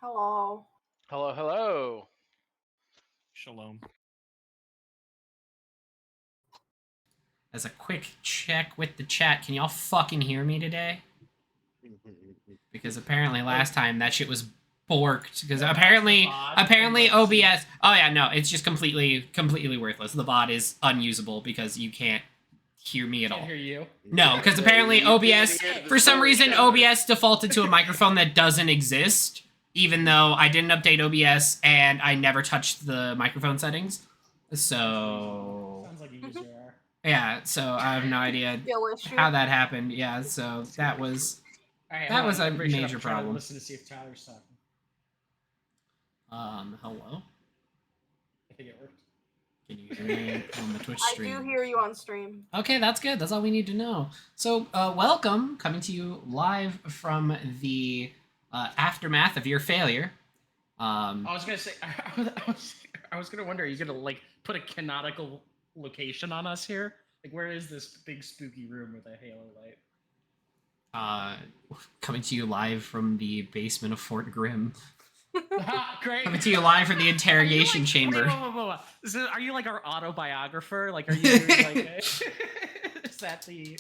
Hello. Hello, hello. Shalom. As a quick check with the chat, can y'all fucking hear me today? Because apparently last time that shit was borked. Because apparently OBS. Oh yeah, no, it's just completely worthless. The bot is unusable because you can't hear me at all. Can't hear you. No, because apparently OBS, for some reason, OBS defaulted to a microphone that doesn't exist, even though I didn't update OBS and I never touched the microphone settings. So Sounds like a user error. yeah, so I have no idea Skill issue. how that happened. Yeah, so that was Alright, That hold was on, a everybody shut up. major I'm trying to problem. Listen to see if Tyler's talking. hello. I think it worked. Can you hear me on the Twitch I stream? do hear you on stream. Okay, that's good. That's all we need to know. So, welcome, coming to you live from the aftermath of your failure. I was gonna say, I was gonna wonder, are you gonna like put a canonical location on us here? Like, where is this big spooky room with a halo light? Coming to you live from the basement of Fort Grimm. Great. Coming to you live from the interrogation chamber. Wait, whoa. Are you like our autobiographer? Like, are you doing like? Is that the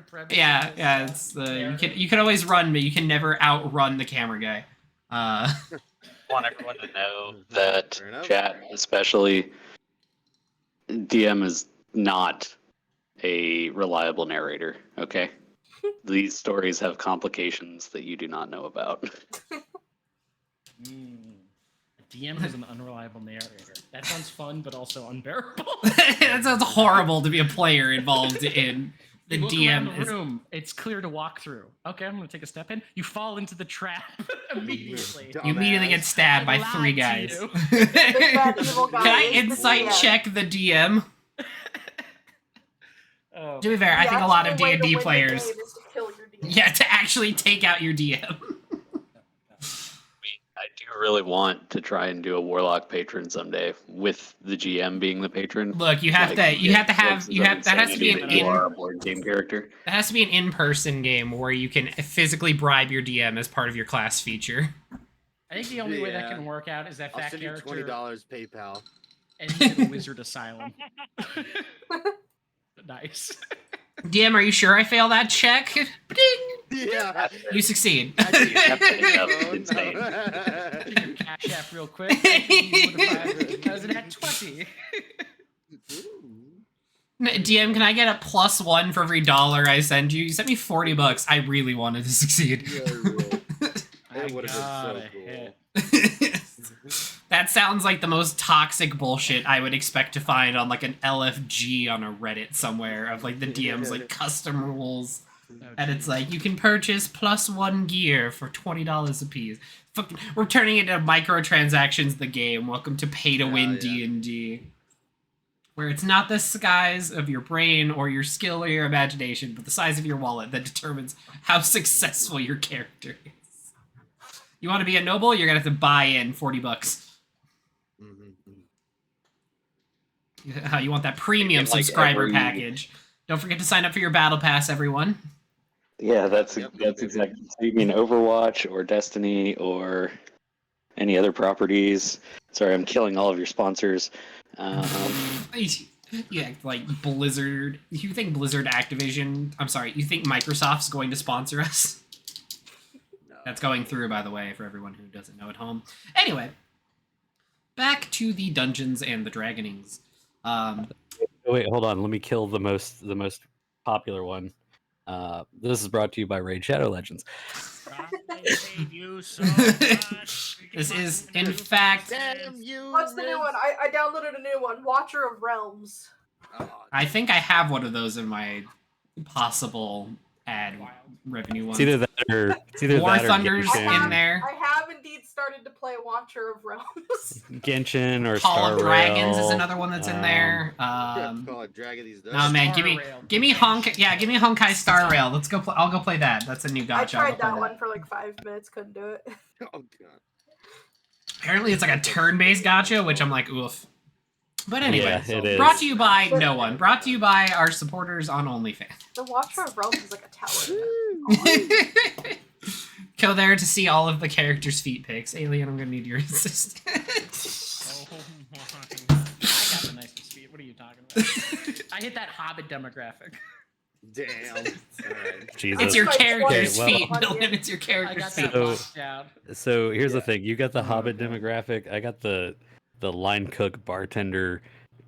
premise? Yeah. It's you can always run, but you can never outrun the camera guy. I want everyone to know that chat, especially DM, is not a reliable narrator. Okay, these stories have complications that you do not know about. A DM is an unreliable narrator. That sounds fun, but also unbearable. That sounds horrible to be a player involved in. The You look DM around the room. It's clear to walk through. Okay, I'm gonna take a step in. You fall into the trap immediately. You immediately get stabbed by I 3 lied guys. to you. Bad evil guy Can I is the insight DM. check the DM? Oh. To be fair, I The think a lot of actual way to D&D win the players, game is to kill your DM. yeah, to actually take out your DM. I do really want to try and do a Warlock patron someday with the GM being the patron. Look, that has to be a board game character. that has to be an in-person game where you can physically bribe your DM as part of your class feature. I think the only way that can work out is that I'll that send you character $20 PayPal. ends in a wizard asylum. Nice. DM, are you sure I fail that check? Ding! Yeah. You succeed. Insane. Take your cash app real quick. Because it had 20. DM, can I get a +1 for every $1 I send you? You sent me $40. I really wanted to succeed. Yeah, really. I That would have got been a so cool. hit. That sounds like the most toxic bullshit I would expect to find on like an LFG on a Reddit somewhere of like the DM's like custom rules. Oh, And it's geez. like you can purchase +1 gear for $20 a piece. Fucking, we're turning it into microtransactions. The game. Welcome to pay to win Yeah. D&D, where it's not the size of your brain or your skill or your imagination, but the size of your wallet that determines how successful your character is. You want to be a noble? You're gonna have to buy in $40. You want that premium And, like, subscriber every- package. Don't forget to sign up for your battle pass, everyone. Yeah, that's Yep. exactly. So you mean Overwatch or Destiny or any other properties? Sorry, I'm killing all of your sponsors. You act like Blizzard. You think Blizzard Activision... I'm sorry, you think Microsoft's going to sponsor us? No. That's going through, by the way, for everyone who doesn't know at home. Anyway, back to the Dungeons and the Dragonings. Wait, hold on. Let me kill the most popular one. This is brought to you by Raid Shadow Legends. This is, in fact... Damn you! What's the new one? I downloaded a new one. Watcher of Realms. Oh, I think I have one of those in my possible ad revenue ones. It's either that or War Thunder's Genshin, in there. I have indeed started to play Watcher of Realms. Genshin or Call Star of Dragons is Rail. another one that's in there. call it Dragon these days. No man, Star Rail. give me Honkai Star Rail. Let's go. I'll go play that. That's a new I gotcha. I'll tried go play that one for like 5 minutes, couldn't do it. Oh god. Apparently, it's like a turn-based gotcha, which I'm like, oof. But anyway, Yeah, it is. brought to you by no one. Brought to you by our supporters on OnlyFans. The Watcher of Realms is like a tower. go there to see all of the characters' feet pics. Alien, I'm gonna need your assistance. Oh my! I got the nicest feet. What are you talking about? I hit that Hobbit demographic. Damn. All right. Jesus. It's your Like, character's okay, feet, well- Dylan. It's your I character's got feet. that So- locked down. So here's the Yeah. thing: you got the Oh, Hobbit God. demographic. I got the line cook bartender.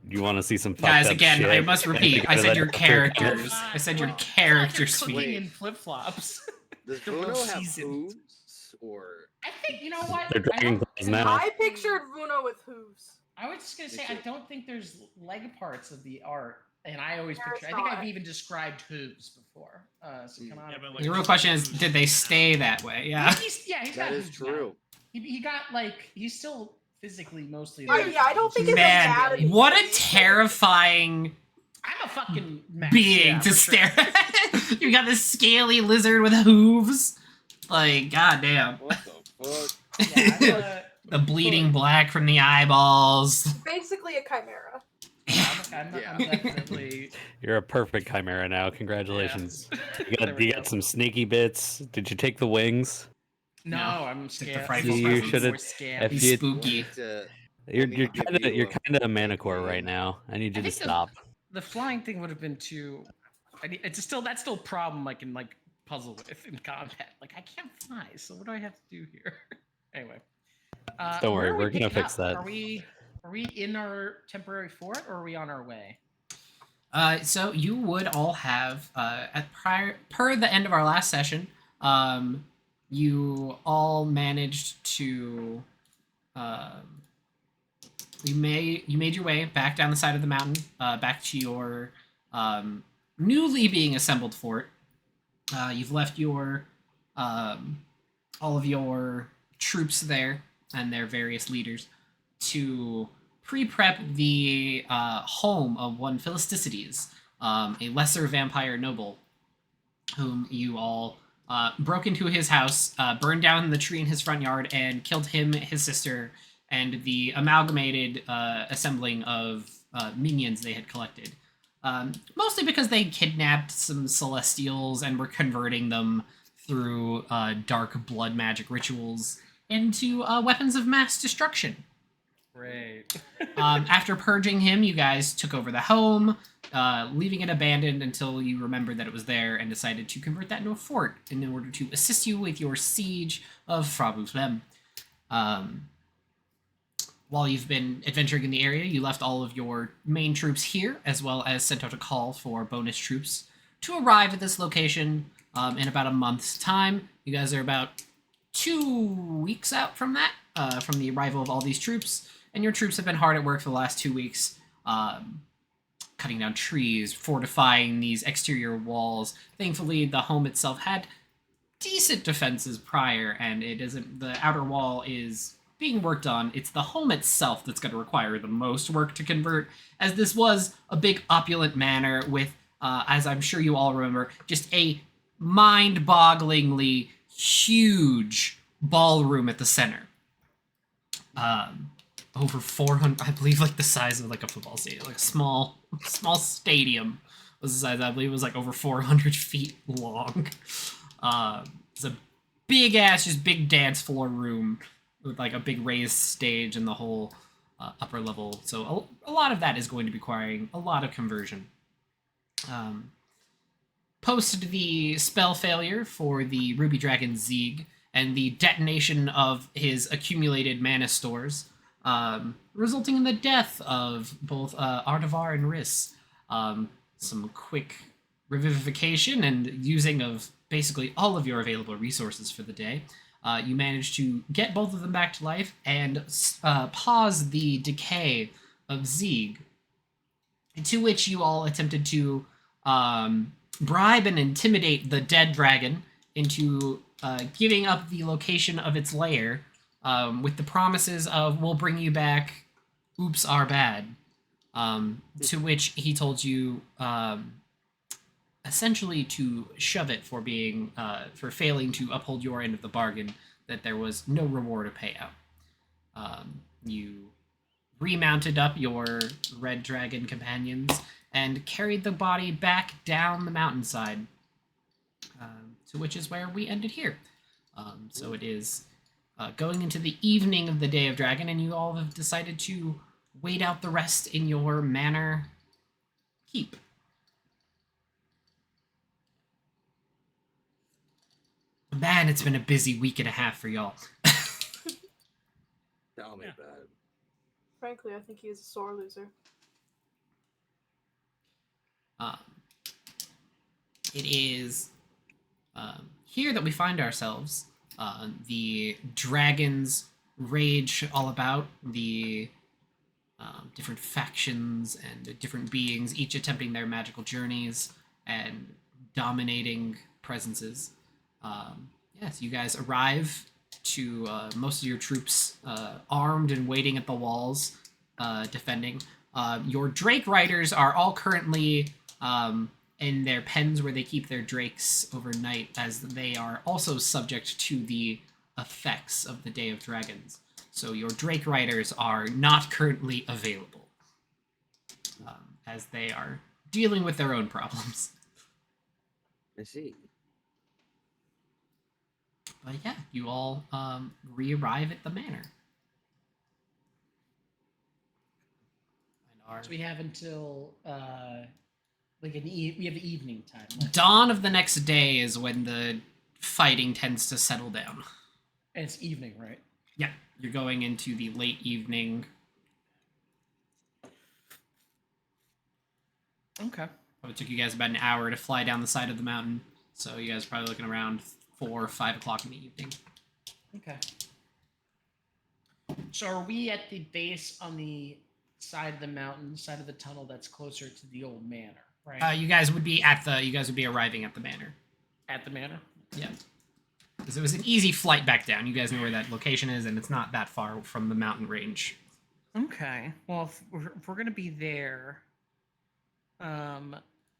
You want to see some fucked Guys, up again, shit, I must and repeat. you I go to said that your doctor kind of- characters. I said your Well, character's cooking feet. in flip flops. Does The Bruno have seasoned. hooves or? I think you know what. They're I dragging don't- claws now. I pictured Vuno with hooves. I was just gonna Me say I too. don't think there's leg parts of the art, and I always There's picture. I think not. I've even described hooves before. So Mm. come on. Yeah, but, like, The real question is, did they stay that way? Yeah. He's got That is hooves now. true. He got like he's still physically mostly. Yeah, I don't think it's Man, as bad as what a terrifying I'm a fucking mess. being yeah, to for sure. stare at. You got this scaly lizard with hooves. Like, goddamn. What the fuck? Yeah, The bleeding black from the eyeballs. basically a chimera. I'm Yeah. definitely. You're a perfect chimera now. Congratulations. Yeah. You There got, we you go. got some snaky bits. Did you take the wings? No, No. I'm Took the scared. frightful You presence. should've- More scared. if He's you- spooky. Want to- You're me to give you you're a kind of a manticore nickname? right now. I need you I to think the- stop. The flying thing would have been too. It's still that's still a problem I can like puzzle with in combat. Like I can't fly, so what do I have to do here? Anyway. Don't where worry, are we we're gonna picking fix up? that. Are we in our temporary fort or are we on our way? So you would all have per the end of our last session, you all managed to you made your way back down the side of the mountain, back to your newly being assembled fort. You've left your all of your troops there and their various leaders to pre-prep the home of one Philisticides, a lesser vampire noble, whom you all broke into his house, burned down the tree in his front yard, and killed him, his sister, and the amalgamated assembling of minions they had collected. Mostly because they kidnapped some Celestials and were converting them through dark blood magic rituals into weapons of mass destruction. Great. After purging him, you guys took over the home, leaving it abandoned until you remembered that it was there and decided to convert that into a fort in order to assist you with your siege of Frabuslem. While you've been adventuring in the area, you left all of your main troops here, as well as sent out a call for bonus troops to arrive at this location in about a month's time. You guys are about 2 weeks out from that, from the arrival of all these troops, and your troops have been hard at work for the last 2 weeks, cutting down trees, fortifying these exterior walls. Thankfully, the home itself had decent defenses prior, and it isn't. The outer wall is being worked on. It's the home itself that's going to require the most work to convert, as this was a big opulent manor with, as I'm sure you all remember, just a mind-bogglingly huge ballroom at the center. Over 400, I believe, like the size of like a football stadium, like a small stadium was the size. I believe it was like over 400 feet long. It's a big ass, just big dance floor room with like a big raised stage in the whole upper level. So a lot of that is going to be requiring a lot of conversion. Post the spell failure for the Ruby Dragon Zeeg and the detonation of his accumulated mana stores, resulting in the death of both Ardavar and Riss. Some quick revivification and using of basically all of your available resources for the day. You managed to get both of them back to life and pause the decay of Zeeg, to which you all attempted to bribe and intimidate the dead dragon into giving up the location of its lair, with the promises of, we'll bring you back, oops, our bad. To which he told you essentially to shove it for being for failing to uphold your end of the bargain, that there was no reward or payout. You remounted up your red dragon companions and carried the body back down the mountainside, to which is where we ended here. So it is going into the evening of the Day of Dragon, and you all have decided to wait out the rest in your manor keep. Man, it's been a busy week and a half for y'all. Tell me Yeah. about it. Frankly, I think he is a sore loser. It is here that we find ourselves. The dragons rage all about, the different factions and different beings, each attempting their magical journeys and dominating presences. Yes, you guys arrive to most of your troops armed and waiting at the walls, defending. Your Drake riders are all currently in their pens where they keep their drakes overnight, as they are also subject to the effects of the Day of Dragons. So your Drake riders are not currently available, as they are dealing with their own problems. I see. But yeah, you all re-arrive at the manor. And are So we have until we have the evening time. left. dawn of the next day is when the fighting tends to settle down. And it's evening, right? Yeah, you're going into the late evening. Okay. It took you guys about an hour to fly down the side of the mountain, so you guys are probably looking around 4 or 5 o'clock in the evening. Okay. So are we at the base on the side of the mountain, side of the tunnel that's closer to the old manor, right? You guys would be arriving at the manor. At the manor? Yeah. Because it was an easy flight back down. You guys know where that location is, and it's not that far from the mountain range. Okay. Well, if we're gonna be there,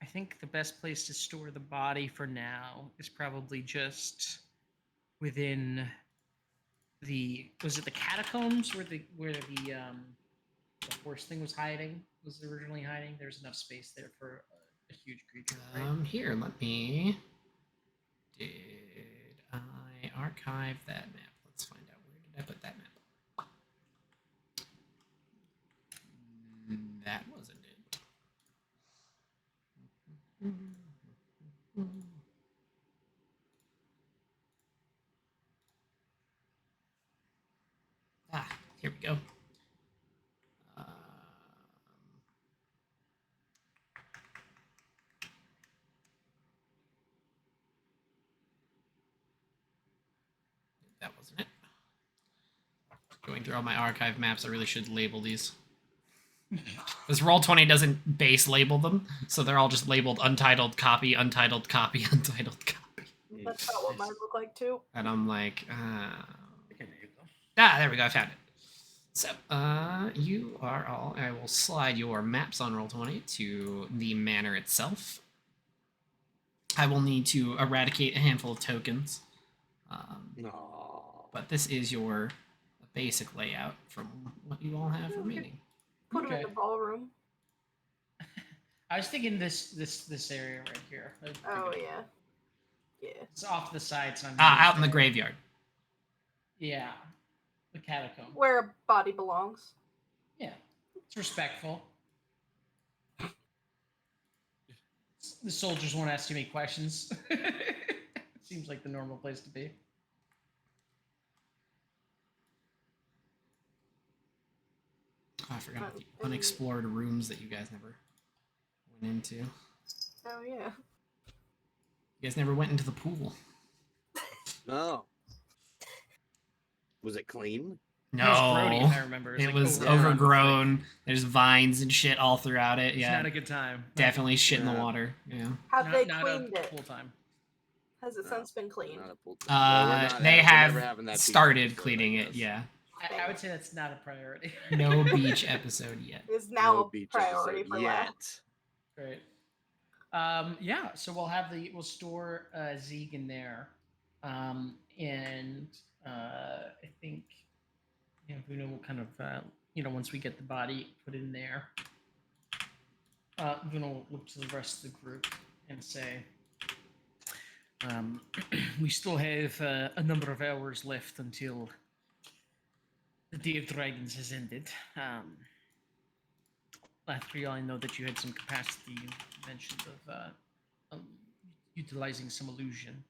I think the best place to store the body for now is probably just within was it the catacombs where the horse thing was hiding? Was originally hiding? There's enough space there for a huge creature, right? Here, let me. Did I archive that map? Let's find out. Where did I put that map? That wasn't it. Here we go. That wasn't it. Going through all my archive maps, I really should label these. This Roll20 doesn't base label them, so they're all just labeled untitled copy, untitled copy, untitled copy. That's about what mine look like too. And I'm like, Okay, there you go. there we go, I found it. So, you are all, I will slide your maps on Roll20 to the manor itself. I will need to eradicate a handful of tokens. No. But this is your basic layout from what you all have remaining. Put him in Okay. the ballroom. I was thinking this area right here. Oh yeah. Yeah. It's off to the side, so I'm Out in the graveyard. Yeah, the catacomb. Where a body belongs. Yeah, it's respectful. The soldiers won't ask too many questions. Seems like the normal place to be. Oh, I forgot the unexplored rooms that you guys never went into. Oh yeah. You guys never went into the pool. No. Was it clean? It was grody, No, if I remember. it like was overgrown. overgrown. There's vines and shit all throughout it. It's Yeah, not a good time. definitely shit in the Yeah. water. Yeah. Have they not cleaned a it? full time. Has it No. since been cleaned? Not a pool. They we're never have having that beach started episode, cleaning I it. guess. Yeah, I would say that's not a priority. no beach episode yet. It is now No a beach priority episode for yet. Lex. Great. Yeah, so we'll store Zeke in there. And I think Vuno will kind of once we get the body put in there, Vuno will look to the rest of the group and say, We still have a number of hours left until the Day of Dragons has ended. Lathriel, I know that you had some capacity you mentioned of um, utilizing some illusion.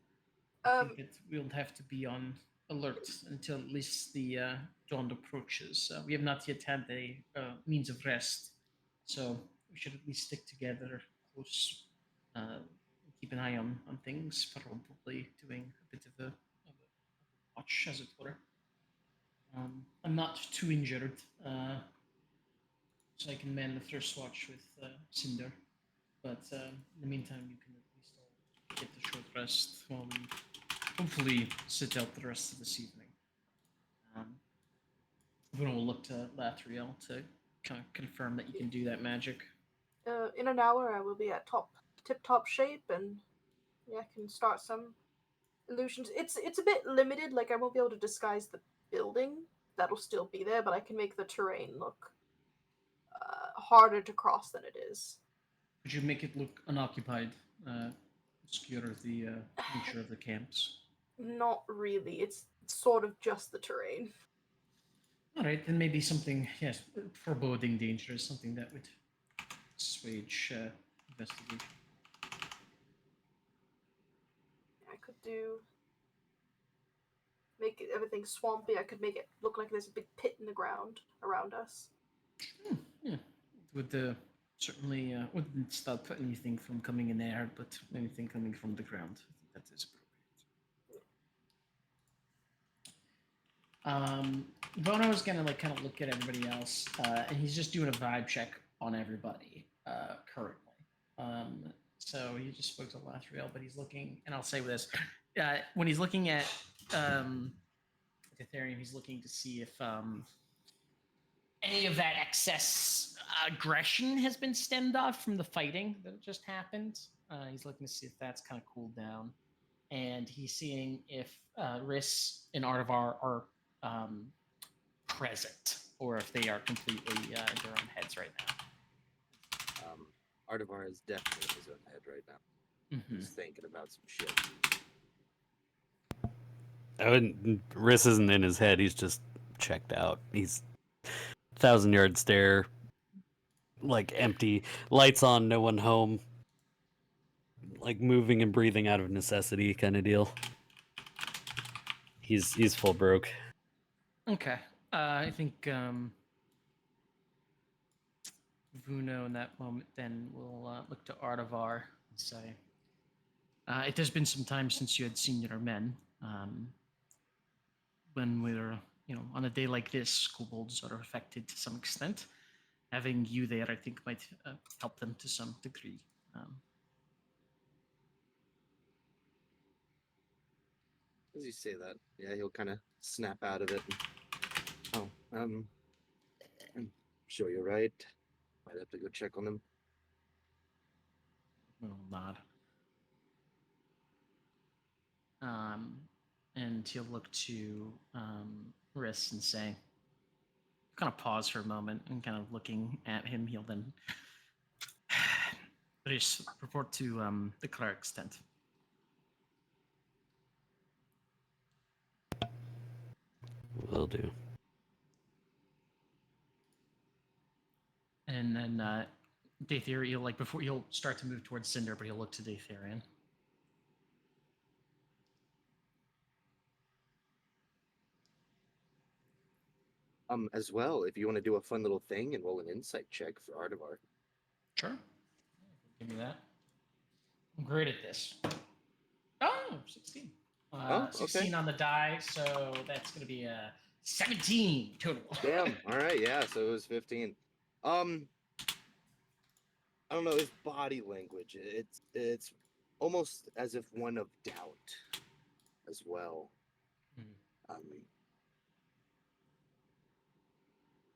I think that we'll have to be on alert until at least the dawn approaches. We have not yet had a means of rest, so we should at least stick together close, keep an eye on things, probably doing a bit of a watch, as it were. I'm not too injured, so I can man the first watch with Cinder. But in the meantime, you can at least all get the short rest while we hopefully sit out the rest of this evening. Everyone will look to Lathriel to kind of confirm that you can do that magic. In an hour, I will be at tip-top shape, and I can start some illusions. It's a bit limited. Like I won't be able to disguise the building. That'll still be there, but I can make the terrain look harder to cross than it is. Could you make it look unoccupied? Obscure the nature of the camps. Not really. It's sort of just the terrain. All right, then maybe something, yes, foreboding dangerous, something that would assuage investigation. I could make everything swampy. I could make it look like there's a big pit in the ground around us. Yeah, it would certainly wouldn't stop anything from coming in air, but anything coming from the ground. I think that is appropriate. Bono is gonna kind of look at everybody else, and he's just doing a vibe check on everybody currently. So he just spoke to Lathriel, but he's looking, and I'll say this: when he's looking at Ethereum, he's looking to see if any of that excess aggression has been stemmed off from the fighting that just happened. He's looking to see if that's kind of cooled down, and he's seeing if Riss and Artavar are present, or if they are completely in their own heads right now. Artavar is definitely in his own head right now. He's thinking about some shit. Riss isn't in his head. He's just checked out. He's 1,000-yard stare, like empty, lights on, no one home, like moving and breathing out of necessity kind of deal. He's full broke. Okay, I think Vuno in that moment then will look to Artavar and say, "It has been some time since you had seen your men. When we're, on a day like this, kobolds are affected to some extent. Having you there, I think, might help them to some degree." As you say that, yeah, he'll kind of snap out of it. I'm sure you're right. Might have to go check on him. Will nod. And he'll look to Riss and say, kind of pause for a moment and kind of looking at him. He'll then Riss, report to the cleric's tent. Will do. And then Daetherian, before he'll start to move towards Cinder, but he'll look to Daetherian. As well, if you want to do a fun little thing and roll an insight check for Artavar. Sure. Give me that. I'm great at this. Oh, 16. 16 on the die, so that's going to be a 17 total. Damn. All right. Yeah. So it was 15. I don't know his body language. It's almost as if one of doubt, as well.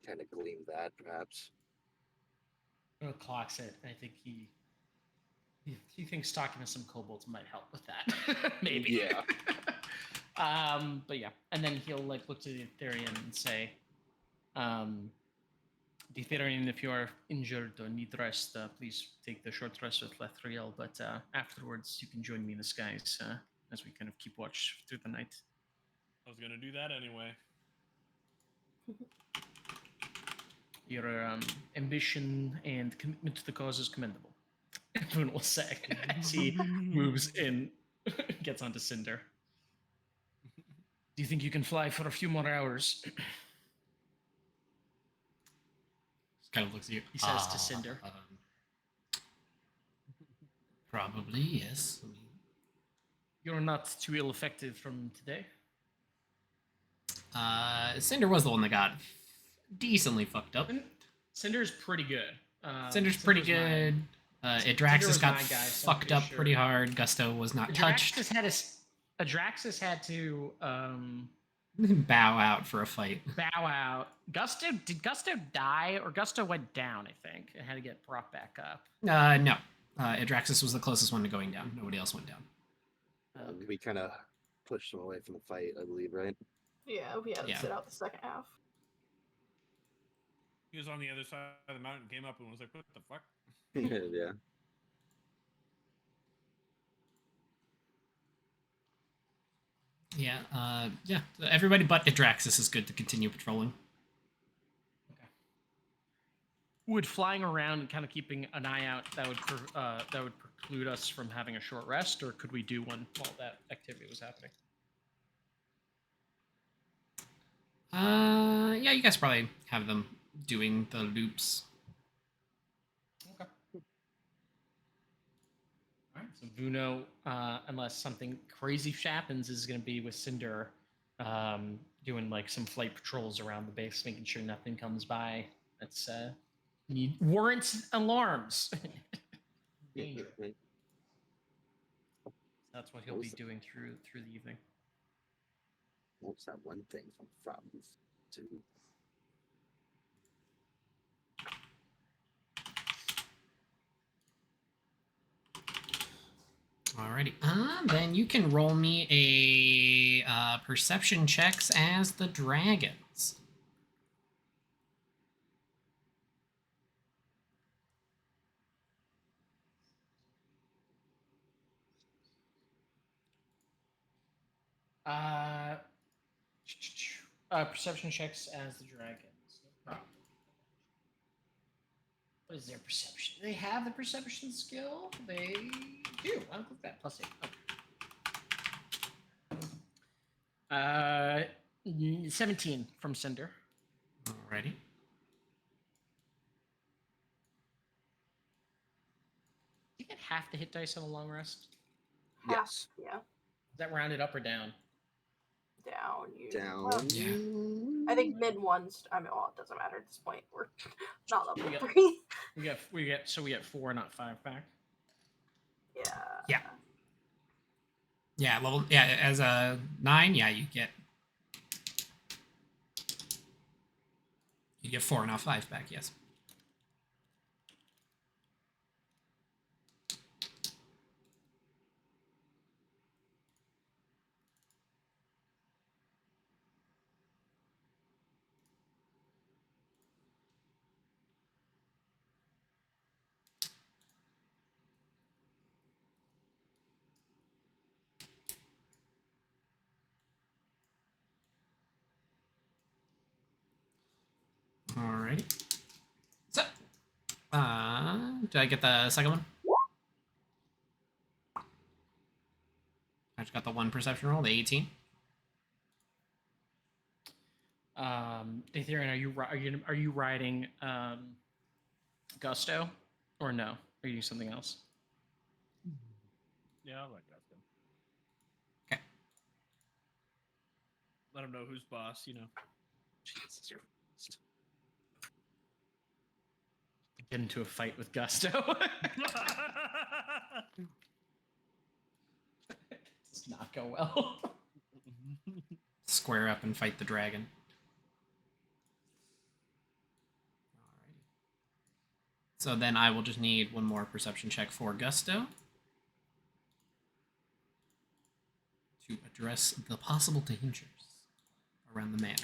Kind of gleamed that, perhaps. Clocks it. I think he thinks talking to some kobolds might help with that. Maybe. Yeah. But yeah, and then he'll look to the Ethereum and say, Ditherian, if you are injured or need rest, please take the short rest with Lethriel, but afterwards you can join me in the skies as we kind of keep watch through the night. I was gonna do that anyway. Your ambition and commitment to the cause is commendable. Everyone will say as he moves in, gets onto Cinder. Do you think you can fly for a few more hours? Just kind of looks at you. He says to Cinder. Probably, yes. I mean, You're not too ill affected from today. Cinder was the one that got decently fucked up. Cinder's pretty good. Cinder's pretty good. Adraxis was got my guy, so fucked pretty up sure. pretty hard. Gusto was not touched. Adraxis had to Bow out for a fight. bow out. Did Gusto die or Gusto went down? I think and had to get brought back up. No. Adraxis was the closest one to going down. Nobody else went down. We kind of pushed him away from the fight, I believe, right? Yeah, we had to Yeah. sit out the second half. He was on the other side of the mountain, came up and was like, "What the fuck?" Yeah. Yeah. Everybody but Adraxis is good to continue patrolling. Would flying around and kind of keeping an eye out that would preclude us from having a short rest, or could we do one while that activity was happening? Yeah, you guys probably have them doing the loops. Okay. All right. So Vuno, unless something crazy happens, is going to be with Cinder, doing like some flight patrols around the base, making sure nothing comes by that's warrants alarms. Danger. Right. That's what he'll be doing through the evening. What's that one thing from France to? Alrighty. Then you can roll me a perception checks as the dragons. Perception checks as the dragons. No problem. What is their perception? Do they have the perception skill? They do. I'll click that. +8. Okay. 17 from Cinder. Alrighty. You get half the hit dice on a long rest. Half, Yes. Yeah. Is that rounded up or down? Down. You. Down. Well, Yeah. I think mid ones. I mean, well, it doesn't matter at this point. We're not level Yeah. 3. We get 4, not 5 back. Yeah. Yeah, level. Yeah, as a 9, yeah, you get 4 not 5 back. Yes. Alrighty. So, did I get the second one? I just got the 1 perception roll, the 18. Ethereum, are you riding Gusto, or no? Are you doing something else? Yeah, I like that. Okay. Let him know who's boss. You know. Jesus Christ. Get into a fight with Gusto. Does not go well. Square up and fight the dragon. Alrighty. So then I will just need 1 more perception check for Gusto to address the possible dangers around the manor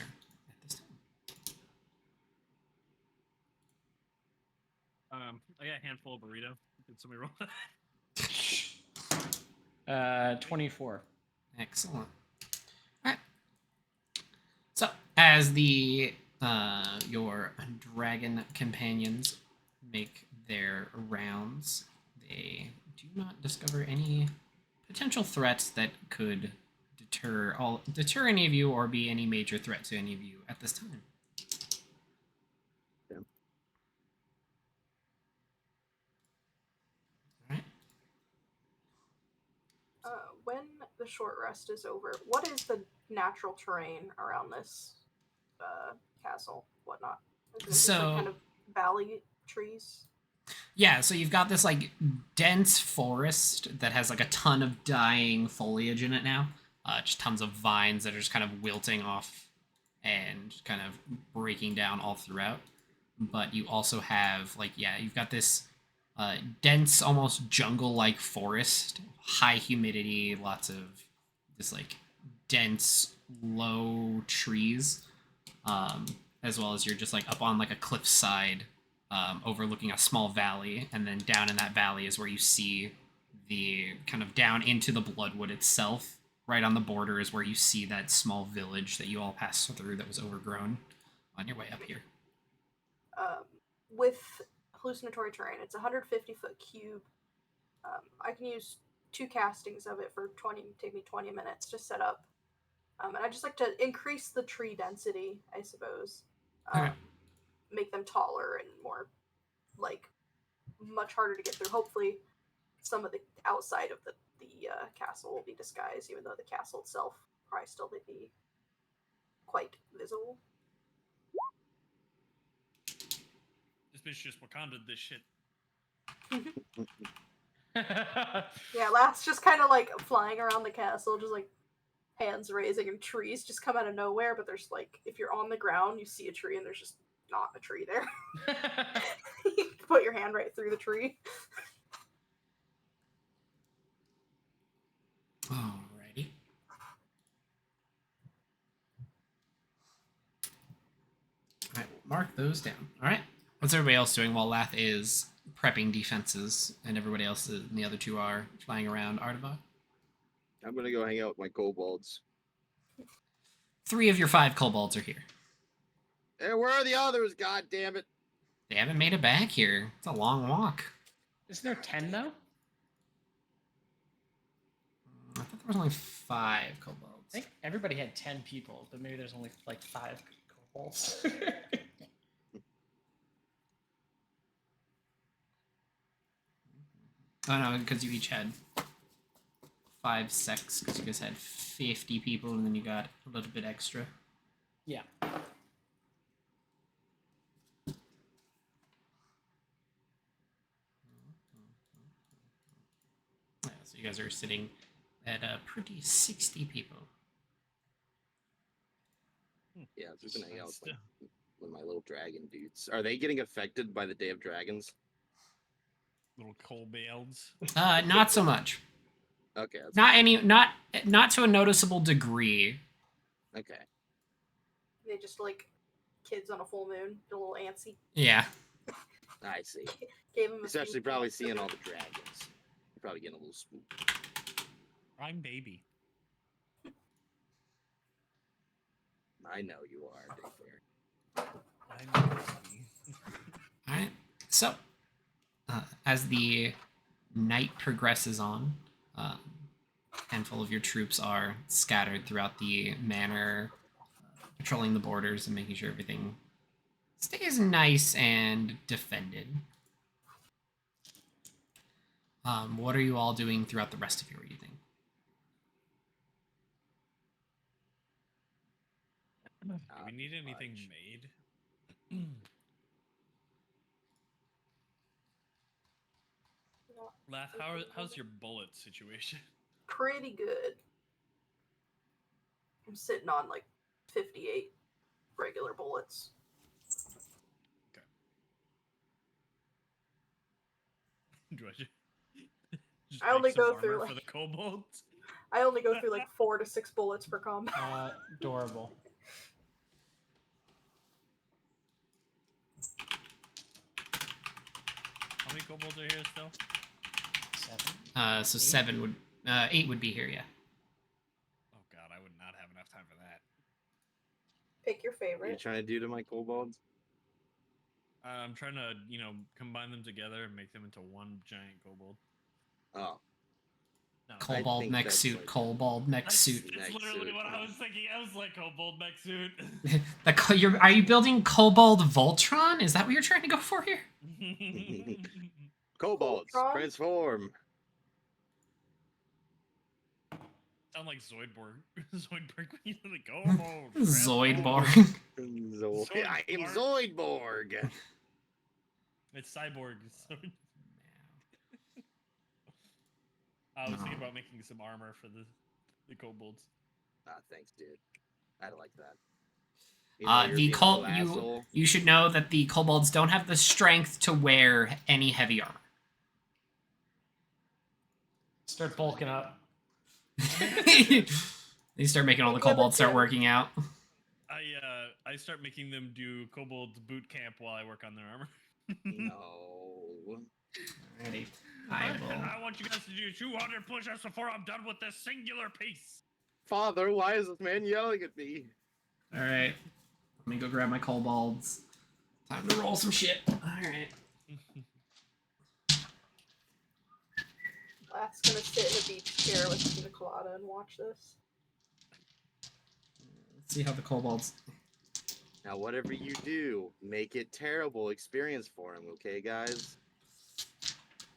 at this time. I got a handful of burrito. Did somebody roll that? 24. Excellent. All right. So, as the your dragon companions make their rounds, they do not discover any potential threats that could deter any of you or be any major threat to any of you at this time. Yeah. All right. When the short rest is over, what is the natural terrain around this castle, whatnot? Is it just So- like kind of valley trees? Yeah, so you've got this like dense forest that has like a ton of dying foliage in it now. Just tons of vines that are just kind of wilting off and kind of breaking down all throughout. But you also have like you've got this dense, almost jungle-like forest, high humidity, lots of just like dense, low trees, as well as you're just like up on like a cliffside. Overlooking a small valley, and then down in that valley is where you see the kind of down into the Bloodwood itself. Right on the border is where you see that small village that you all passed through that was overgrown on your way up here. With hallucinatory terrain, it's 150-foot cube. I can use 2 castings of it for take me 20 minutes to set up. And I just like to increase the tree density, I suppose. Okay. Make them taller and more, like, much harder to get through. Hopefully, some of the outside of the castle will be disguised, even though the castle itself probably still may be quite visible. This bitch just Wakanda'd this shit. Yeah, Lath's just kind of like flying around the castle, just like hands raising, and trees just come out of nowhere. But there's like, if you're on the ground, you see a tree, and there's just not a tree there. You put your hand right through the tree. Alrighty. Alright, mark those down. Alright. What's everybody else doing while Lath is prepping defenses and everybody else and the other two are flying around Artava? I'm gonna go hang out with my kobolds. 3 of your 5 kobolds are here. Hey, where are the others? God damn it! They haven't made it back here. It's a long walk. Isn't there 10 though? I thought there was only 5 kobolds. I think everybody had 10 people, but maybe there's only like 5 kobolds. Oh no, because you each had 5 sects, because you guys had 50 people, and then you got a little bit extra. Yeah. Yeah, so you guys are sitting at a pretty 60 people. Yeah, I'm just gonna hang out with my little dragon dudes. Are they getting affected by the Day of Dragons? Little coal bales. Not so much. Okay, that's Not to a noticeable degree. okay. They just like kids on a full moon, a little antsy. Yeah. I see. Gave them Especially probably seeing all the dragons. You're probably getting a little spooked. I'm baby. I know you are, Dayfair. I'm baby. Alright. So, as the night progresses on, a handful of your troops are scattered throughout the manor, patrolling the borders and making sure everything stays nice and defended. What are you all doing throughout the rest of your evening? Do we need anything made? Lath, how's your bullet situation? pretty good. I'm sitting on like 58 regular bullets. Do I just I only make some go through, armor for like- the kobolds? I only go through like 4 to 6 bullets per combat. Adorable. How many kobolds are here still? 7. So Eight. 8 would be here, yeah. Oh god, I would not have enough time for that. Pick your What are you favorite. trying to do to my kobolds? I'm trying to, combine them together and make them into one giant kobold. Oh, No, Kobold think mech that's suit, like- kobold mech that's, suit. that's Mech literally suit, what I yeah. was thinking. I was like, kobold mech suit. Are you building Kobold Voltron? Is that what you're trying to go for here? Kobolds, Voltron? transform. Sound like Zoidberg. Zoidberg when you the kobold. Zoidborg. I am Zoidborg. It's cyborg. I was thinking about making some armor for the kobolds. Ah, thanks, dude. I like that. Even though you're The being a little asshole. you should know that the kobolds don't have the strength to wear any heavy armor. Start bulking up. They start making all the Maybe have a kobolds start gym. working out. I start making them do kobold boot camp while I work on their armor. No. Alrighty. I will. I want you guys to do 200 push-ups before I'm done with this singular piece. Father, why is this man yelling at me? Alright. Let me go grab my kobolds. Time to roll some shit. Alright. Lath's gonna sit in a beach chair with a pina colada and watch this. Let's see how the kobolds. Now, whatever you do, make it terrible experience for him, okay, guys?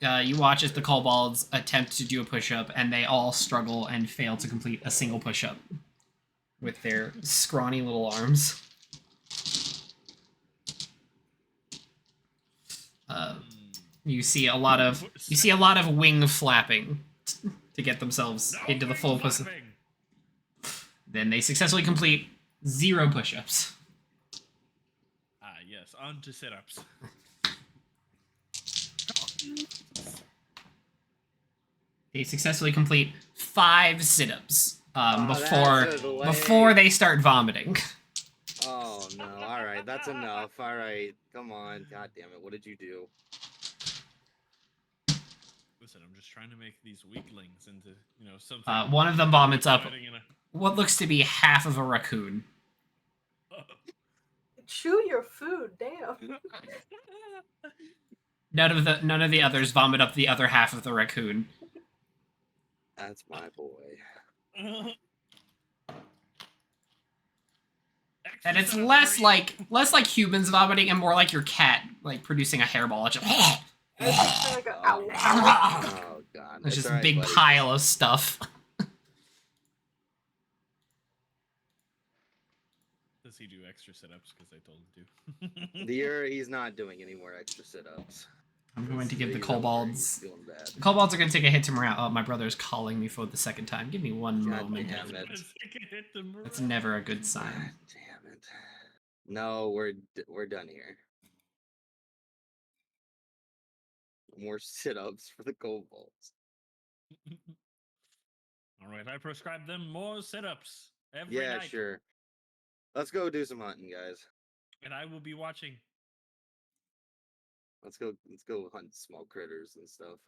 You watch as the kobolds attempt to do a push-up, and they all struggle and fail to complete a single push-up with their scrawny little arms. You see a lot of wing flapping to get themselves No into the wing full position. flapping. Then they successfully complete 0 push-ups. Ah, yes, on to sit-ups. They successfully complete 5 sit-ups that's a delay. before they start vomiting. Oh, no. All right, that's enough. All right, come on. God damn it. What did you do? Listen, I'm just trying to make these weaklings into, something. One of them vomits up exciting and what looks to be half of a raccoon. Chew your food, damn. None of the others vomit up the other half of the raccoon. That's my boy. And it's Extra less setup like humans vomiting and more like your cat like producing a hairball. It's just, It's just like a ow, ow. Oh, God. It's It's just all a right, big buddy. pile of stuff. Does he do extra sit-ups because I told him to? He's not doing any more extra sit-ups. I'm going to give the He's over, he's kobolds. feeling bad. The kobolds are going to take a hit to morale. Oh, my brother's calling me for the second time. Give me one God moment. damn it. That's never a good God sign. damn it. No, we're done here. More sit-ups for the kobolds. All right, I prescribe them more sit-ups every Yeah, night, sure. Let's go do some hunting, guys. and I will be watching. Let's go hunt small critters and stuff.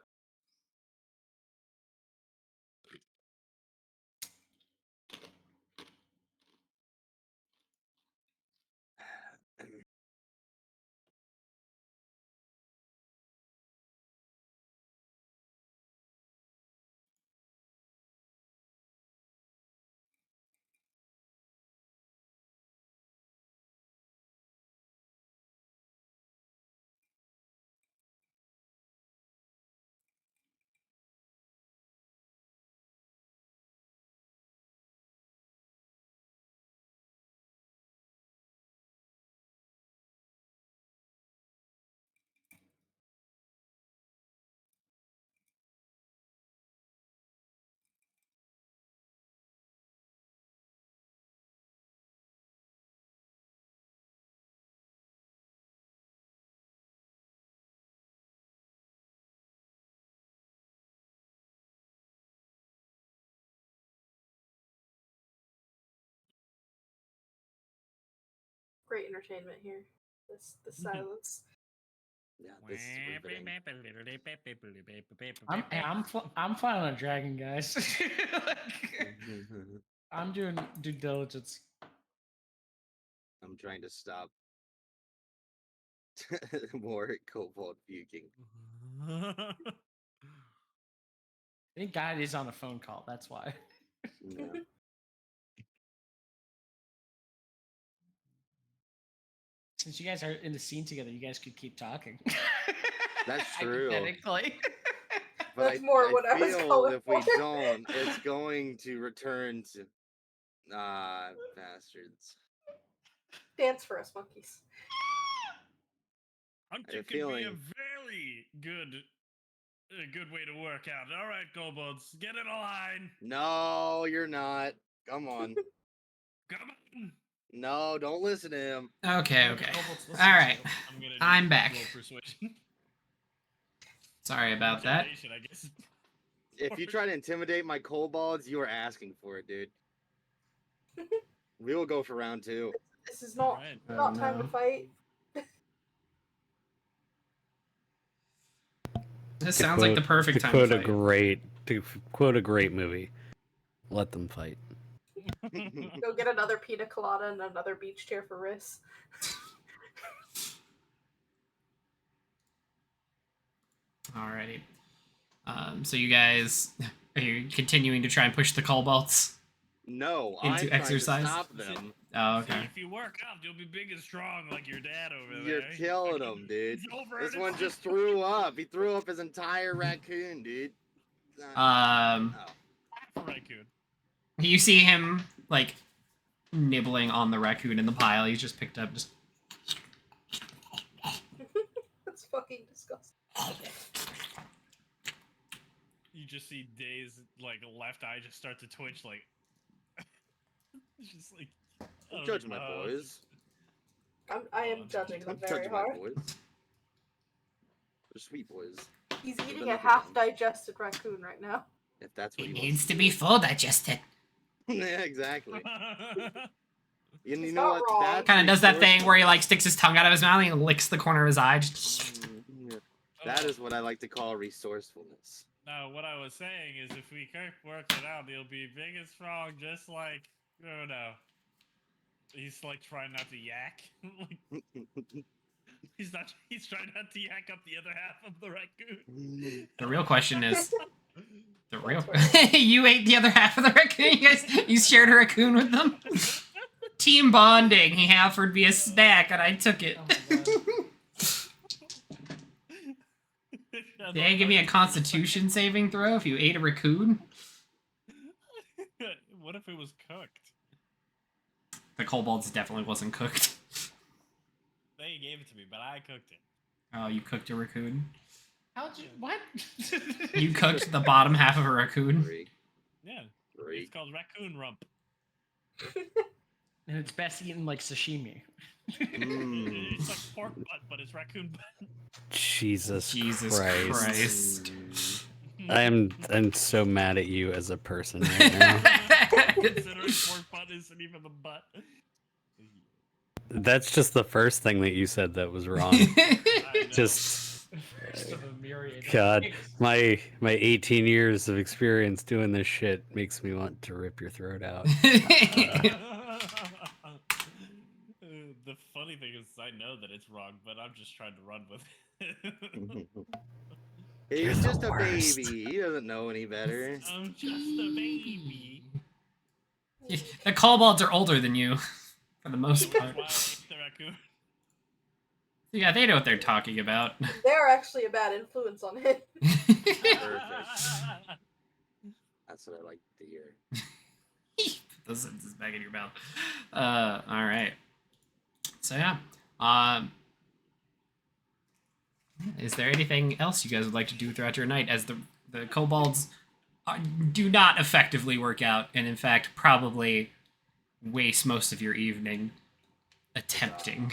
Great entertainment here. The silence. Yeah, this is riveting. I'm flying on a dragon, guys. I'm doing due diligence. I'm trying to stop more kobold puking. I think God is on a phone call. That's why. Yeah. Since you guys are in the scene together, you guys could keep talking. That's true. Hypothetically. But That's more what I was feel going if we for. don't, it's going to return to bastards. Dance for us, monkeys. Hunter I have a could be a feeling- very good way to work out. All right, kobolds, get in a line. No, you're not. Come on. Come on. No, don't listen to him. Okay, The okay. kobolds listen All to right. you. I'm gonna I'm need back. roll persuasion. Sorry about that. Intimidation, I guess. If you try to intimidate my kobolds, you are asking for it, dude. We will go for round 2. This is not Alright. not time to no. fight. This sounds like the perfect time quote to a fight. quote a great movie. Let them fight. Go get another pina colada and another beach chair for Riss. Alrighty. So you guys are you continuing to try and push the kobolds? No, Into I'm trying exercise? to stop them. Oh, See, okay. if you work out, you'll be big and strong like your dad over You're there. killing him, dude. He's over This it. one just threw up. He threw up his entire raccoon, dude. Oh. Half a raccoon. You see him like nibbling on the raccoon in the pile. He's just picked up. Just That's fucking disgusting. You just see Day's like left eye just start to twitch, like it's just like. Don't oh, judge my uh, boys. I am judging them Don't very judge my hard. boys. They're sweet boys. He's They're eating a nothing half-digested raccoon right now. If that's what it he needs wants to be full digested. Yeah, exactly. You He's know not what? wrong. That's Kind of does that thing where he like resourcefulness. sticks his tongue out of his mouth and he licks the corner of his eye. Just... Yeah. That is what I like to call resourcefulness. No, what I was saying is if we work it out, he'll be big and strong, just like, I don't know. He's like trying not to yak. Like, he's trying not to yak up the other half of the raccoon. The real question is the real. That's You ate the other half of the raccoon. You shared a raccoon with them. Team bonding. He offered me a snack and I took it. Oh my God. They give me a Constitution saving throw if you ate a raccoon. What if it was cooked? The kobolds definitely wasn't cooked. They gave it to me, but I cooked it. Oh, you cooked a raccoon? How'd you what? You cooked the bottom half of a raccoon? Three. Yeah, Three. it's called raccoon rump. And it's best eaten like sashimi. Mm. It's like pork butt, but it's raccoon butt. Jesus Jesus Christ. Christ. I'm so mad at you as a person right now. Considering pork butt isn't even the butt. That's just the first thing that you said that was wrong. I know. Just First of a myriad of God, things. my 18 years of experience doing this shit makes me want to rip your throat out. The funny thing is, I know that it's wrong, but I'm just trying to run with it. You're He's the just a worst. baby. He doesn't know any better. I'm just a baby. The kobolds are older than you, for the most part. That's why I ate the raccoon. Yeah, they know what they're talking about. They're actually a bad influence on him. That's what I like to hear. Put those sentences back in your mouth. All right. So yeah. Is there anything else you guys would like to do throughout your night as the kobolds do not effectively work out and in fact probably waste most of your evening attempting?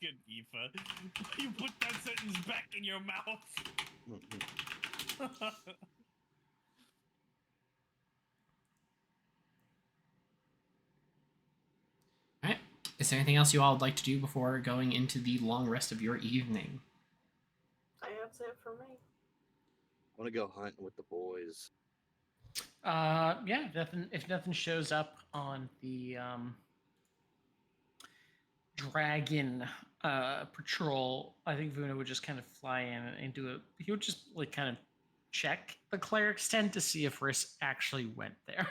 Fucking Aoife. You put that sentence back in your mouth. Alright. Is Is there anything else you all would like to do before going into the long rest of your evening? I that's it for me. I want to go hunting with the boys. Yeah. If nothing shows up on the dragon patrol, I think Vuna would just kind of fly in and do it. He would just like kind of check the cleric's tent to see if Riss actually went there.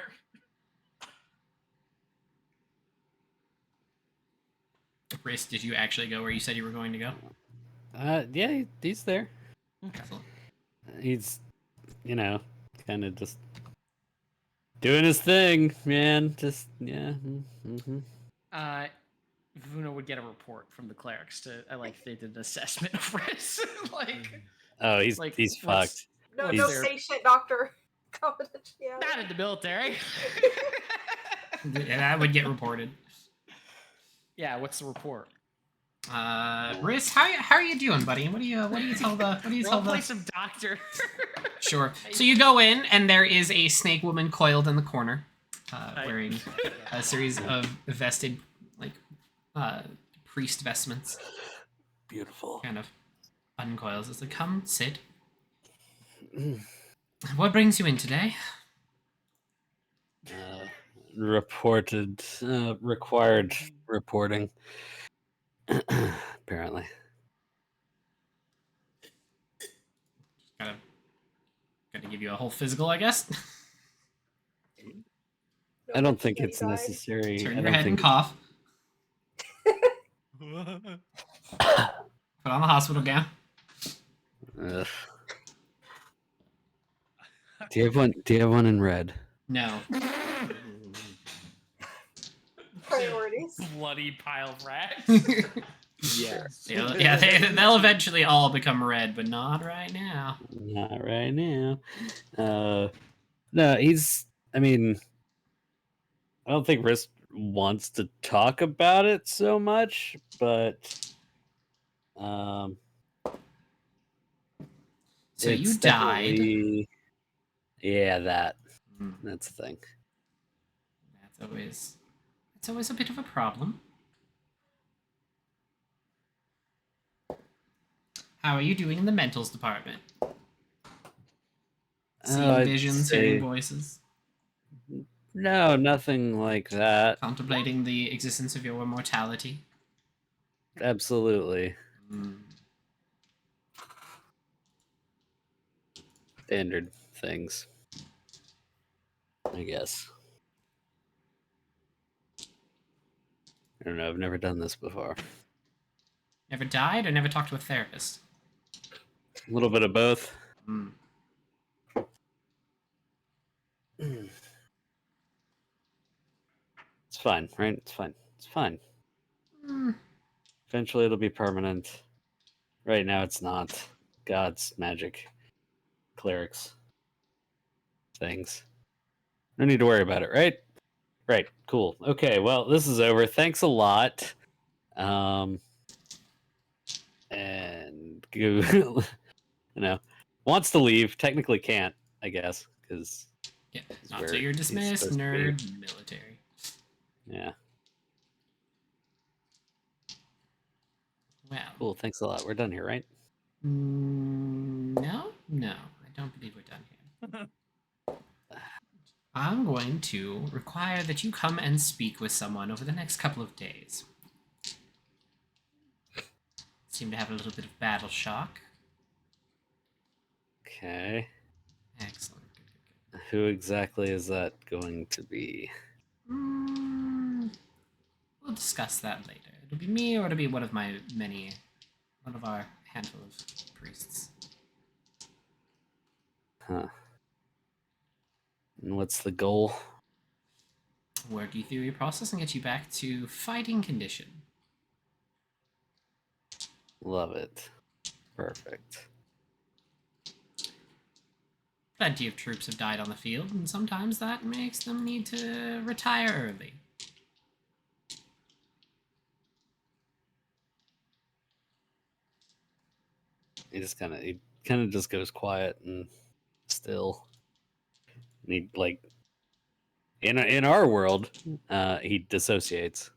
Riss, did you actually go where you said you were going to go? Yeah, he's there. Okay. He's, kind of just doing his thing, man. Just yeah. Mm-hmm. Vuna would get a report from the clerics to like they did an assessment of Riss. like Oh, he's Like, he's what's- fucked. No, What's no their- patient doctor confidentiality. not in the military. Yeah, that would get reported. Yeah, what's the report? Riss, how are you doing, buddy? What do you tell the Role play some doctor. Sure. So you go in, and there is a snake woman coiled in the corner, wearing a series of vested, priest vestments. Beautiful. Kind of uncoils. It's like, come, sit. What brings you in today? Required reporting. Apparently. Gotta give you a whole physical, I guess. I don't think Nobody it's died. necessary. Turn I your don't head and think. cough. Put on the hospital gown. Ugh. Do you have one? Do you have one in red? No. Priorities. Bloody pile of rags. Yes. Yeah, they'll eventually all become red, but not right now. Not right now. No, he's. I mean, I don't think Risk wants to talk about it so much, but So it's you died. definitely- Yeah, that's the thing. That's always a bit of a problem. How are you doing in the mentals department? Seeing I'd visions, say- hearing voices, No, nothing like that. contemplating the existence of your immortality. Absolutely. Standard things, I guess. I don't know. I've never done this before. Never died or never talked to a therapist? A little bit of both. It's fine, right? It's fine. It's fine. Eventually, it'll be permanent. Right now, it's not. Gods, magic, clerics, things. No need to worry about it, right? Right. Cool. Okay. Well, this is over. Thanks a lot. And wants to leave. Technically can't, I guess, because Yeah, It's not where till you're he's dismissed, supposed to be. nerd, military. yeah. Well, Cool. Thanks a lot. We're done here, right? no, I don't believe we're done here. I'm going to require that you come and speak with someone over the next couple of days. Seem to have a little bit of battle shock. Okay. Excellent. Good. Who exactly is that going to be? We'll discuss that later. It'll be me, or it'll be one of our handful of priests. Huh. And what's the goal? Work you through your process and get you back to fighting condition. Love it. Perfect. Plenty of troops have died on the field, and sometimes that makes them need to retire early. He kind of just goes quiet and still. And he in our world, he dissociates.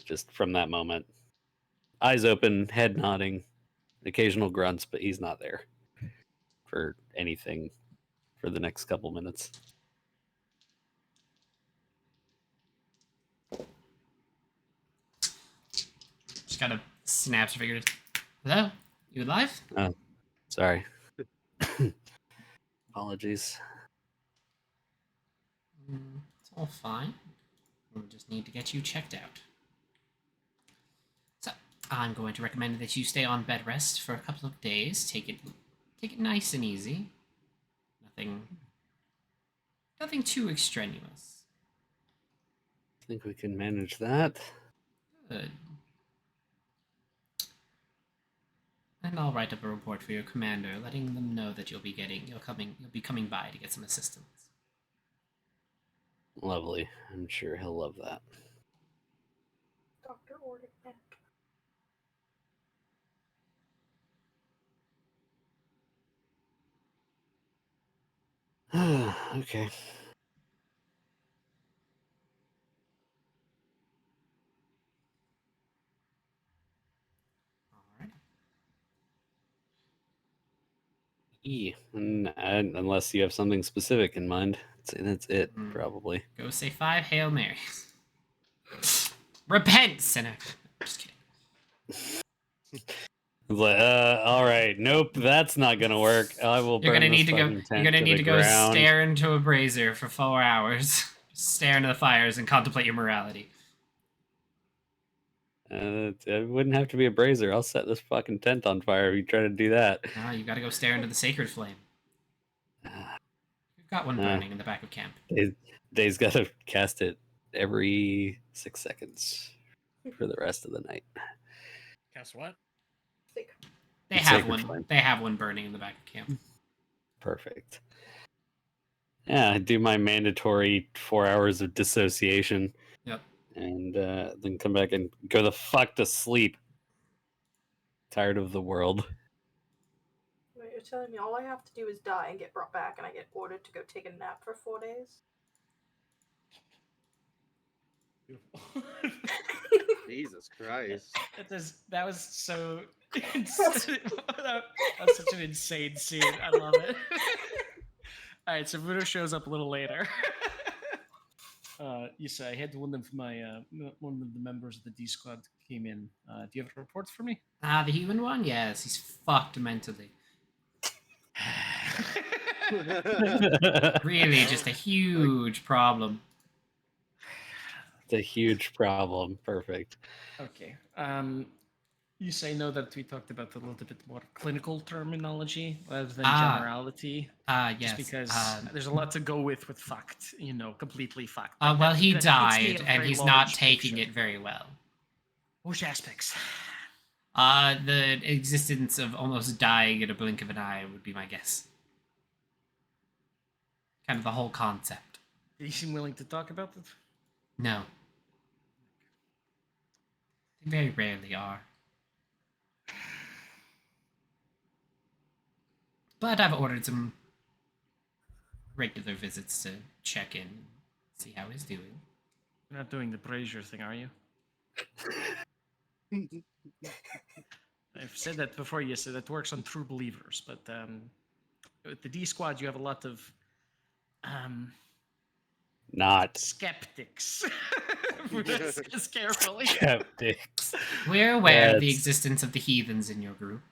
just from that moment. Eyes open, head nodding, occasional grunts, but he's not there for anything for the next couple minutes. Just kind of snaps her fingers. Hello? You alive? Sorry. Apologies. It's all fine. We just need to get you checked out. So, I'm going to recommend that you stay on bed rest for a couple of days. Take it nice and easy. Nothing too extraneous. I think we can manage that. Good. And I'll write up a report for your commander, letting them know that you'll be coming by to get some assistance. Lovely. I'm sure he'll love that. Doctor ordered that. Okay. Alright. Unless you have something specific in mind. That's it, Hmm. probably. Go say 5 Hail Marys. Repent, sinner! Just kidding. It's like, all right, nope, that's not gonna work. I will. You're burn gonna this need to go. fucking You're tent gonna need the to go ground. stare into a brazier for 4 hours. Stare into the fires and contemplate your morality. It wouldn't have to be a brazier. I'll set this fucking tent on fire if you try to do that. No, you gotta go stare into the sacred flame. We've got one burning in the back of camp. Dave's got to cast it every 6 seconds for the rest of the night. Guess what? Thick. They It's have sacred one. flame. They have one burning in the back of camp. Perfect. Yeah, I do my mandatory 4 hours of dissociation. Yep. And then come back and go the fuck to sleep. Tired of the world. Wait, you're telling me all I have to do is die and get brought back, and I get ordered to go take a nap for 4 days? Beautiful. Jesus Christ. That was so. That was such an insane scene. I love it. All right, so Voodoo shows up a little later. Yes, I had one of my one of the members of the D squad came in. Do you have reports for me? Ah, the human one? Yes, he's fucked mentally. Really, just a huge problem. It's a huge problem. Perfect. Okay. You say no that we talked about a little bit more clinical terminology rather than generality. Yes. Just because there's a lot to go with fucked, completely fucked. Well, he that died, paints me in a and very he's not large taking picture. it very well. Which aspects? The existence of almost dying in a blink of an eye would be my guess. Kind of the whole concept. Do you seem willing to talk about it? No. They very rarely are. But I've ordered some regular visits to check in, see how he's doing. You're not doing the brazier thing, are you? I've said that before. Yes, that works on true believers. But with the D squad, you have a lot of Not skeptics. Just carefully. skeptics. We're aware of the Yes. existence of the heathens in your group.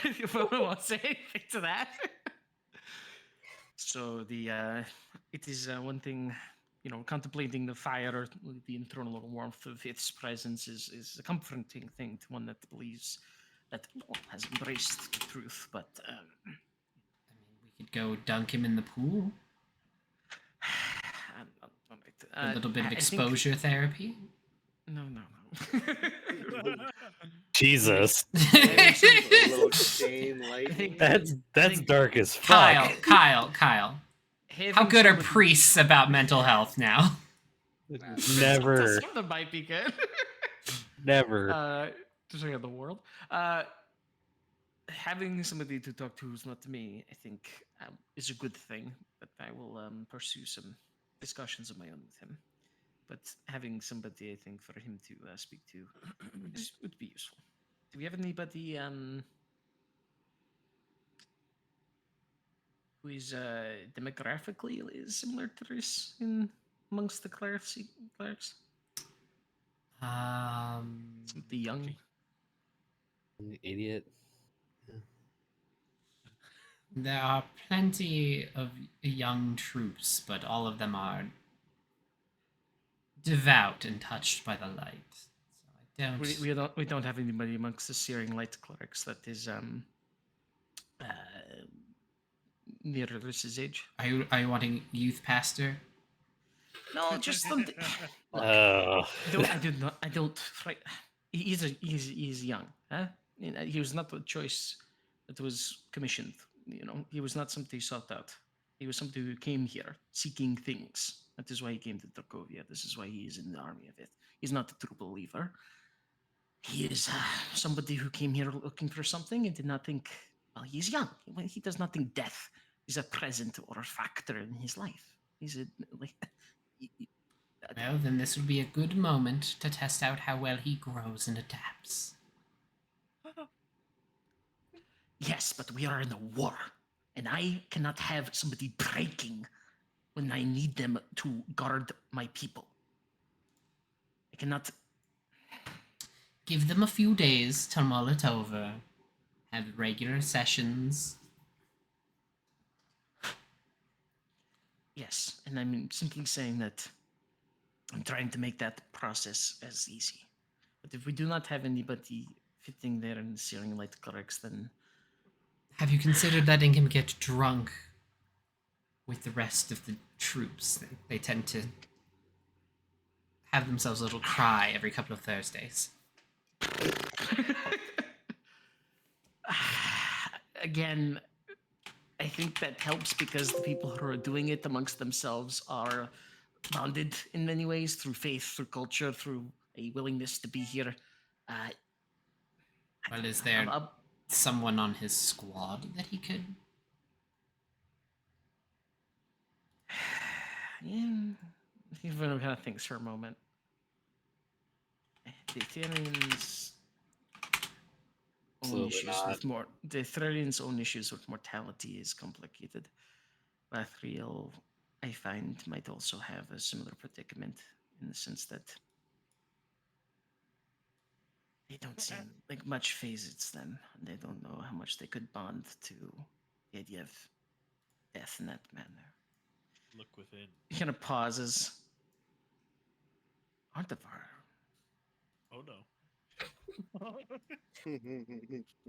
You want to say anything to that? So it is one thing, contemplating the fire or the internal warmth of its presence is a comforting thing to one that believes that has embraced the truth. But I mean, we could go dunk him in the pool. A little bit of exposure therapy. No. Jesus. A little shame lightning. That's dark as fuck. Kyle. How good are somebody- priests about mental health now? Never. Some of them might be good. Never. To show you the world. Having somebody to talk to who's not me, I think, is a good thing. But I will pursue some discussions of my own with him. but having somebody, I think, for him to speak to would be useful. Do we have anybody who is demographically is similar to this in amongst the clerics? Somebody young. Idiot. There are plenty of young troops, but all of them are devout and touched by the light. So I don't. We don't have anybody amongst the Searing Light clerics that is near Riss's age. Are you wanting youth pastor? No, just something. Oh. I don't. He's young, huh? He was not a choice that was commissioned. You know, he was not somebody sought out. He was somebody who came here seeking things. That is why he came to Tarkovia. This is why he is in the army of it. He's not a true believer. He is somebody who came here looking for something and did not think. Well, he's young. He does not think death is a present or a factor in his life. He's a like. Well, then this would be a good moment to test out how well he grows and adapts. Yes, but we are in a war, and I cannot have somebody breaking when I need them to guard my people. I cannot. Give them a few days to mull it over. Have regular sessions. Yes, and I'm simply saying that I'm trying to make that process as easy. But if we do not have anybody fitting there in the Searing Light clerics, then Have you considered letting him get drunk with the rest of the troops? They tend to have themselves a little cry every couple of Thursdays. again, I think that helps because the people who are doing it amongst themselves are bonded in many ways through faith, through culture, through a willingness to be here. Well, is there someone on his squad that he could? Yeah, everyone kind of thinks for a moment. The Ethereans' own Absolutely issues not. with more. The Ethereans' own issues with mortality is complicated. Lathril, I find, might also have a similar predicament in the sense that they don't seem like much phases them. They don't know how much they could bond to the idea of death in that manner. Look within. He kind of pauses. Artavar, Oh no.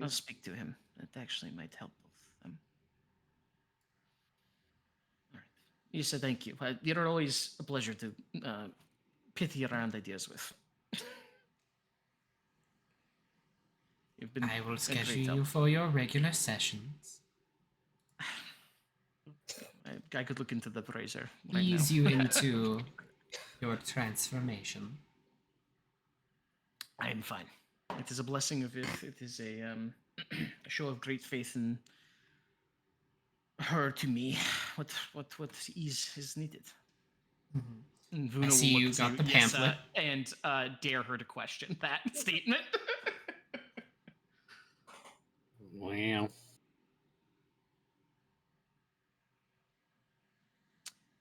I'll speak to him. That actually might help both of them. All right. You said thank you. You're always a pleasure to pithy around ideas with. You've been I will a schedule great you help. for your regular sessions. I could look into the Brazier right now. Ease you into your transformation. I am fine. It is a blessing of it. It is a a show of great faith in her to me. What ease is needed. And Vuna I see will you look got to the pamphlet. and dare her to question that statement. Wow.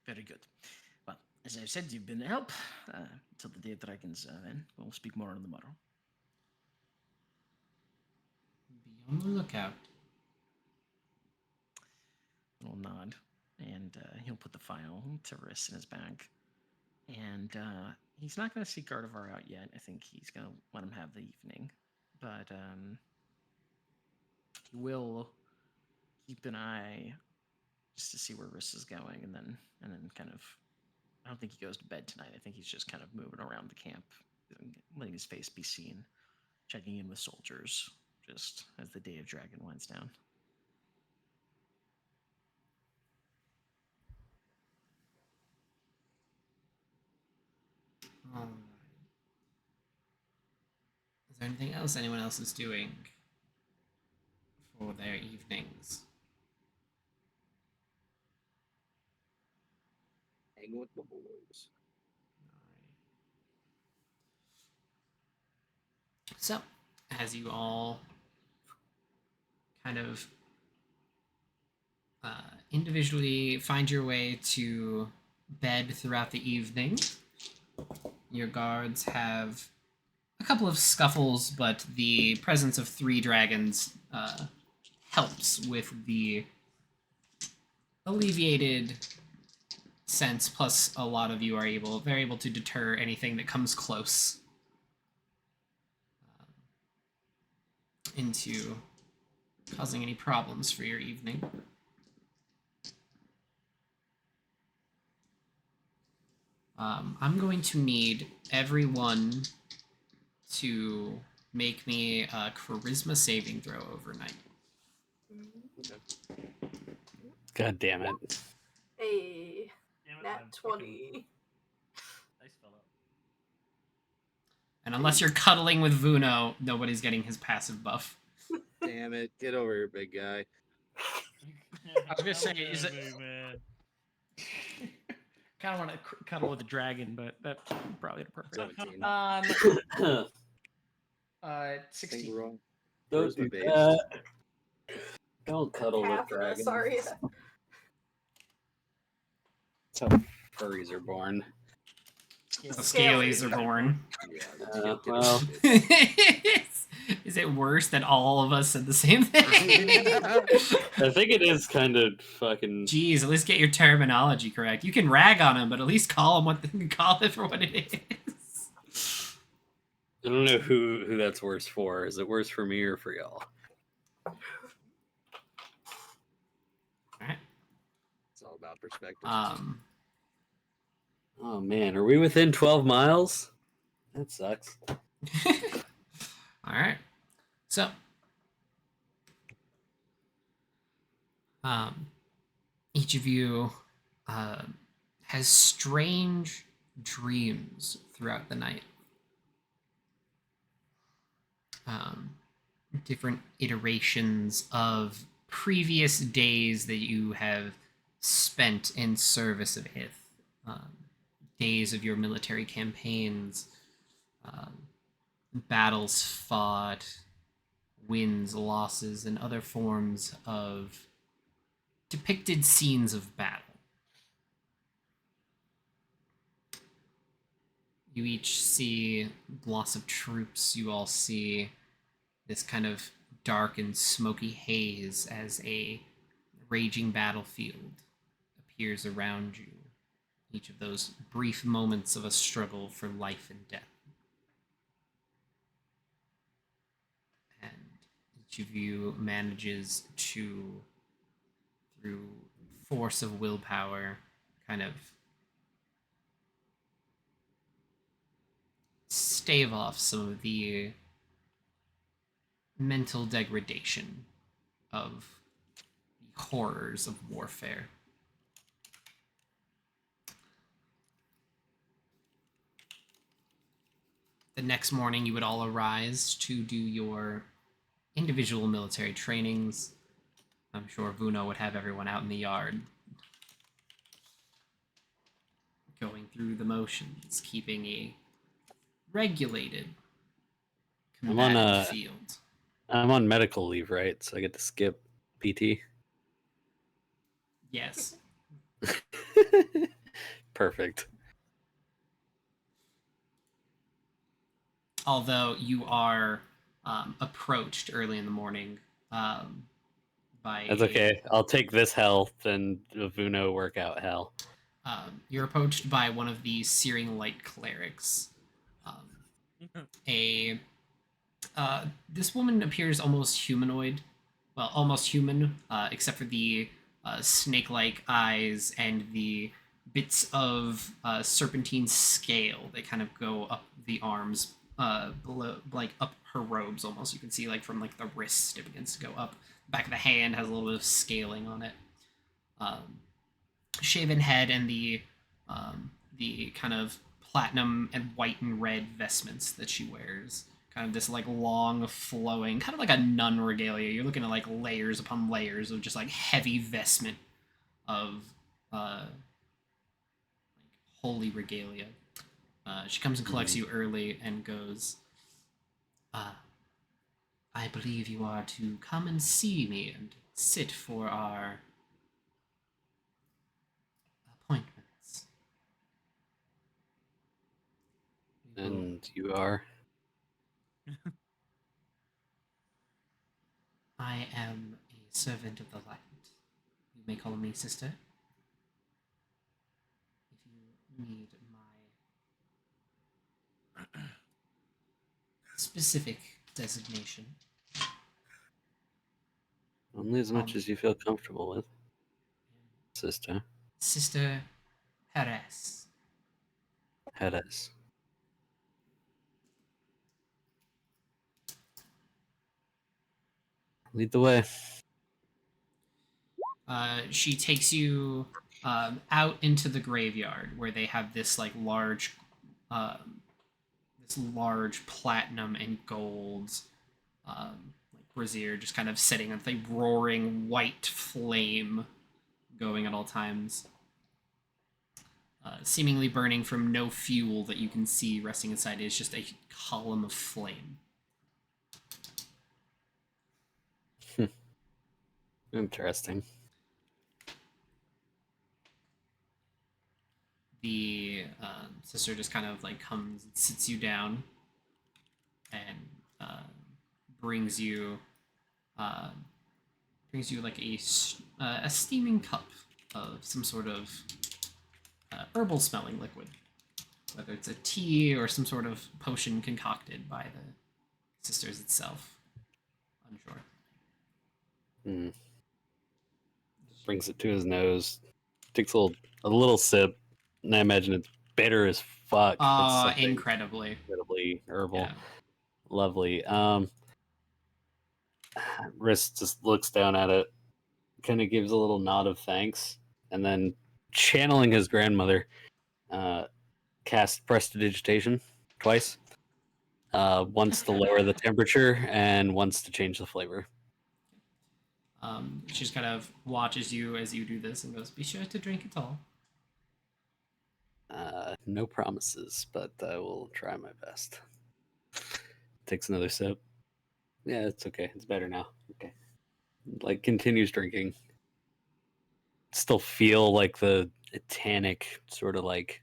Very good. Well, as I said, you've been a help until the day of Dragons. Then we'll speak more on the morrow. Be on the lookout. Little nod, and he'll put the file to Riss in his bag. And he's not going to see Gardevoir out yet. I think he's going to let him have the evening, but he will keep an eye just to see where Riss is going, and then kind of. I don't think he goes to bed tonight. I think he's just kind of moving around the camp, letting his face be seen, checking in with soldiers, just as the day of Dragon winds down. Alright. Is there anything else anyone else is doing for their evenings? Hang with the boys. So, as you all kind of individually find your way to bed throughout the evening, your guards have a couple of scuffles, but the presence of 3 dragons helps with the alleviated sense. Plus, a lot of you are very able to deter anything that comes close into causing any problems for your evening. I'm going to need everyone to make me a charisma saving throw overnight. God damn it. A Damn it, nat I'm fucking 20. dice fell out. And unless you're cuddling with Vuno, nobody's getting his passive buff. Damn it! Get over here, big guy. I was gonna say, is it- Man. Kind of want to cuddle with a dragon, but that's probably inappropriate. 17. 16. Think we're wrong. Don't Charisma do based. that. Don't cuddle with Half of dragons. us, sorry. That's how furries are born. Yeah. So scalies are born. Yeah, that's good. Get well. over it. Is it worse that all of us said the same thing? I think it is kind of fucking. Jeez, at least get your terminology correct. You can rag on him, but at least call it for what it is. I don't know who that's worse for. Is it worse for me or for y'all? Alright. It's all about perspective. Oh man, are we within 12 miles? That sucks. Alright. So each of you has strange dreams throughout the night. Different iterations of previous days that you have spent in service of Ith. Days of your military campaigns, battles fought, wins, losses, and other forms of depicted scenes of battle. You each see loss of troops. You all see this kind of dark and smoky haze as a raging battlefield appears around you. Each of those brief moments of a struggle for life and death. And each of you manages to, through force of willpower, kind of stave off some of the mental degradation of the horrors of warfare. The next morning, you would all arise to do your individual military trainings. I'm sure Vuno would have everyone out in the yard, going through the motions, keeping a regulated I'm on, combative field. I'm on medical leave, right? So I get to skip PT. Yes. Perfect. Although you are approached early in the morning by That's okay. I'll take this health and the Vuno workout hell. You're approached by one of the Searing Light clerics. This woman appears almost humanoid. Well, almost human, except for the snake-like eyes and the bits of serpentine scale that kind of go up the arms, below, like up her robes almost. You can see like from like the wrist it begins to go up. The back of the hand has a little bit of scaling on it. Shaven head and the kind of platinum and white and red vestments that she wears. Kind of this like long flowing, kind of like a nun regalia. You're looking at like layers upon layers of just like heavy vestment of like holy regalia. She comes and collects you early and goes, I believe you are to come and see me and sit for our appointments. We will- And you are? I am a servant of the light. You may call me sister. If you need my specific designation. Only as much as you feel comfortable with, sister. Sister Perez. Heades. Lead the way. She takes you out into the graveyard where they have this like large, platinum and gold like brazier just kind of sitting with a roaring white flame going at all times, seemingly burning from no fuel that you can see resting inside. Is just a column of flame. Interesting. The sister just kind of like comes and sits you down and brings you like a steaming cup of some sort of herbal smelling liquid, whether it's a tea or some sort of potion concocted by the sisters itself. Unsure. Brings it to his nose, takes a little sip, and I imagine it's bitter as fuck. It's something Incredibly herbal. Yeah. Lovely. Riss just looks down at it, kind of gives a little nod of thanks, and then channeling his grandmother, cast prestidigitation twice. Once to lower the temperature and once to change the flavor. She just kind of watches you as you do this and goes, "Be sure to drink it all." No promises, but I will try my best. Takes another sip. Yeah, it's okay. It's better now. Okay. Like, continues drinking. Still feel like the tannic sort of like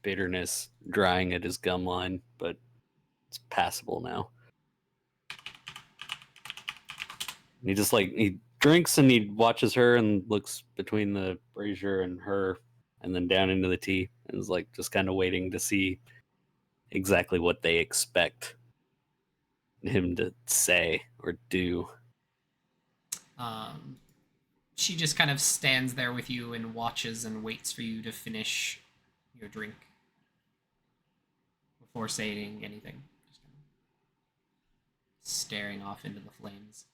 bitterness drying at his gum line, but it's passable now. He just like, he drinks and he watches her and looks between the brazier and her and then down into the tea and is like just kind of waiting to see exactly what they expect him to say or do. She just kind of stands there with you and watches and waits for you to finish your drink before saying anything. Just kind of staring off into the flames.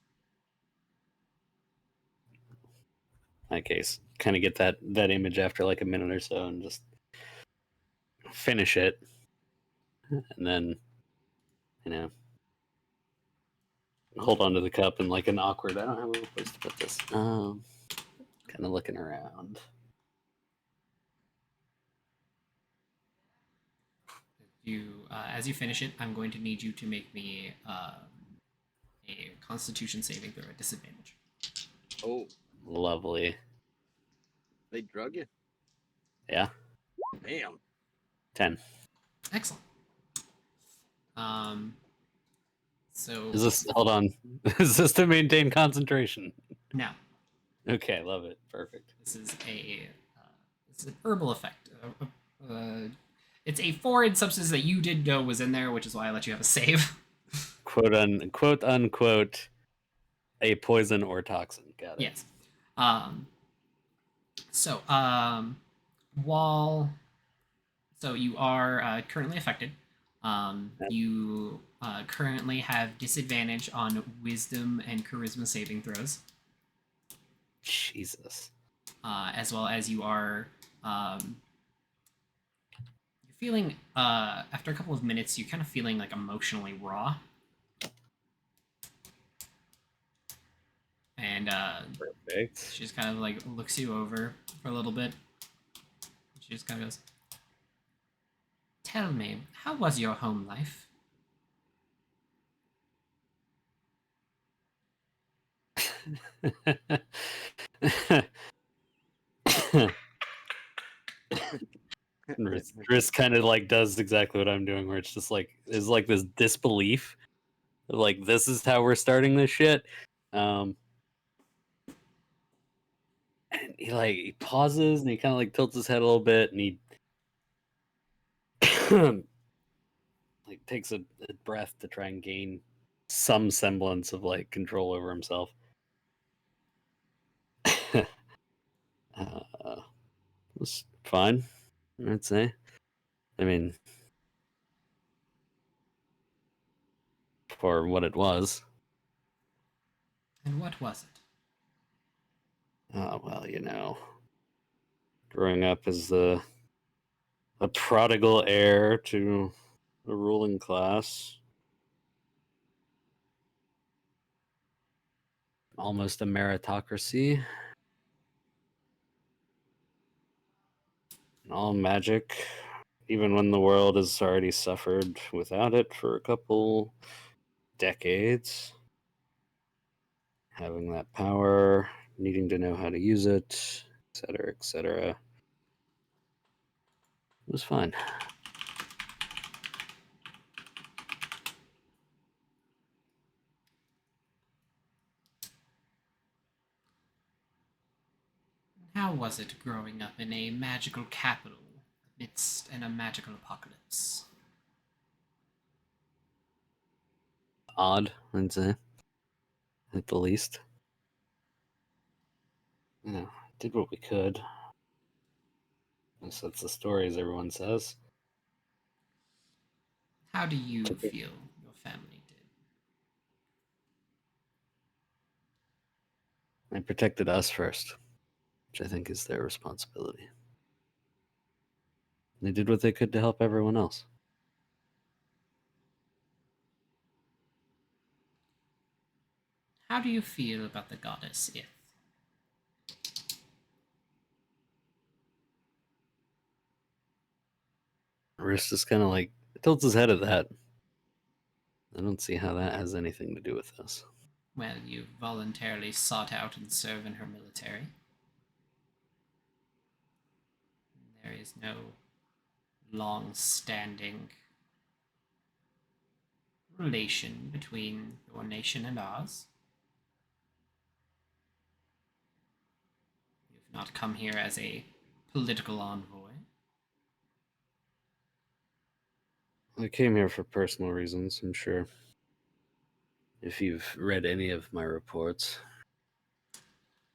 In that case, kind of get that image after like a minute or so and just finish it, and then hold on to the cup in like an awkward, I don't have a place to put this. Kind of looking around. As you finish it, I'm going to need you to make me a Constitution saving throw at disadvantage. Oh, Lovely. they drug you? Yeah. Damn. 10. Excellent. So Is this, hold on, is this to maintain concentration? now Okay, love it. Perfect. this is an herbal effect. It's a foreign substance that you did know was in there, which is why I let you have a save. Quote unquote, a poison or toxin. Got it. Yes. So you are currently affected. You currently have disadvantage on wisdom and charisma saving throws, Jesus. as well as you are you're feeling after a couple of minutes you're kind of feeling like emotionally raw. And Perfect. she just kind of like looks you over for a little bit. She just kind of goes, "Tell me, how was your home life?" Riss kind of like does exactly what I'm doing, where it's just like is like this disbelief, of, like this is how we're starting this shit. And he pauses and he kind of like tilts his head a little bit, and he like takes a breath to try and gain some semblance of like control over himself. Was fine, I'd say. I mean, for what it was. And what was it? Oh well, growing up as a prodigal heir to a ruling class, almost a meritocracy, and all magic, even when the world has already suffered without it for a couple decades. Having that power, needing to know how to use it, etc., etc. It was fine. How was it growing up in a magical capital amidst a magical apocalypse? Odd, I'd say, at the least. Did what we could. At least that's the stories everyone says. How do you feel your family did? They protected us first, which I think is their responsibility. They did what they could to help everyone else. How do you feel about the goddess Ith? Riss just kind of like tilts his head at that. I don't see how that has anything to do with this. Well, you voluntarily sought out and serve in her military. There is no long-standing relation between your nation and ours. You've not come here as a political envoy. I came here for personal reasons, I'm sure. If you've read any of my reports,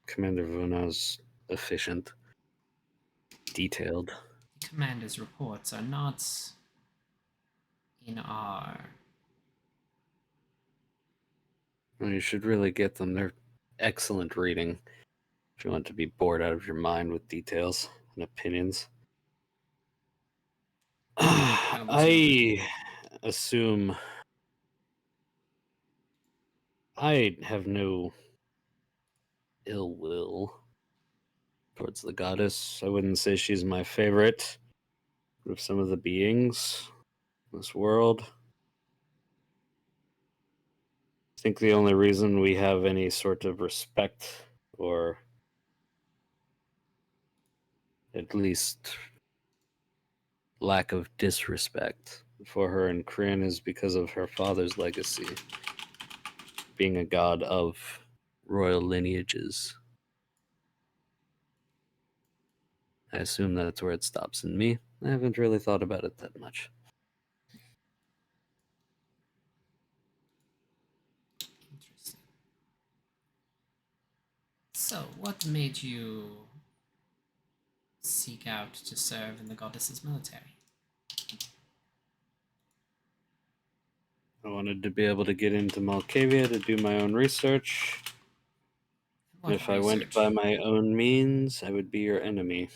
Commander Vuna's efficient, detailed. The commander's reports are not in our... Well, you should really get them. They're excellent reading if you want to be bored out of your mind with details and opinions. I assume I have no ill will towards the goddess. I wouldn't say she's my favorite of some of the beings in this world. I think the only reason we have any sort of respect, or at least lack of disrespect for her and Kryn, is because of her father's legacy, being a god of royal lineages. I assume that's where it stops in me. I haven't really thought about it that much. Interesting. So, what made you seek out to serve in the goddess's military? I wanted to be able to get into Malkavia to do my own research. What If I went research? by my own means, I would be your enemy.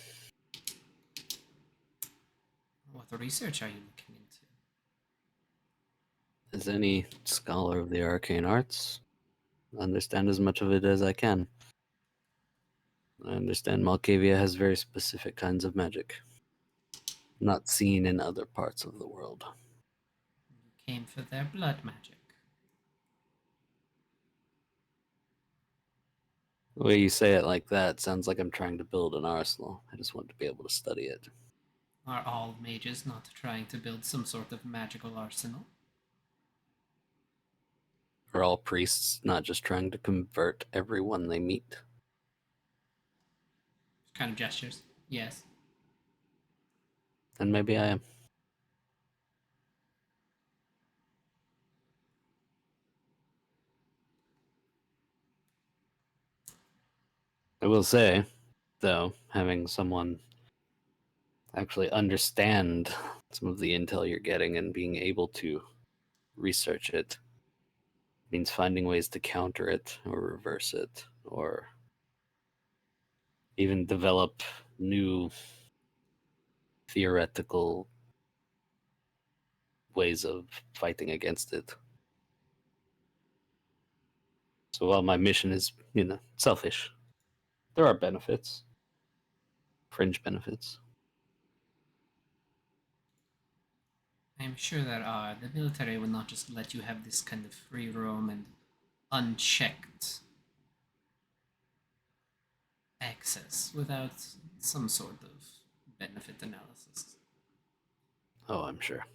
What research are you looking into? As any scholar of the arcane arts, I understand as much of it as I can. I understand Malkavia has very specific kinds of magic, not seen in other parts of the world. You came for their blood magic. The way you say it like that sounds like I'm trying to build an arsenal. I just want to be able to study it. Are all mages not trying to build some sort of magical arsenal? Are all priests not just trying to convert everyone they meet? Kind of gestures. Yes. And maybe I am. I will say, though, having someone actually understand some of the intel you're getting and being able to research it means finding ways to counter it or reverse it or even develop new theoretical ways of fighting against it. So while my mission is, selfish, there are benefits, fringe benefits. I'm sure there are. The military will not just let you have this kind of free roam and unchecked access without some sort of benefit analysis. Oh, I'm sure.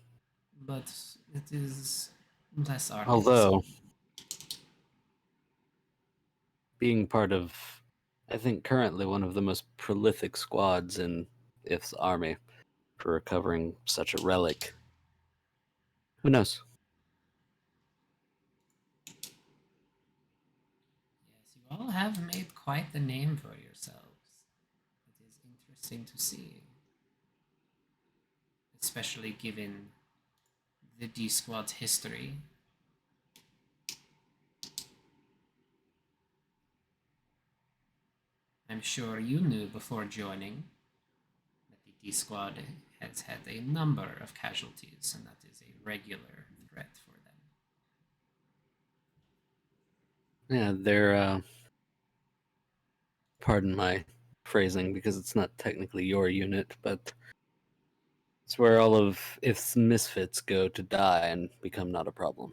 But it is less arcane. Although, being part of, I think, currently one of the most prolific squads in IF's army for recovering such a relic, who knows? Yes, you all have made quite the name for yourselves. It is interesting to see. Especially given the D Squad's history. I'm sure you knew before joining that the D Squad has had a number of casualties, and that is a regular threat for them. Yeah, they're, pardon my phrasing because it's not technically your unit, but it's where all of IF's misfits go to die and become not a problem.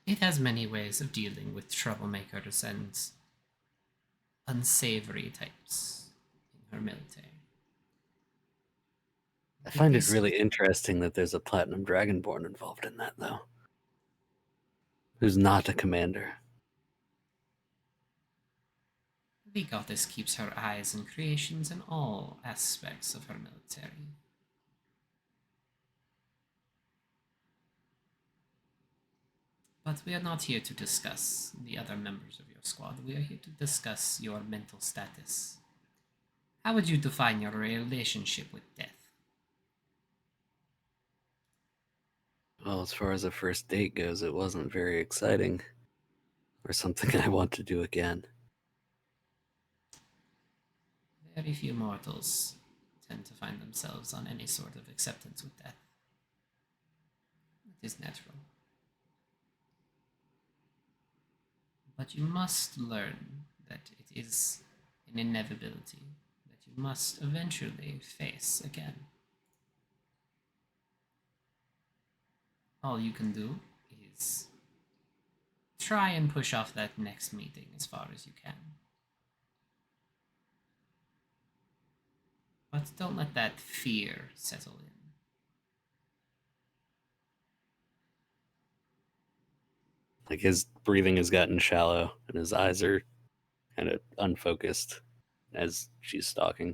It has many ways of dealing with troublemakers and unsavory types in her military. I find it really interesting that there's a Platinum Dragonborn involved in that, though. Who's not a commander. The goddess keeps her eyes on creations in all aspects of her military. But we are not here to discuss the other members of your squad. We are here to discuss your mental status. How would you define your relationship with death? Well, as far as a first date goes, it wasn't very exciting. Or something I want to do again. Very few mortals tend to find themselves on any sort of acceptance with death. It is natural. But you must learn that it is an inevitability that you must eventually face again. All you can do is try and push off that next meeting as far as you can. But don't let that fear settle in. Like his breathing has gotten shallow and his eyes are kind of unfocused as she's stalking.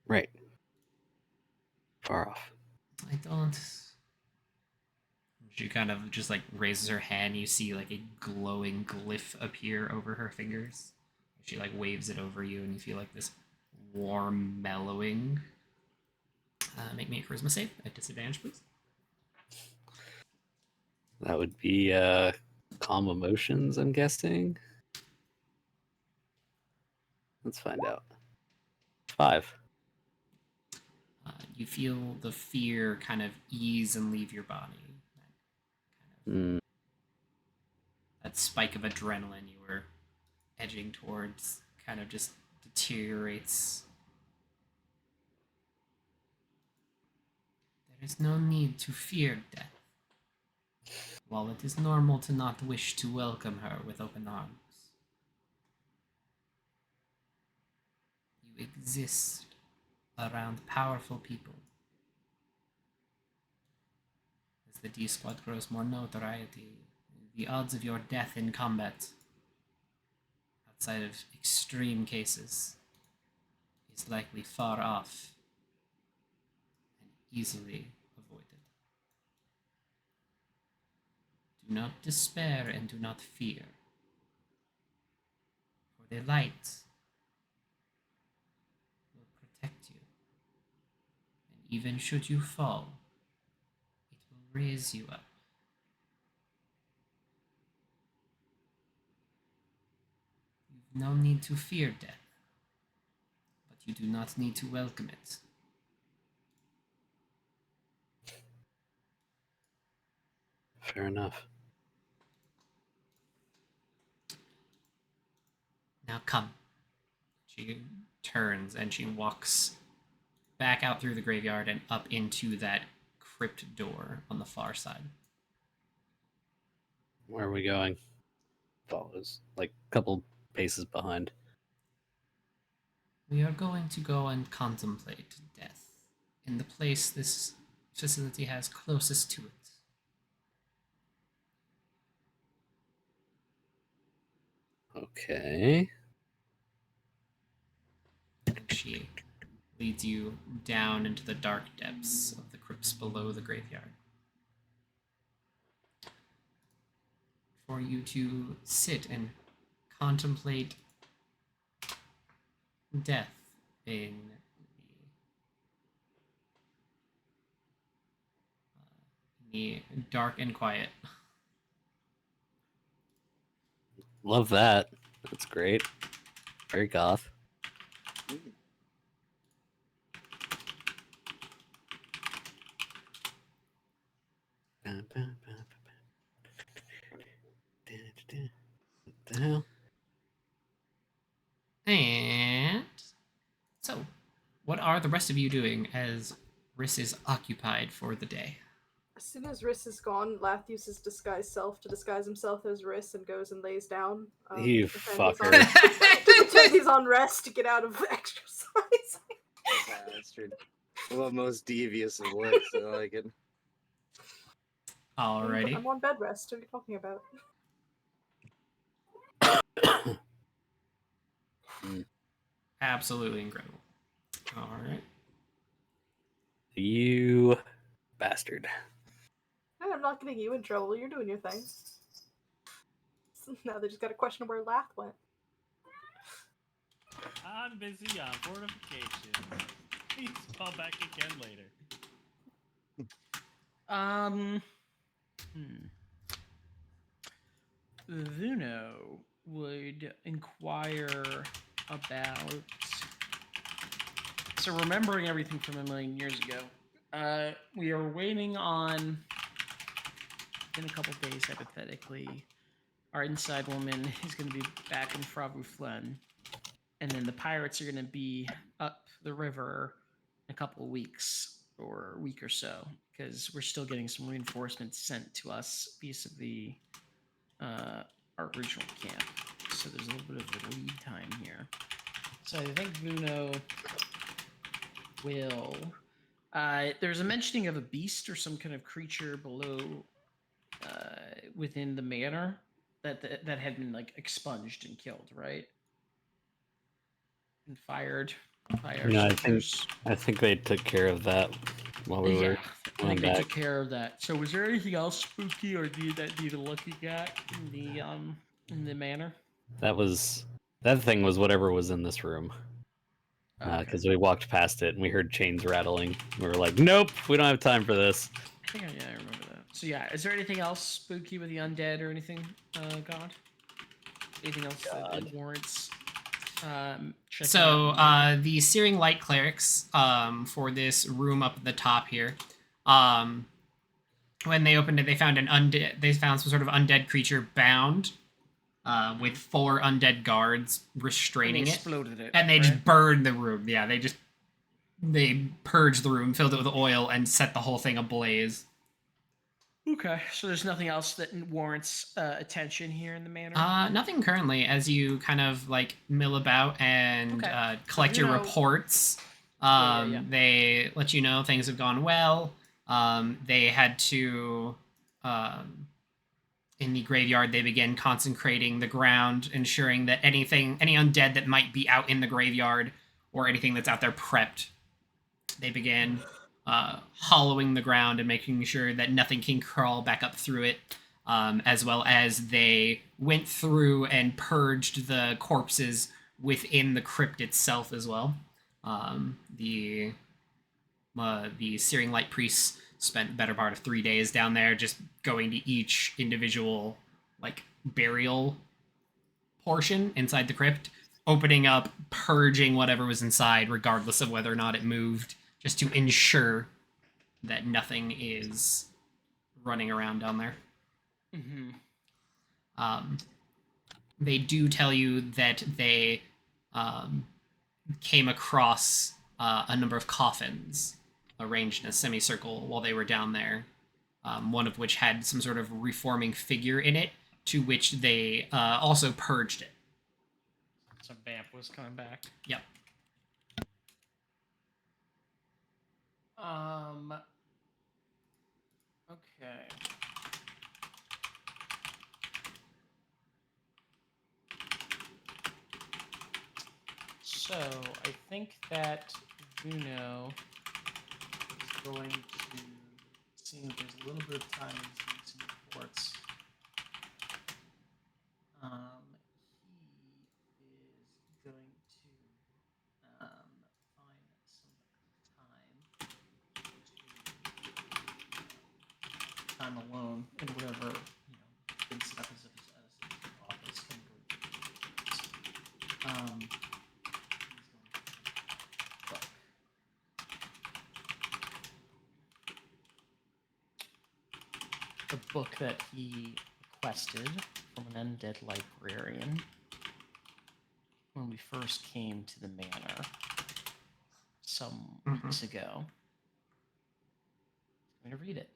Right. Far off. I don't. She kind of just like raises her hand. You see like a glowing glyph appear over her fingers. She like waves it over you, and you feel like this warm mellowing. Make me a charisma save at disadvantage, please. That would be calm emotions, I'm guessing. Let's find out. 5. You feel the fear kind of ease and leave your body. That spike of adrenaline you were edging towards kind of just deteriorates. is no need to fear death. While it is normal to not wish to welcome her with open arms, you exist around powerful people. As the D Squad grows more notoriety, the odds of your death in combat, outside of extreme cases, is likely far off and easily avoided. Do not despair and do not fear, for the light will protect you, and even should you fall, it will raise you up. You've no need to fear death, but you do not need to welcome it. Fair enough. Now come. She turns and she walks back out through the graveyard and up into that crypt door on the far side. Where are we going? Follows like a couple paces behind. We are going to go and contemplate death in the place this facility has closest to it. Okay. And she leads you down into the dark depths of the crypts below the graveyard. For you to sit and contemplate death in the dark and quiet. Love that. That's great. Very goth. What the hell? And so, what are the rest of you doing as Riss is occupied for the day? As soon as Riss is gone, Lath uses disguise self to disguise himself as Riss and goes and lays down. You to pretend he's fucker. to pretend he's on rest to get out of exercise. Bastard. Well, most devious of works, I like it. Alrighty. I'm on bed rest. What are you talking about? Absolutely incredible. Alright. You bastard. Hey, I'm not getting you in trouble. You're doing your thing. Now they just got a question where Lath went. I'm busy on fortifications. Please call back again later. Vuno would inquire about. So, remembering everything from a million years ago, we are waiting on. In a couple days, hypothetically, our inside woman is going to be back in Fravuflen, and then the pirates are going to be up the river in a couple of weeks or a week or so, because we're still getting some reinforcements sent to us vis-a-vis our original camp. So there's a little bit of a lead time here. So I think Vuno will. There's a mentioning of a beast or some kind of creature below, within the manor that had been like expunged and killed, right? And fired by our No, soldiers. I think they took care of that while we were I going think they back. took care of that. So was there anything else spooky or that needed looking at in the manor? That thing was whatever was in this room. Because we walked past it and we heard chains rattling. We were like, nope, we don't have time for this. I think I remember that. So yeah, is there anything else spooky with the undead or anything, God? Anything else that warrants checking So, out? the Searing Light Clerics, for this room up at the top here, when they opened it, they found some sort of undead creature bound, with 4 undead guards restraining And they it. exploded it. And they right? just burned the room. Yeah, they just they purged the room, filled it with oil, and set the whole thing ablaze. Okay, so there's nothing else that warrants attention here in the manor. Nothing currently. As you kind of like mill about and Okay. collect So your you know- reports, Yeah. they let you know things have gone well. They had to, in the graveyard, they began consecrating the ground, ensuring that any undead that might be out in the graveyard or anything that's out there prepped, they began hollowing the ground and making sure that nothing can crawl back up through it, as well as they went through and purged the corpses within the crypt itself as well. The Searing Light priests spent the better part of 3 days down there just going to each individual like burial portion inside the crypt, opening up, purging whatever was inside regardless of whether or not it moved, just to ensure that nothing is running around down there. Mm-hmm. They do tell you that they came across a number of coffins arranged in a semicircle while they were down there, one of which had some sort of reforming figure in it, to which they also purged it. So Vamp was coming back. Yep. Okay. So I think that Vuno is going to, seeing that there's a little bit of time in some reports. He is going to find some time alone in whatever been set up as his office and go through he's going to look. The book that he requested from an undead librarian when we first came to the manor some weeks ago. I'm going to read it.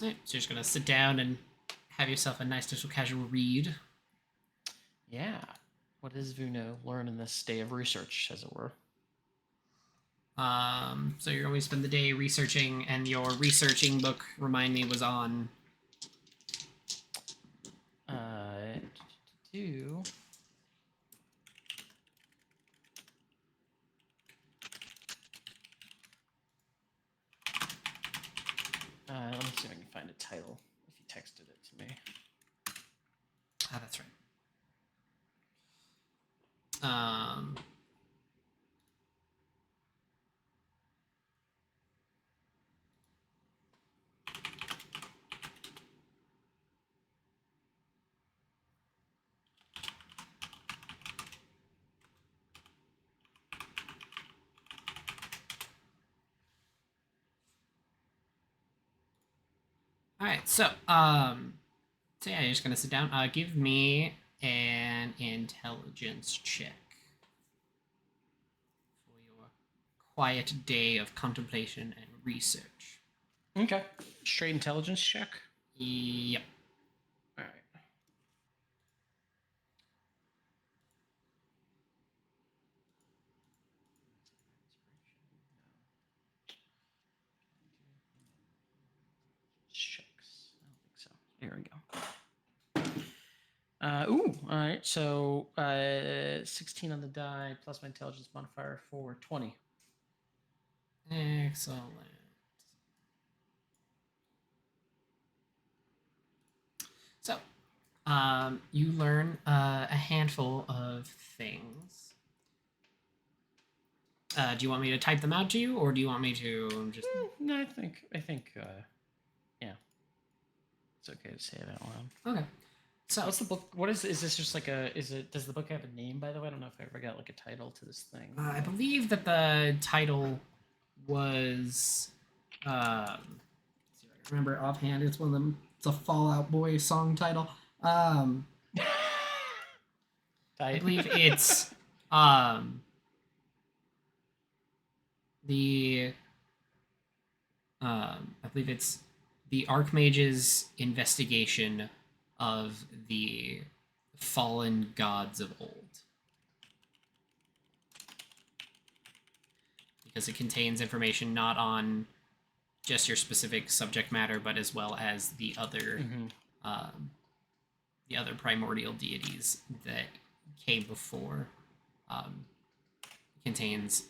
Alright, so you're just gonna sit down and have yourself a nice little casual read. Yeah. What does Vuno learn in this day of research, as it were? So you're going to spend the day researching, and your researching book, remind me, was on... Let me see if I can find a title, if you texted it to me. Ah, that's right. All right, so yeah, you're just gonna sit down. Give me an intelligence check for your quiet day of contemplation and research. Okay. Straight intelligence check? Yep. All right. Checks. I don't think so. There we go. All right. So 16 on the die plus my intelligence modifier for 20. Excellent. So, you learn a handful of things. Do you want me to type them out to you, or do you want me to just? No, I think, yeah, it's okay to say it out loud. Okay. So What's the book? What is this? Just like a? Is it? Does the book have a name? By the way, I don't know if I ever got like a title to this thing. I believe that the title was. See if I can remember it offhand. It's one of them. It's a Fallout Boy song title. I believe it's the I believe it's the Archmage's investigation of the fallen gods of old. Because it contains information not on just your specific subject matter, but as well as the other primordial deities that came before. Contains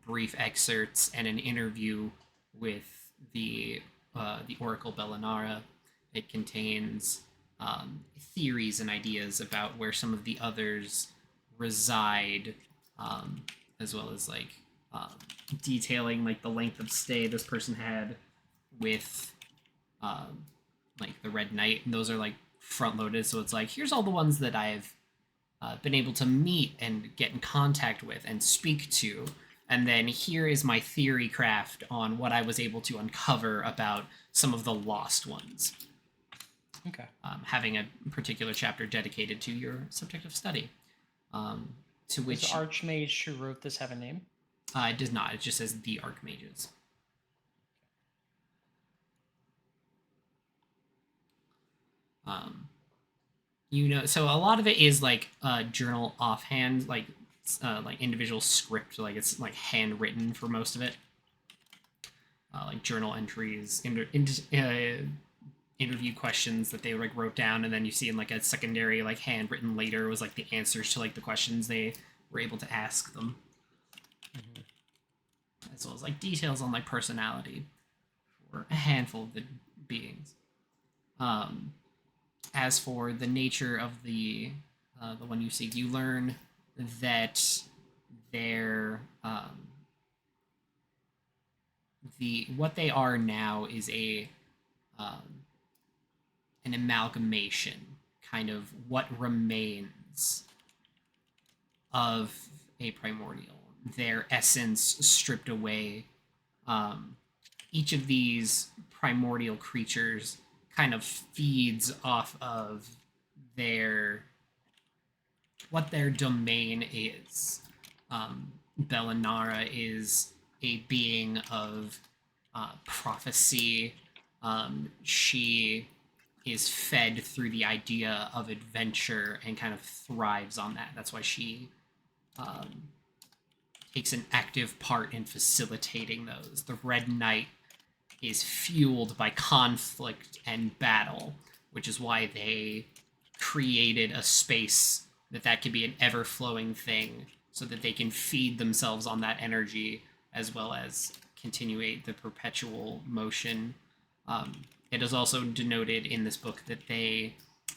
brief excerpts and an interview with the Oracle Bellinara. It contains theories and ideas about where some of the others reside, as well as like detailing like the length of stay this person had with like the Red Knight, and those are like front loaded. So it's like, here's all the ones that I've been able to meet and get in contact with and speak to. And then here is my theory craft on what I was able to uncover about some of the lost ones. Okay. Having a particular chapter dedicated to your subject of study. To which Does the Archmage who wrote this have a name? It does not. It just says the Archmages. So a lot of it is like journal offhand, like individual script, like it's like handwritten for most of it. Like journal entries, interview questions that they like wrote down, and then you see in like a secondary like handwritten later was like the answers to like the questions they were able to ask them. As well as like details on like personality for a handful of the beings. As for the nature of the one you see, you learn that they're what they are now is an amalgamation, kind of what remains of a primordial, their essence stripped away. Each of these primordial creatures kind of feeds off of what their domain is. Bellinara is a being of prophecy. She is fed through the idea of adventure and kind of thrives on that. That's why she takes an active part in facilitating those. The Red Knight is fueled by conflict and battle, which is why they created a space that could be an ever-flowing thing so that they can feed themselves on that energy as well as continuate the perpetual motion. It is also denoted in this book that they,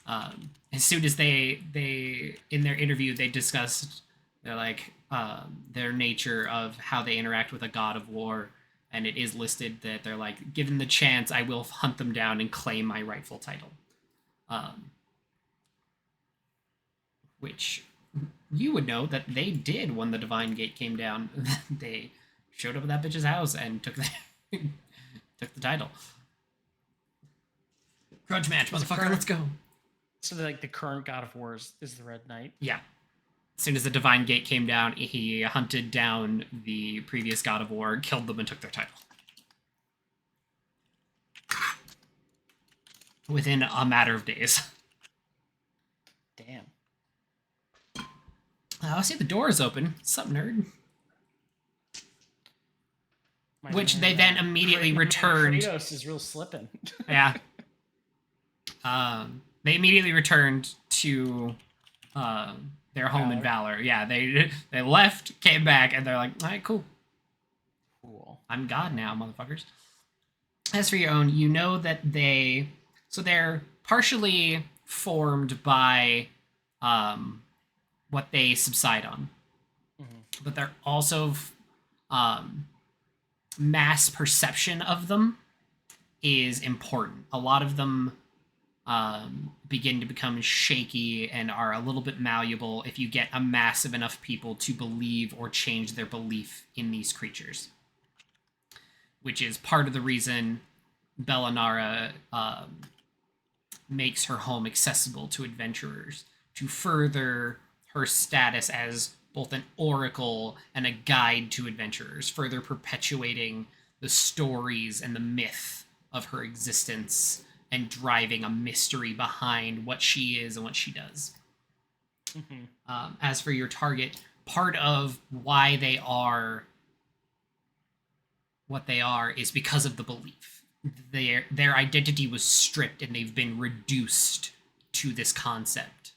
as soon as they in their interview, they discussed their nature of how they interact with a god of war. And it is listed that they're like, given the chance, I will hunt them down and claim my rightful title. Which you would know that they did when the Divine Gate came down. They showed up at that bitch's house and took the title. Grudge match, motherfucker, let's go. So like the current God of War is the Red Knight? Yeah. As soon as the Divine Gate came down, he hunted down the previous God of War, killed them, and took their title. Within a matter of days. Damn. I see the door is open. What's up, nerd? Which they then immediately returned. Kratos is real slipping. Yeah. They immediately returned to their home in Valor. Yeah, they left, came back, and they're like, all right, cool. Cool. I'm God now, motherfuckers. As for your own, you know that they're partially formed by what they subside on. Mm-hmm. But they're also mass perception of them is important. A lot of them begin to become shaky and are a little bit malleable if you get a mass of enough people to believe or change their belief in these creatures. Which is part of the reason Bellinara makes her home accessible to adventurers, to further her status as both an oracle and a guide to adventurers, further perpetuating the stories and the myth of her existence and driving a mystery behind what she is and what she does. As for your target, part of why they are what they are is because of the belief. Their identity was stripped and they've been reduced to this concept.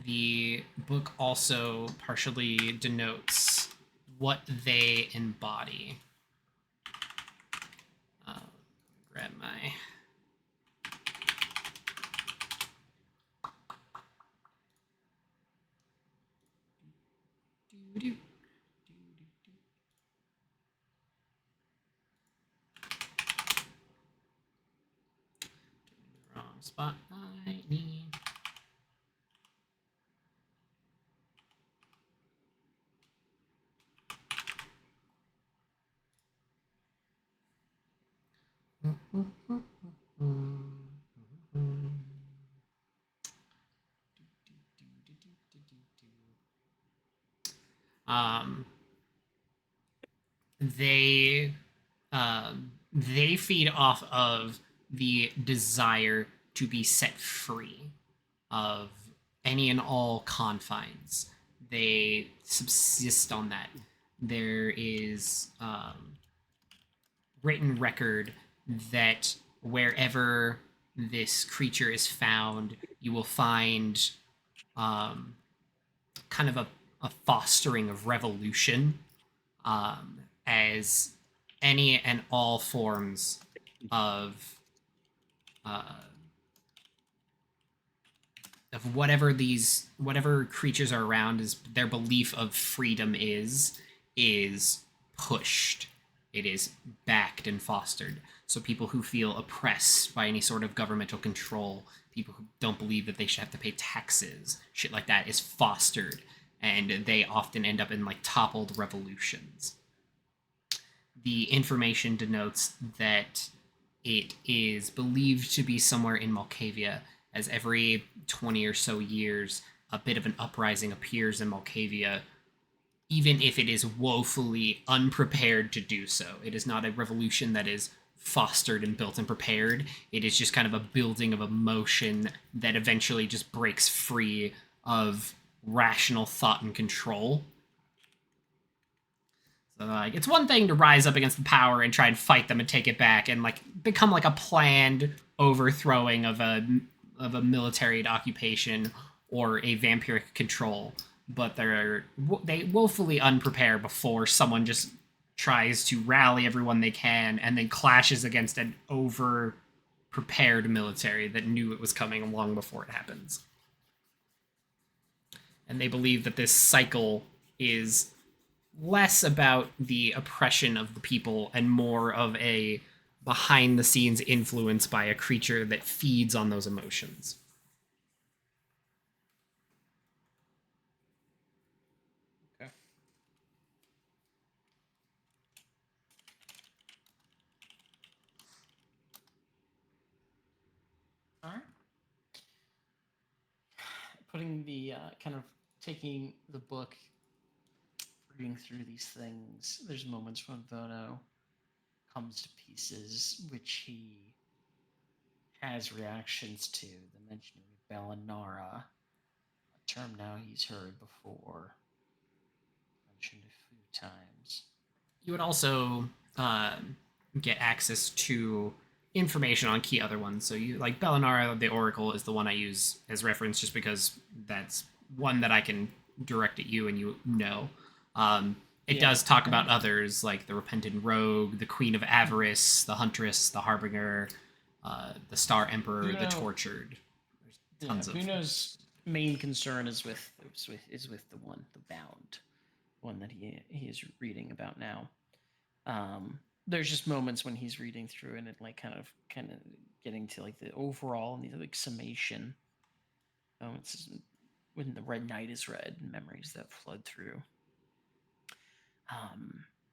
The book also partially denotes what they embody. Grab my... Wrong spot. I need... They feed off of the desire to be set free of any and all confines. They subsist on that. There is written record that wherever this creature is found, you will find kind of a fostering of revolution, as any and all forms of whatever creatures are around, is their belief of freedom is pushed. It is backed and fostered. So people who feel oppressed by any sort of governmental control, people who don't believe that they should have to pay taxes, shit like that is fostered, and they often end up in like toppled revolutions. The information denotes that it is believed to be somewhere in Malkavia, as every 20 or so years, a bit of an uprising appears in Malkavia, even if it is woefully unprepared to do so. It is not a revolution that is fostered and built and prepared. It is just kind of a building of emotion that eventually just breaks free of rational thought and control. So, like, it's one thing to rise up against the power and try and fight them and take it back and, like, become, like, a planned overthrowing of a military occupation or a vampiric control. But they woefully unprepared before someone just tries to rally everyone they can and then clashes against an over-prepared military that knew it was coming long before it happens. And they believe that this cycle is less about the oppression of the people and more of a behind-the-scenes influence by a creature that feeds on those emotions. Okay. All right. Putting the kind of taking the book, reading through these things, there's moments when Vono comes to pieces, which he has reactions to. The mentioning of Bellinara, a term now he's heard before, mentioned a few times. You would also get access to information on key other ones. So you, like, Bellinara the Oracle is the one I use as reference just because that's one that I can direct at you and you know. It does talk about others like the Repentant Rogue, the Queen of Avarice, the Huntress, the Harbinger, the Star Emperor, the Tortured. There's tons of Uno's main concern is with the Bound, one that he is reading about now. There's just moments when he's reading through and it like kind of getting to like the overall and the like summation. It's when the Red Knight is read and memories that flood through.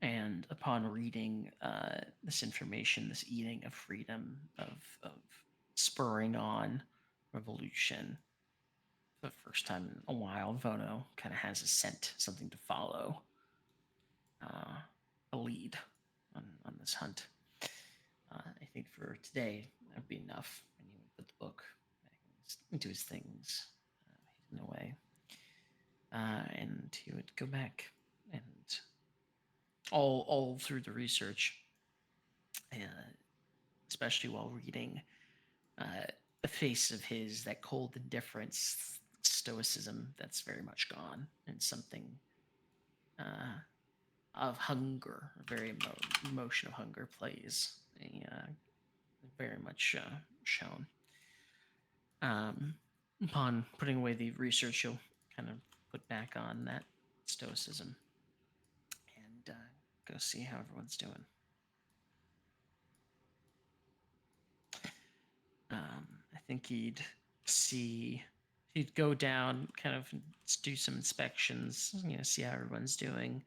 and upon reading this information, this eating of freedom, of spurring on revolution, for the first time in a while, Vono kind of has a scent, something to follow, a lead on this hunt. I think for today, that'd be enough. And he would put the book back into his things, hidden away. And he would go back and all through the research, especially while reading, a face of his, that cold indifference, stoicism that's very much gone, and something of hunger, a very emotion of hunger plays very much shown. Upon putting away the research, you'll kind of put back on that stoicism and go see how everyone's doing. I think he'd go down, kind of do some inspections, see how everyone's doing.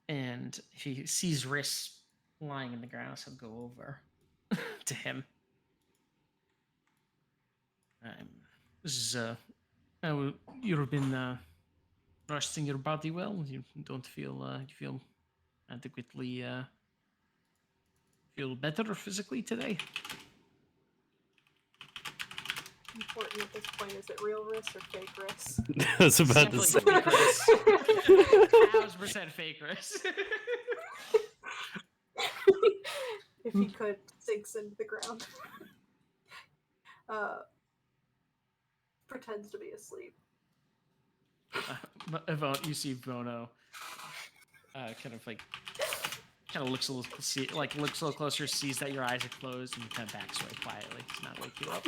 And if he sees Riss lying in the grass, he'll go over to him. This is you've been resting your body well. You don't feel you feel adequately feel better physically today. Important at this point, is it real Riss or fake Riss? I was about to say. Definitely fake Riss. 1000% fake Riss. If he could, sinks into the ground. Pretends to be asleep. You see Vono kind of looks a little closer, sees that your eyes are closed, and kind of backs away quietly to not wake you up.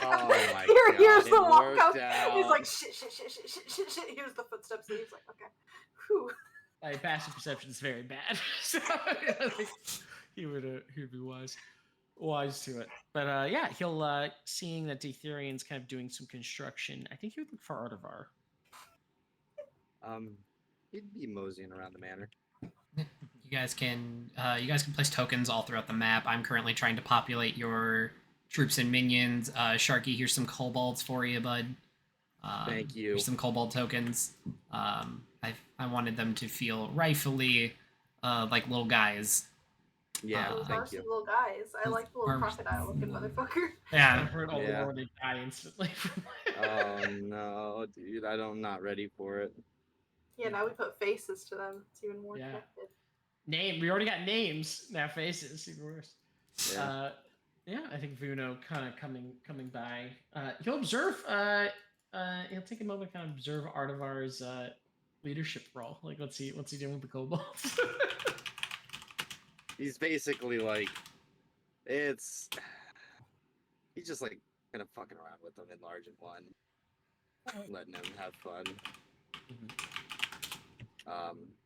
Oh my Here's God, the it walk worked out. out. He's like, shit. Here's the footsteps, and he's like, okay. Whew. My passive perception is very bad, so I think he would be wise to it. But yeah, he'll seeing that Ethereum's kind of doing some construction. I think he would look for Artivar. He'd be moseying around the manor. You guys can place tokens all throughout the map. I'm currently trying to populate your troops and minions. Sharky, here's some kobolds for you, bud. Thank you. Here's some kobold tokens. I wanted them to feel rightfully like little guys. Yeah, Those are thank some you. little guys. I like the little Arms. crocodile looking motherfucker. Yeah, Yeah. heard all the Yeah. lore, they die instantly. Oh no, dude, I'm not ready for it. Yeah, now we put faces to them. It's even more Yeah. connected. We already got names, now faces, even worse. Yeah. Yeah, I think Vuno kind of coming by. He'll observe. He'll take a moment to kind of observe Artivar's leadership role. Like, what's he doing with the kobolds? He's basically like, he's just like kind of fucking around with them in large and one, letting them have fun.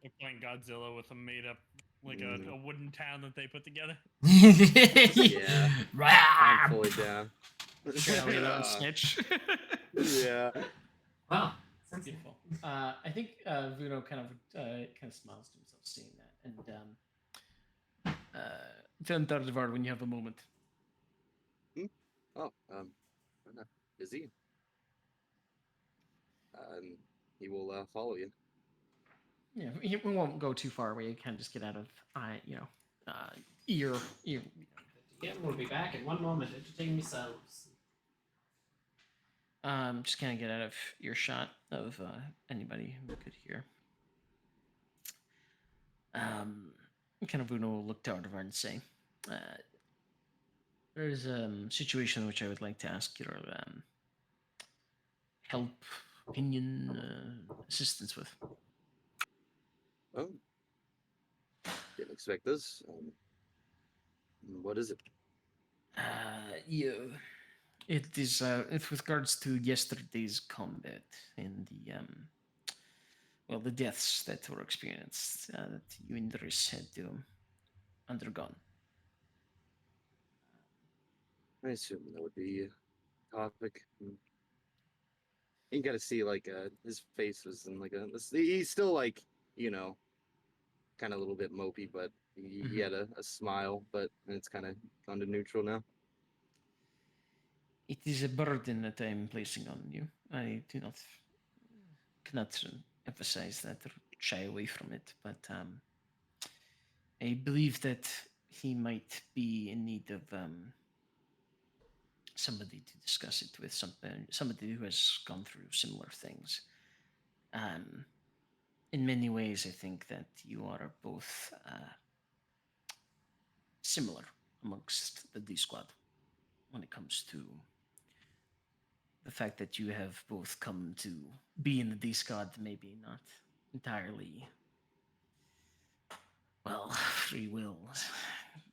They're playing Godzilla with a made-up, like a wooden town that they put together. Yeah. I'm fully down. Snitch. Yeah. Wow. That's beautiful. I think Vuno kind of smiles to himself seeing that, and then Dardivar, when you have a moment. Oh, I'm not busy. He will follow you. Yeah, we won't go too far away. You kind of just get out of ear. Yeah, we'll be back in one moment. Entertain yourselves. Just kind of get out of earshot of anybody who could hear. Kind of Vuno will look to Artivar and say, "There's a situation which I would like to ask your help, opinion, assistance with." Oh, didn't expect this. What is it? Yeah, it is. It's with regards to yesterday's combat and the deaths that were experienced that you and Riss had undergone. I assume that would be a topic. You gotta see, like, his face was in like he's still like, kind of a little bit mopey, but he had a smile, but it's kind of gone to neutral now. It is a burden that I am placing on you. I do not cannot emphasize that or shy away from it, but I believe that he might be in need of somebody to discuss it with, somebody who has gone through similar things. In many ways, I think that you are both similar amongst the D Squad when it comes to the fact that you have both come to be in the D Squad, maybe not entirely, well, free will,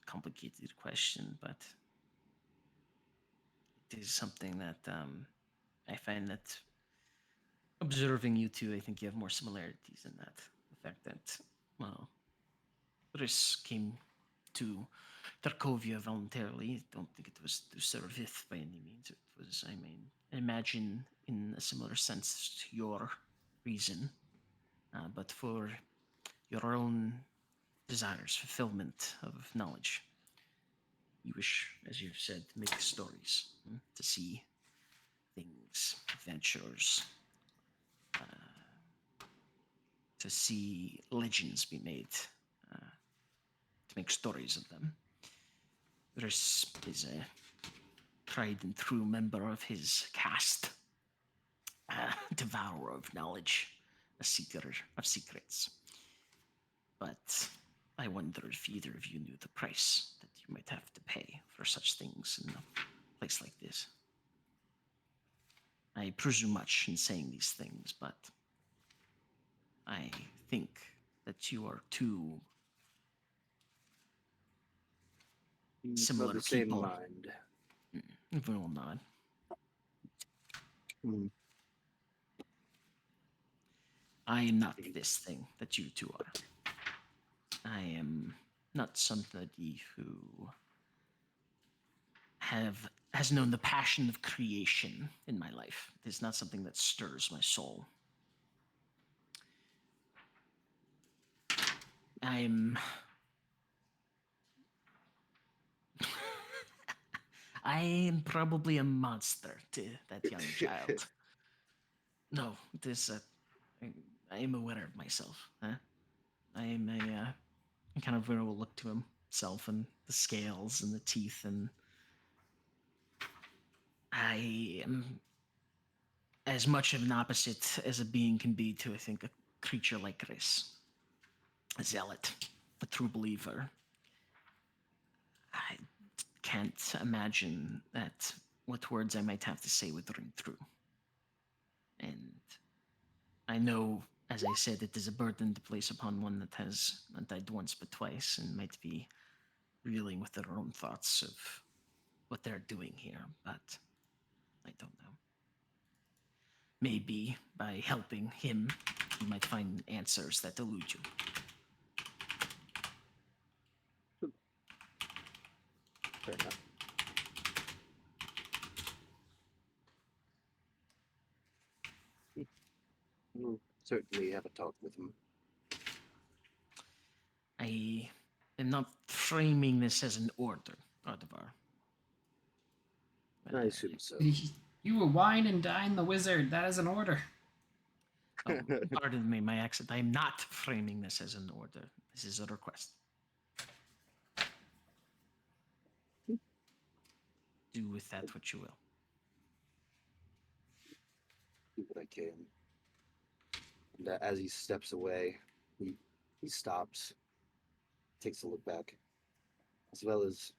complicated question, but it is something that I find that observing you two, I think you have more similarities in that. The fact that, well, Riss came to Tarkovia voluntarily. I don't think it was to serve it by any means. It was, I mean, I imagine in a similar sense to your reason, but for your own desires, fulfillment of knowledge. You wish, as you've said, to make stories, to see things, adventures, to see legends be made, to make stories of them. Riss is a tried and true member of his caste, a devourer of knowledge, a seeker of secrets. But I wonder if either of you knew the price that you might have to pay for such things in a place like this. I presume much in saying these things, but I think that you are two similar Of the same people. mind. We will nod. Hmm. I am not this thing that you two are. I am not somebody who has known the passion of creation in my life. It is not something that stirs my soul. I am probably a monster to that young child. No, this I am aware of myself. Huh? I am a kind of will look to himself and the scales and the teeth, and I am as much of an opposite as a being can be to, I think, a creature like Riss. A zealot, a true believer. I can't imagine that what words I might have to say would ring true. And I know, as I said, it is a burden to place upon one that has not died once but twice and might be reeling with their own thoughts of what they're doing here, but I don't know. Maybe by helping him, you might find answers that elude you. Fair enough. We'll certainly have a talk with him. I am not framing this as an order, Ardavar. I assume so. You will wine and dine the wizard. That is an order. Oh, pardon me, my accent. I am not framing this as an order. This is a request. Do with that what you will. Do what I can. And as he steps away, he stops, takes a look back, as well as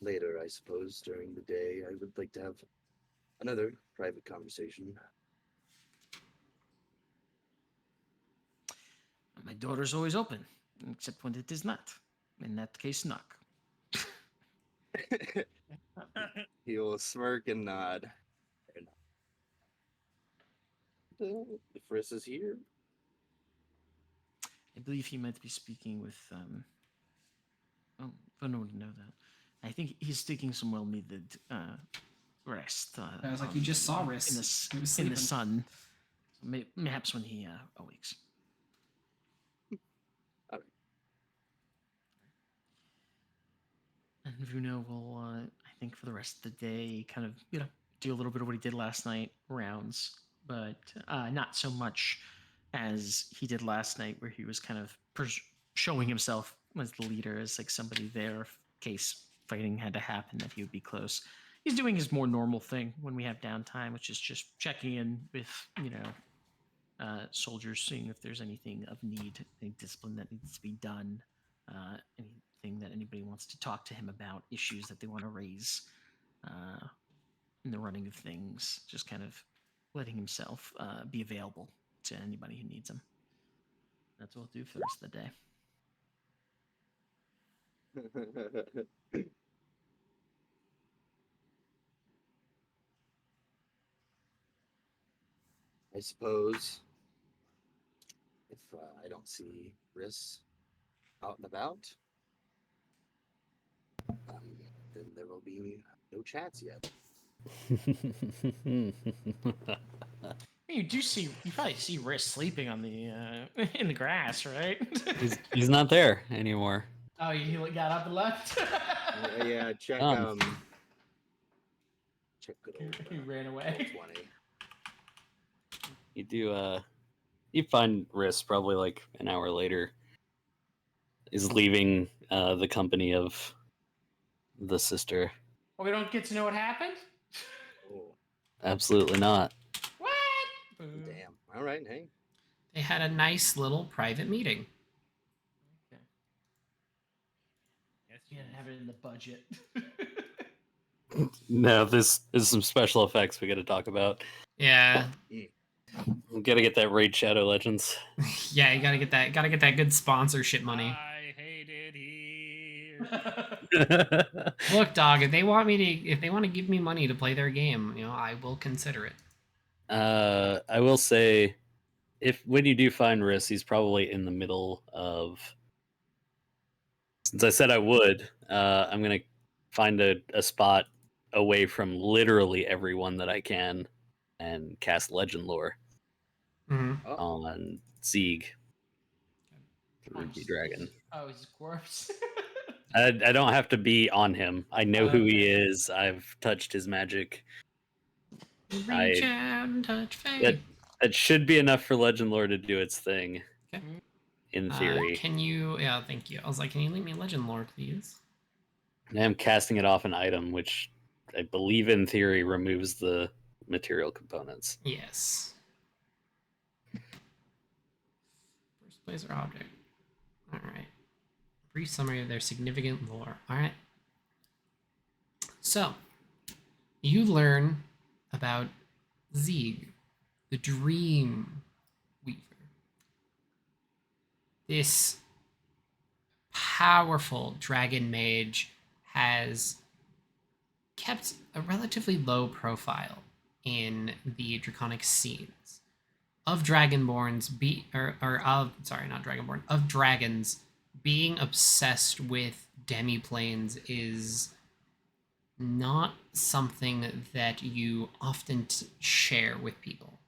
later, I suppose, during the day, I would like to have another private conversation. My door is always open, except when it is not. In that case, knock. He will smirk and nod. If Riss is here, I believe he might be speaking with. Oh, I don't know that. I think he's taking some well-needed rest. I was like, you just saw Riss. In He was the sleeping. sun. Perhaps when he awakes. And Vuno will, I think, for the rest of the day, kind of, do a little bit of what he did last night, rounds, but not so much as he did last night, where he was kind of showing himself as the leader, as like somebody there in case fighting had to happen, that he would be close. He's doing his more normal thing when we have downtime, which is just checking in with, soldiers, seeing if there's anything of need, any discipline that needs to be done, anything that anybody wants to talk to him about, issues that they want to raise in the running of things, just kind of letting himself be available to anybody who needs him. That's what we'll do for the rest of the day. I suppose if I don't see Riss out and about, then there will be no chats yet. You probably see Riss sleeping on the in the grass, right? he's not there anymore. Oh, he got up and left. Yeah, check check good old. He ran away. 20. You find Riss probably like an hour later is leaving the company of the sister. Well, we don't get to know what happened? Oh, Absolutely not. What? damn. All right, hey. They had a nice little private meeting. Okay. Yes, You didn't have it in the budget. No, this is some special effects we got to talk about. Yeah. We got to get that Raid Shadow Legends. Yeah, you gotta get that good sponsorship money. I hate it here. Look, dog, if they want to give me money to play their game, I will consider it. I will say, when you do find Riss, he's probably in the middle of. Since I said I would, I'm gonna find a spot away from literally everyone that I can, and cast Legend Lore Mm-hmm. on Zeeg, the Ruby Dragon. Oh, he's a corpse. I don't have to be on him. I know who he Okay. is. I've touched his magic. Reach out and touch fate. That should be enough for Legend Lore to do its thing. Okay. In theory. Can you? Yeah, thank you. I was like, can you leave me Legend Lore, please? I am casting it off an item, which I believe in theory removes the material components. Yes. First place or object. All right. Brief summary of their significant lore. All right. So, you learn about Zeeg, the Dream Weaver. This powerful dragon mage has kept a relatively low profile in the draconic scenes of dragonborns of dragons being obsessed with demiplanes is not something that you often share with people.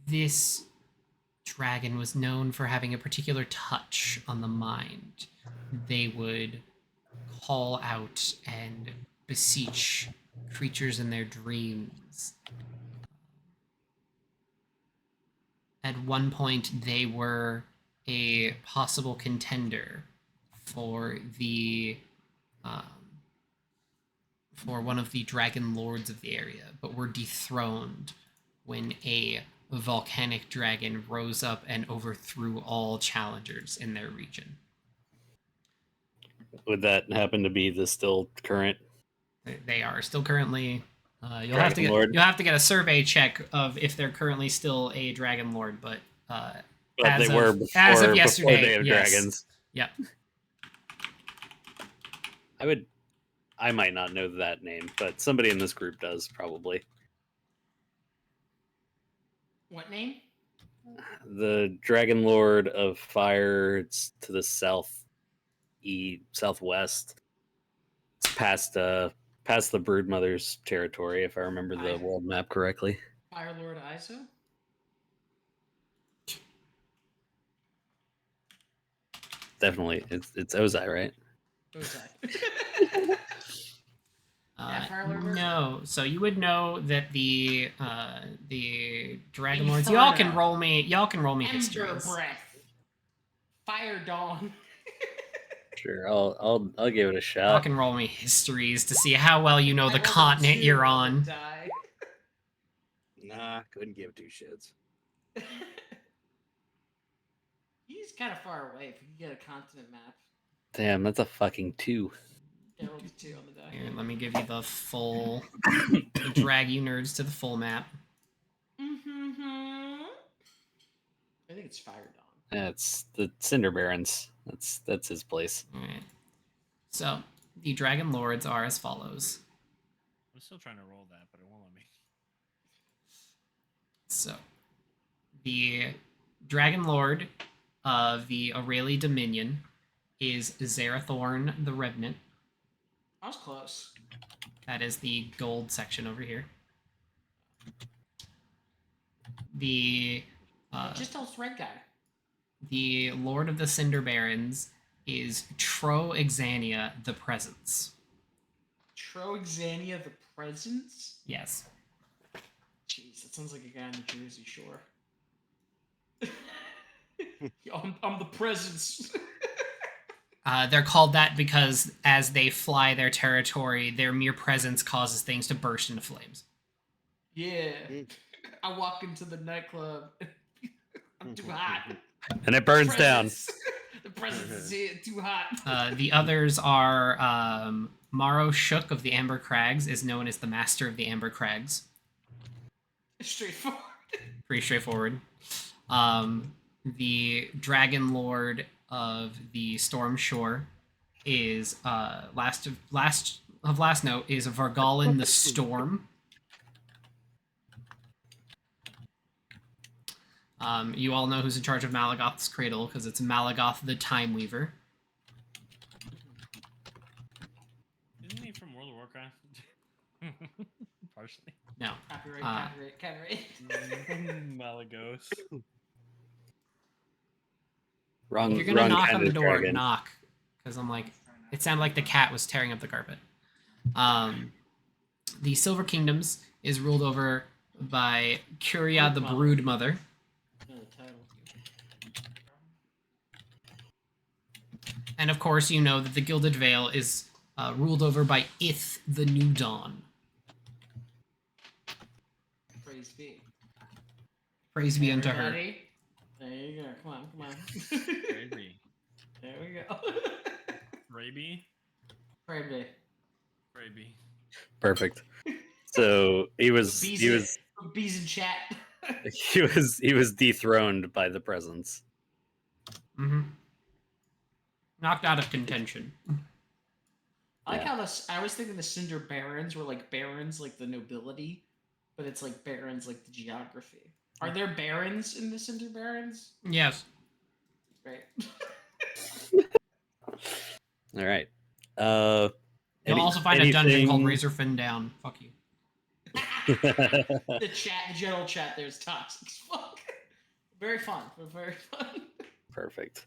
This dragon was known for having a particular touch on the mind. They would call out and beseech creatures in their dreams. At one point, they were a possible contender for for one of the dragon lords of the area, but were dethroned when a volcanic dragon rose up and overthrew all challengers in their region. Would that happen to be the still current? They are still currently. You'll Dragon Lord. have to get a survey check of if they're currently still a dragon lord, but But they were before, as of before yesterday, Day of yes. Dragons. Yep. I might not know that name, but somebody in this group does probably. What name? The Dragon Lord of Fire. It's to the southwest. It's past the Broodmother's territory, if I remember the world map correctly. Fire Lord Iso? definitely it's Ozai, right? Ozai. Yeah, Fire Lord. No, so you would know that the Dragon Lords. Inferno. Y'all can roll me. Y'all can roll me Ember histories. Breath. Fire Dawn. Sure, I'll give it a Y'all shot. can roll me histories to see how well you know I the rolled a continent 2 you're on on. the die. Nah, couldn't give two shits. He's kind of far away. If we could get a continent map, Damn, that's a fucking 2. yeah, rolled a 2 on the die. Here, let me give you the full. Drag you nerds to the full map. Mm-hmm. I think it's Fire Dawn. That's the Cinder Barons. That's his place. Alright. So, the Dragon Lords are as follows. I'm still trying to roll that, but it won't let me. So, the Dragon Lord of the Aurelia Dominion is Zerathorn the Revenant. I was close. That is the gold section over here. The Just tell us red guy. the Lord of the Cinder Barons is Troexania the Presence. Troexania the Presence? Yes. Jeez, that sounds like a guy on the Jersey Shore. I'm the Presence. They're called that because as they fly their territory, their mere presence causes things to burst into flames. Yeah. Mm. I walk into the nightclub. I'm too hot. And it burns down. Presence. The presence is here, too hot. The others are Maro Shook of the Amber Crags is known as the Master of the Amber Crags. Straightforward. Pretty straightforward. The Dragon Lord of the Storm Shore is last note is Vargalin the Storm. You all know who's in charge of Malagoth's Cradle because it's Malagoth the Time Weaver. Isn't he from World of Warcraft? Partially. No. Copyright. Malagos. Wrong. If you're gonna wrong knock kind on the of door, dragon. knock. Because I'm like, it sounded like the cat was tearing up the carpet. The Silver Kingdoms is ruled over by Curia the Brood Mother. And of course, you know that the Gilded Vale is ruled over by Ith the New Dawn. Praise be. Praise be unto her. Everybody, there you go. Come on. Crazy. There we go. Raby? Pray be. Raby. Perfect. So Bees in chat. he was dethroned by the presence. Mm-hmm. Knocked out of contention. I like Yeah. how I was thinking the Cinder Barons were like barons, like the nobility, but it's like barons, like the geography. Are there barons in the Cinder Barons? Yes. Right. All right. You'll also find a dungeon called Razorfin Down. Fuck you. The general chat there is toxic as fuck. Very fun. Very fun. Perfect.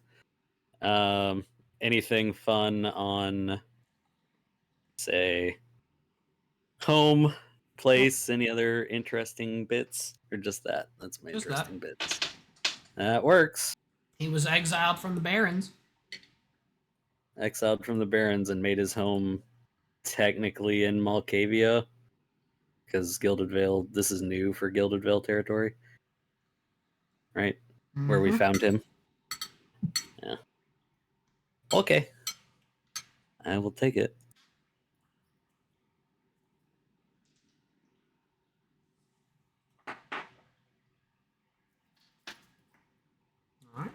Anything fun on, say, home, place, any other interesting bits? Or just that? That's my Just interesting bits. That works. He was exiled from the Barons. Exiled from the Barons and made his home technically in Malkavia. Because Gilded Vale, this is new for Gilded Vale territory. Right? Where we Mhm. found him. Yeah. Okay. I will take it. Alright.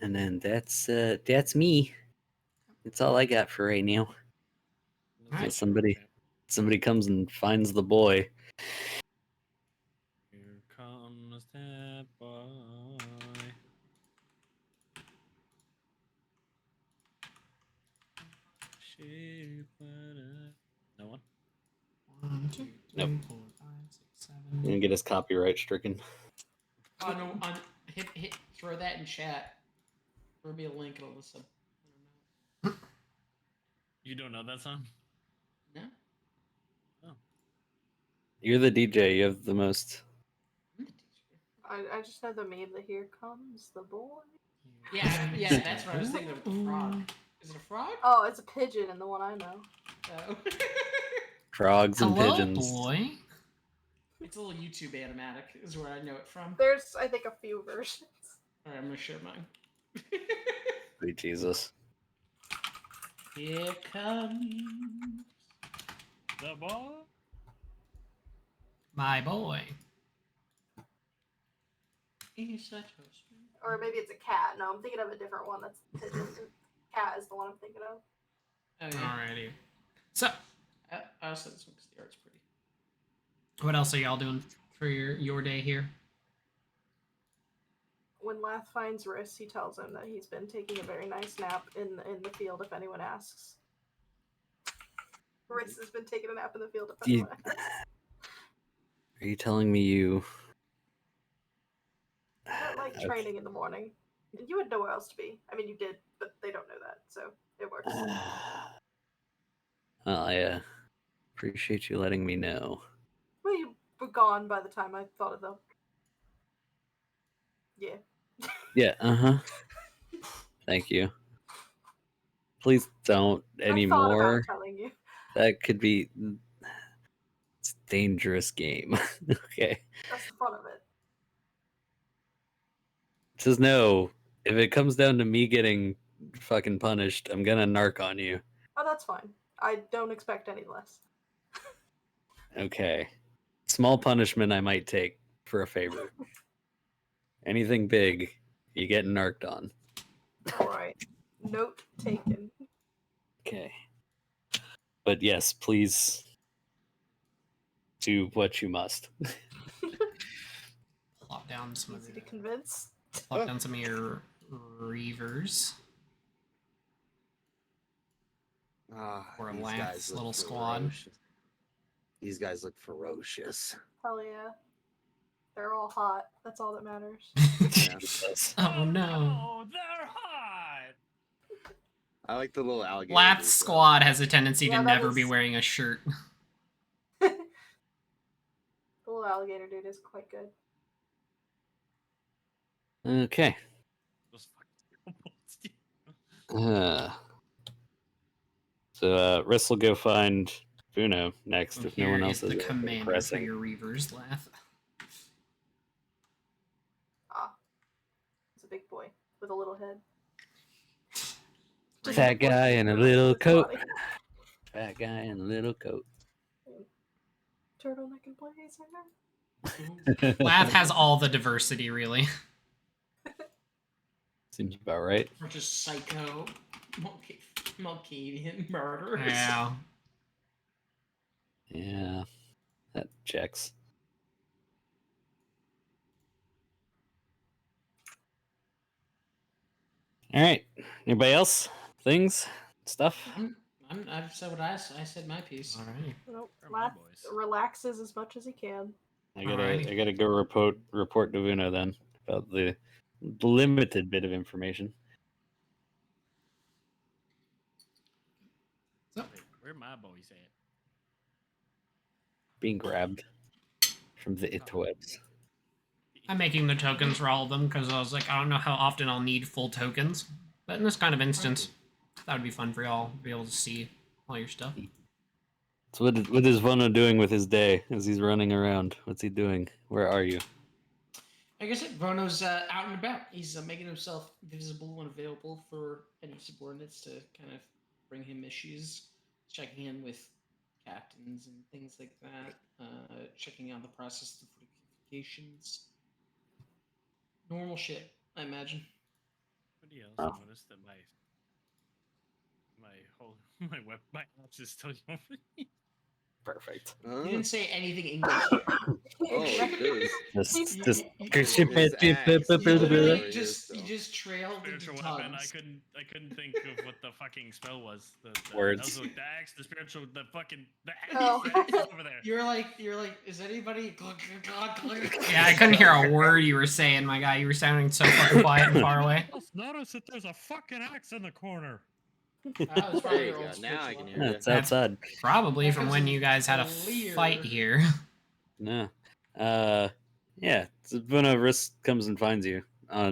And then that's me. That's all I got for right now. Alright. Somebody comes and finds the boy. Here comes that boy. No one? 1, 2, 3, Nope. 4, 5, 6, 7. I'm gonna get his copyright stricken. Oh no! Hit. Throw that in chat. There'll be a link in all this. You don't know that song? No. You're the DJ. You have the most. I'm the teacher. I just know the meme that here comes the boy. Yeah, that's what I was thinking of. The frog. Is it a frog? Oh, it's a pigeon in the one I know. Oh. Frogs and Hello, pigeons. boy. It's a little YouTube animatic, is where I know it from. There's, I think, a few versions. Alright, I'm gonna share mine. Sweet Jesus. Here comes. The boy? My boy. He's such a sweet. Or maybe it's a cat. No, I'm thinking of a different one. That's pigeon. Cat is the one I'm thinking of. Oh, yeah. Alrighty. So, I also this one because the art's pretty. what else are y'all doing for your day here? When Lath finds Riss, he tells him that he's been taking a very nice nap in the field. If anyone asks, Riss has been taking a nap in the field. If anyone asks. Are you telling me you? I don't like training in the morning. You would know where else to be. I mean, you did, but they don't know that, so it works. Well, I appreciate you letting me know. Well, you were gone by the time I thought of them. Yeah. Yeah. Thank you. Please don't I thought anymore. about telling you. That could be. It's a dangerous game. Okay. That's the fun of it. Just know, if it comes down to me getting fucking punished, I'm gonna narc on you. Oh, that's fine. I don't expect any less. Okay. Small punishment I might take for a favor. Anything big, you get narked on. Alright. Note taken. Okay. But yes, please do what you must. Plop down some of Easy to convince. plop down some of your reavers. Or a These Lance guys look little squad. ferocious. These guys look ferocious. Hell yeah. They're all hot. That's all that matters. Jesus. Oh no. Oh, they're hot! I like the little alligator. Lath dudes, though. squad has a tendency Yeah, to that never be is- wearing a shirt. The little alligator dude is quite good. Okay. Those fucking So Riss will go find Funo next if no Here one is else the is commander for pressing. your reavers, Lath. Ah. He's a big boy with a little head. Fat guy in a little His coat. body. Fat guy in a little coat. Turtleneck and blazer. Lath has all the diversity, really. Seems about right. Or just psycho Malkavian murderers. Yeah. Yeah, that checks. All right. Anybody else? Things? Stuff? I've said what I said my piece. Alright. Nope. They're my Lath boys. relaxes as much as he can. Alrighty. I gotta go report to Vuno then about the limited bit of information. So, Wait, where my boys at? Being grabbed from the interwebs. I'm making the tokens for all of them because I was like, I don't know how often I'll need full tokens. But in this kind of instance, that would be fun for y'all to be able to see all your stuff. So what is Vuno doing with his day as he's running around? What's he doing? Where are you? Like I said, Vono's out and about. He's making himself visible and available for any subordinates to kind of bring him issues. Checking in with captains and things like that. Checking out the process of fortifications. Normal shit, I imagine. Somebody else Oh. noticed that my whole my ops is still over. Perfect. Oh, You didn't say anything English. it does. You- Just you- His you axe literally is just still- you just trailed into Spiritual weapon. tongues. I couldn't think of what the fucking spell was. Words. I was like, the axe, the spiritual, the Oh. axe is over there. You're like, is anybody? Yeah, I couldn't hear a word you were saying, my guy. You were sounding so fucking quiet and far away. Just notice that there's a fucking axe in the corner. That was probably There you your go, old now I spiritual can weapon. hear Yeah, it's outside. Probably from Because when it's you guys had a clear. fight here. No. Yeah. So Vuna Riss comes and finds you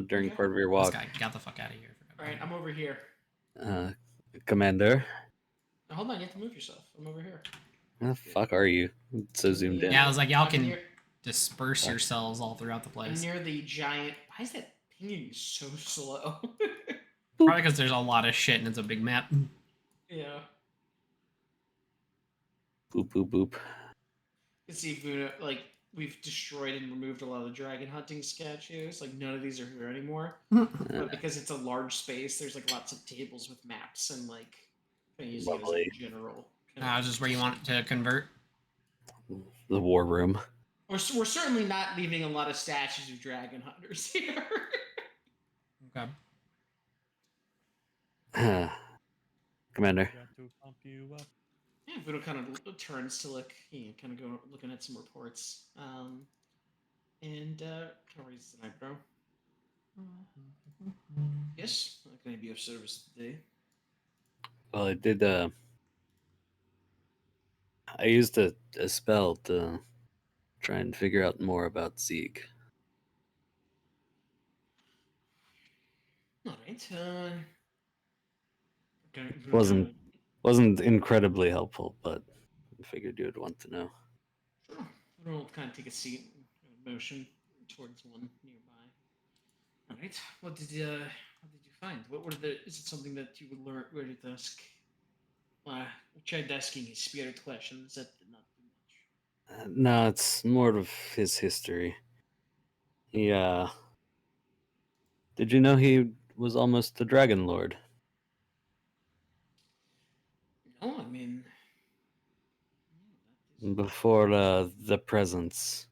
during Okay. part of your This walk. guy got the fuck out of here. All right, I'm over here. Commander. Now, hold on, you have to move yourself. I'm over here. Where the fuck are you? It's so zoomed in. Yeah, I was like, y'all I'm can near- disperse yourselves all throughout the I'm place. near the giant. Why is that pinging so slow? Probably because there's a lot of shit and it's a big map. Yeah. Boop boop boop. You can see Vuna, like, we've destroyed and removed a lot of the dragon hunting statues. Like, none of these are here anymore. But because it's a large space, there's, like, lots of tables with maps and, like, kind of using it as Lovely. a general. Is this where you want it to convert? The war room. We're certainly not leaving a lot of statues of dragon hunters here. Okay. Commander. Got to pump you up. Yeah, Vuna kind of turns to look, kind of go looking at some reports. And kind of raises an eyebrow. Yes, how can I be of service today? Well, I did. I used a spell to try and figure out more about Zeke. All right. Wasn't incredibly helpful, but I figured you would want to know. Sure. We'll kind of take a seat, motion towards one nearby. All right. What did you find? What were the? Is it something that you would learn? Where did ask? I tried asking his spirit questions. That did not do much. No, it's more of his history. He, did you know he was almost a Dragon Lord? No, I mean. Before the Presence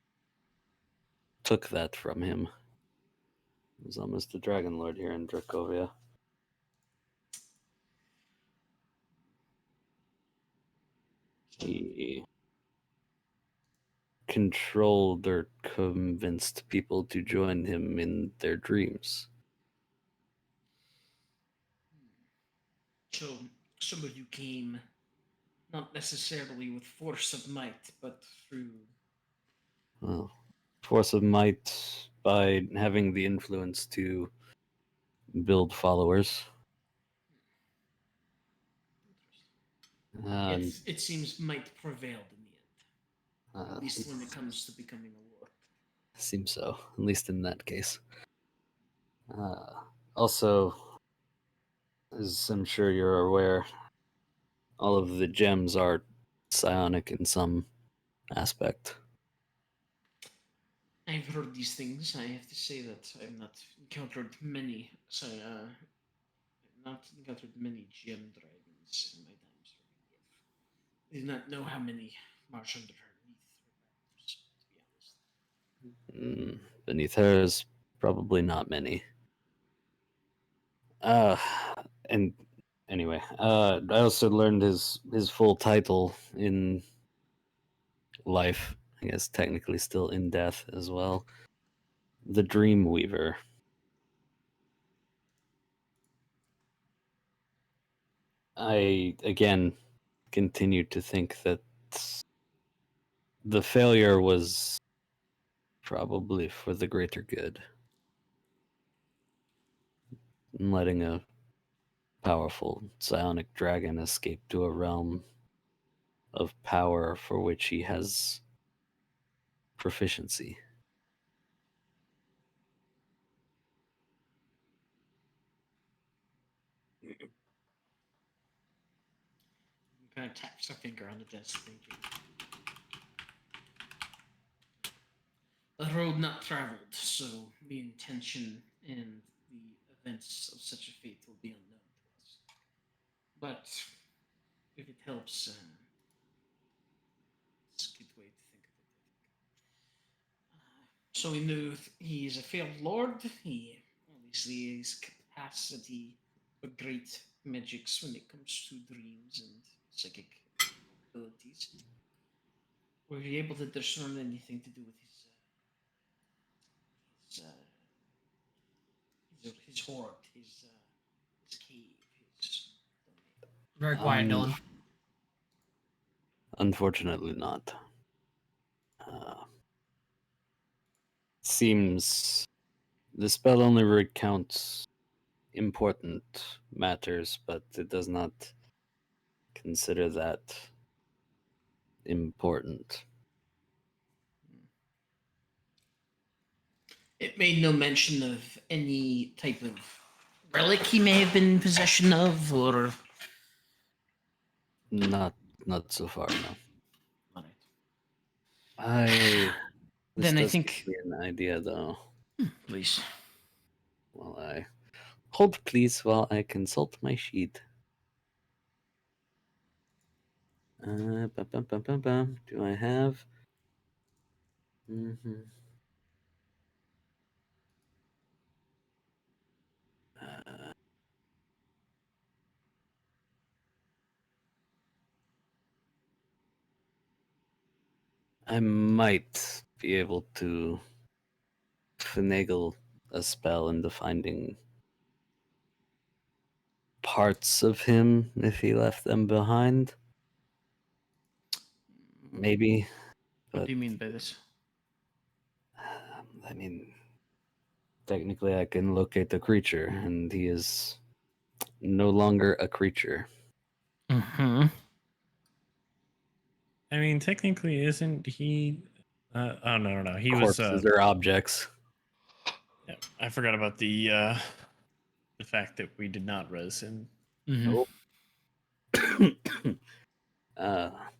took that from him. He was almost a Dragon Lord here in Drakovia. He controlled or convinced people to join him in their dreams. So some of you came, not necessarily with force of might, but through. Well, force of might by having the influence to build followers. It seems might prevailed in the end. At least when it comes to becoming a lord. Seems so, at least in that case. Also, as I'm sure you're aware, all of the gems are psionic in some aspect. I've heard these things. I have to say that I've not encountered many. So, not encountered many gem dragons in my times. I do not know how many march under her to be honest. Beneath hers, probably not many. And anyway, I also learned his full title in life. I guess technically still in death as well. The Dream Weaver. I again continue to think that the failure was probably for the greater good. Letting a powerful psionic dragon escape to a realm of power for which he has proficiency. Kind of taps a finger on the desk, thinking. A road not traveled, so the intention and the events of such a fate will be unknown to us. But if it helps, So we know he is a failed lord. He obviously his capacity for great magics when it comes to dreams and psychic abilities. Were you able to discern anything to do with his hoard, his cave, his Very quiet, Um, Dylan. Unfortunately, not. Seems the spell only recounts important matters, but it does not consider that important. It made no mention of any type of relic he may have been in possession of, or. Not so far, no. Alright. This Then I does think- give me an idea, though. Please. While I hold, please, while I consult my sheet. Do I have? Mm-hmm. I might be able to finagle a spell into finding parts of him if he left them behind. Maybe. What But do you mean by this? I mean, technically, I can locate the creature, and he is no longer a creature. Mm-hmm. I mean, technically, isn't he? Oh no. He was. Corpses are objects. Yeah, I forgot about the fact that we did not res him. Mm-hmm.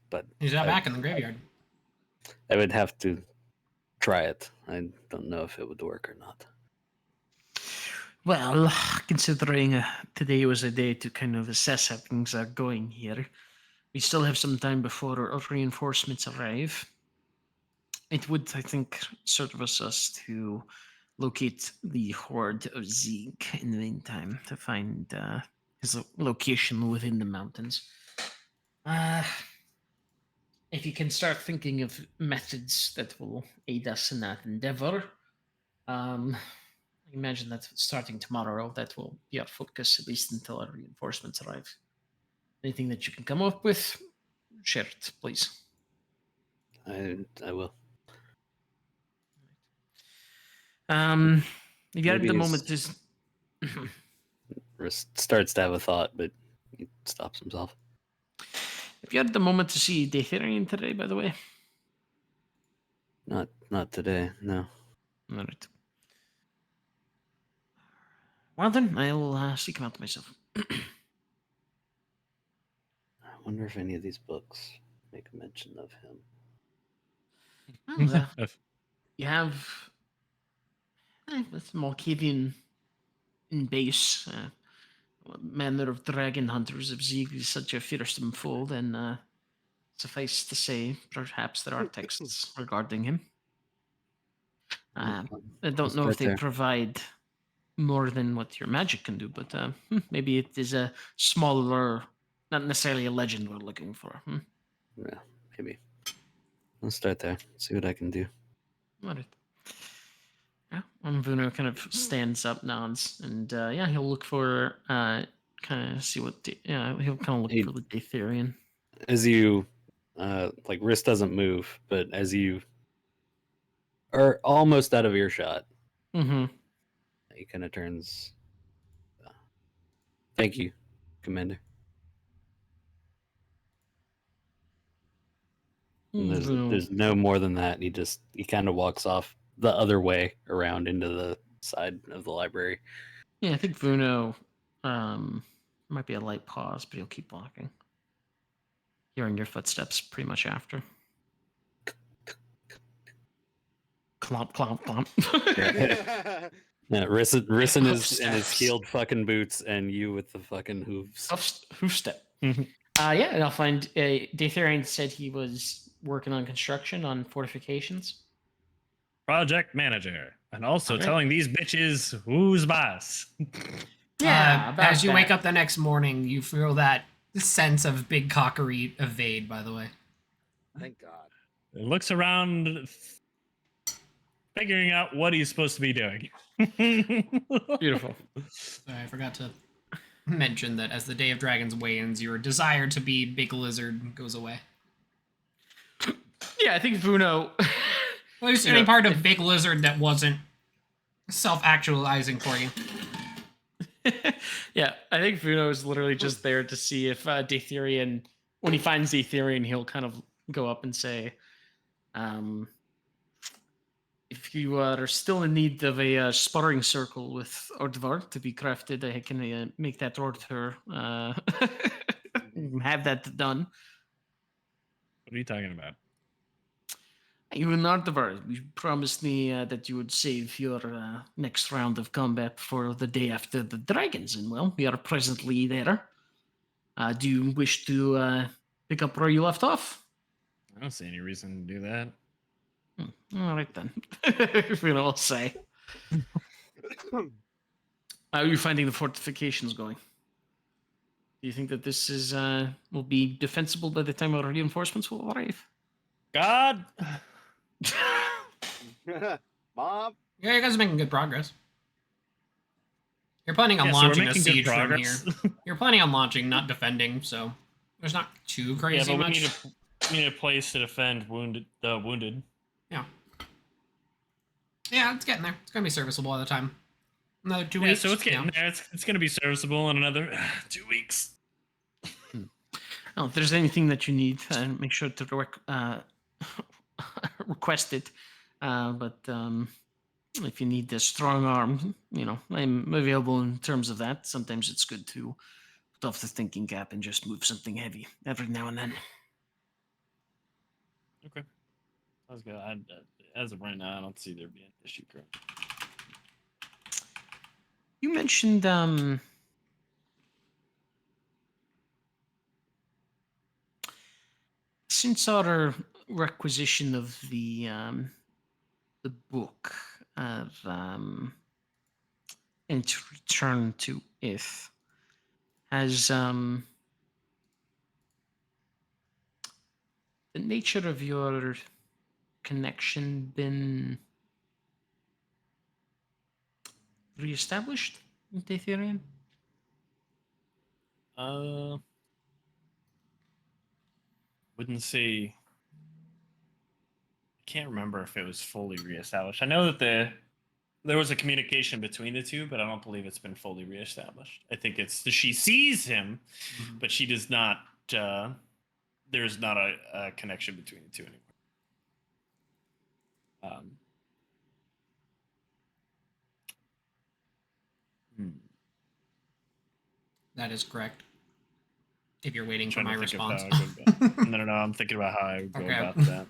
But He's not I- back in the graveyard. I would have to try it. I don't know if it would work or not. Well, considering today was a day to kind of assess how things are going here, we still have some time before our reinforcements arrive. It would, I think, serve us to locate the horde of Zeke in the meantime to find his location within the mountains. If you can start thinking of methods that will aid us in that endeavor, I imagine that starting tomorrow, that will be our focus, at least until our reinforcements arrive. Anything that you can come up with, share it, please. I will. If you had Maybe the he's- moment, just Starts to have a thought, but he stops himself. if you had the moment to see Daetherian today, by the way. Not today. No. All right. Well then, I'll seek him out myself. I wonder if any of these books make a mention of him. Well, you have with Malkavian in base, manner of dragon hunters of Zieg is such a fearsome foe, then suffice to say, perhaps there are texts regarding him. I don't know if they provide more than what your magic can do, but maybe it is a smaller, not necessarily a legend we're looking for. Yeah, maybe. I'll start there. See what I can do. All right. Yeah, Vuno kind of stands up, nods, and yeah, he'll look for kind of see what. He'll kind of look for the Daetherian. As you, like, wrist doesn't move, but as you are almost out of earshot, Mm-hmm. he kind of turns. Thank you, Commander. There's no more than that. He kind of walks off the other way around into the side of the library. Yeah, I think Vuno might be a light pause, but he'll keep walking. Hearing your footsteps pretty much after. Clomp, clomp, clomp. Yeah, Riss in his Steps. heeled fucking boots, and you with the fucking hooves. Hoof step. Yeah, and I'll find Daetherian said he was working on construction on fortifications. project manager, and also Okay. telling these bitches who's boss. Yeah, about as you wake that. up the next morning, you feel that sense of big cockery evade. By the way, Thank God. Looks around, figuring out what he's supposed to be doing. Beautiful. sorry, I forgot to mention that as the Day of Dragons wanes, your desire to be Big Lizard goes away. Yeah, I think Vuno. At least You any know, part of Big Lizard that wasn't self-actualizing for you. Yeah, I think Vuno is literally just there to see if Daetherian, when he finds Daetherian, he'll kind of go up and say, if you are still in need of a sparring circle with Ordvar to be crafted, I can make that order. Have that done. What are you talking about? You and Ordvar, you promised me that you would save your next round of combat for the day after the dragons, and well, we are presently there. Do you wish to pick up where you left off? I don't see any reason to do that. All right then. We'll all say. How are you finding the fortifications going? Do you think that this is will be defensible by the time our reinforcements will arrive? God, Mom. Yeah, you guys are making good progress. You're planning on yeah, so we're launching a making good siege from here. progress. You're planning on launching, not defending, so there's not too Yeah, crazy but much. we need a place to defend the wounded. Yeah. Yeah, it's getting there. It's gonna be serviceable by the time. Another 2 Yeah, weeks. so it's getting yeah. there. It's going to be serviceable in another 2 weeks. Oh, if there's anything that you need, make sure to request it. But if you need a strong arm, I'm available in terms of that. Sometimes it's good to put off the thinking cap and just move something heavy every now and then. Okay. Sounds good. As of right now, I don't see there being an issue currently. You mentioned since our requisition of the book of and its return to Ith has the nature of your connection been reestablished with Aetherian? Wouldn't say. I can't remember if it was fully reestablished. I know that there was a communication between the two, but I don't believe it's been fully reestablished. I think it's she sees him, but she does not. There's not a connection between the two anymore. That is correct. If you're waiting for Trying my to think of response. how I would go. No, I'm thinking about how I would go Okay. about that.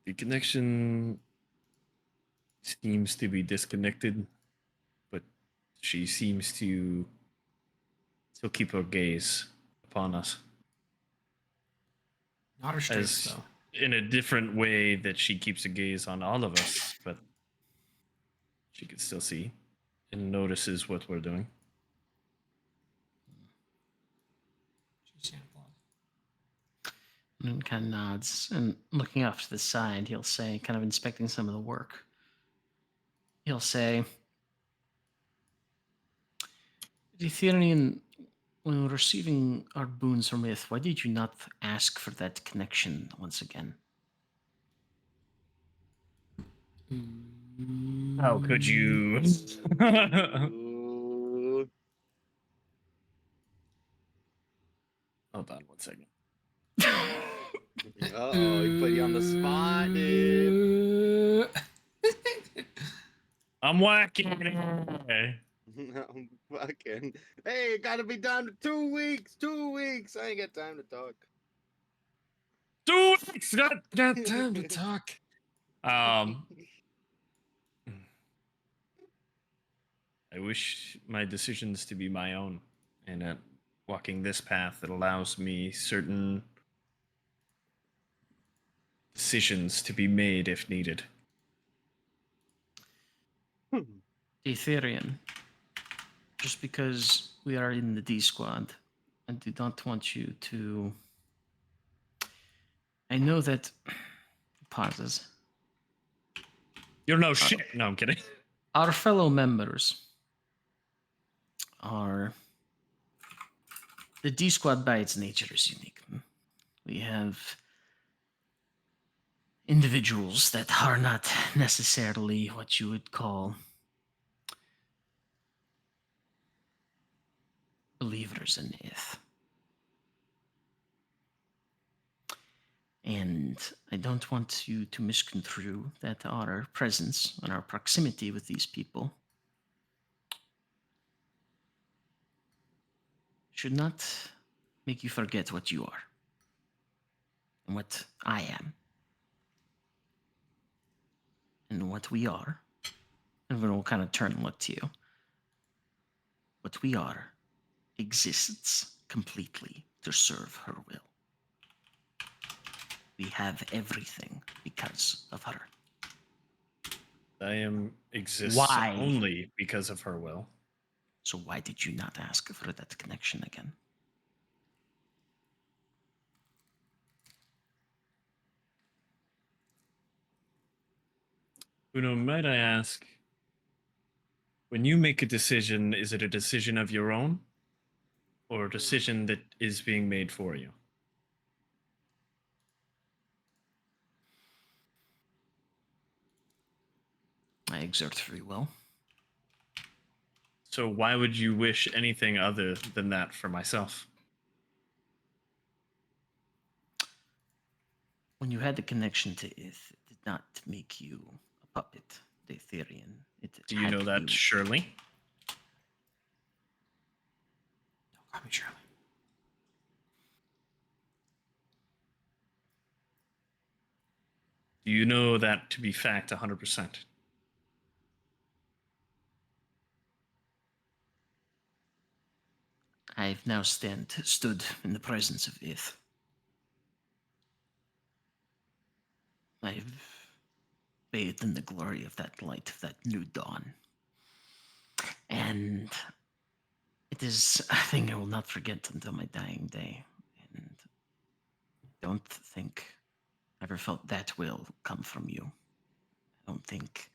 The connection seems to be disconnected, but she seems to still keep her gaze upon us. Not her streaks, As though. in a different way that she keeps a gaze on all of us, but she can still see and notices what we're doing. And kind of nods and looking off to the side, he'll say, kind of inspecting some of the work. He'll say, Aetherian, when receiving our boons from Ith, why did you not ask for that connection once again? How could you? Ooh. Hold on one second. Uh-oh, he put you on the spot, dude. I'm whacking. I'm fucking. Hey, it gotta be down to 2 weeks. 2 weeks. I ain't got time to talk. 2 weeks. Got time to talk. I wish my decisions to be my own, and that walking this path that allows me certain decisions to be made if needed. Aetherian, just because we are in the D squad, I do not want you to. I know that. Pauses. You're no shit. No, I'm kidding. Our fellow members are. The D squad by its nature is unique. We have individuals that are not necessarily what you would call believers in Ith. And I don't want you to misconstrue that our presence and our proximity with these people should not make you forget what you are and what I am and what we are. And then we'll kind of turn and look to you. What we are exists completely to serve her will. We have everything because of her. I exists Why? only because of her will. So why did you not ask for that connection again? Uno, might I ask, when you make a decision, is it a decision of your own? Or a decision that is being made for you? I exert free will. So why would you wish anything other than that for myself? When you had the connection to Ith, it did not make you a puppet, the Aetherian. Do you know that, Shirley? Don't call me Shirley. Do you know that to be fact 100%? I've now stood in the presence of Ith. I've bathed in the glory of that light, of that new dawn. And it is a thing I will not forget until my dying day. And I don't think I ever felt that will come from you. I don't think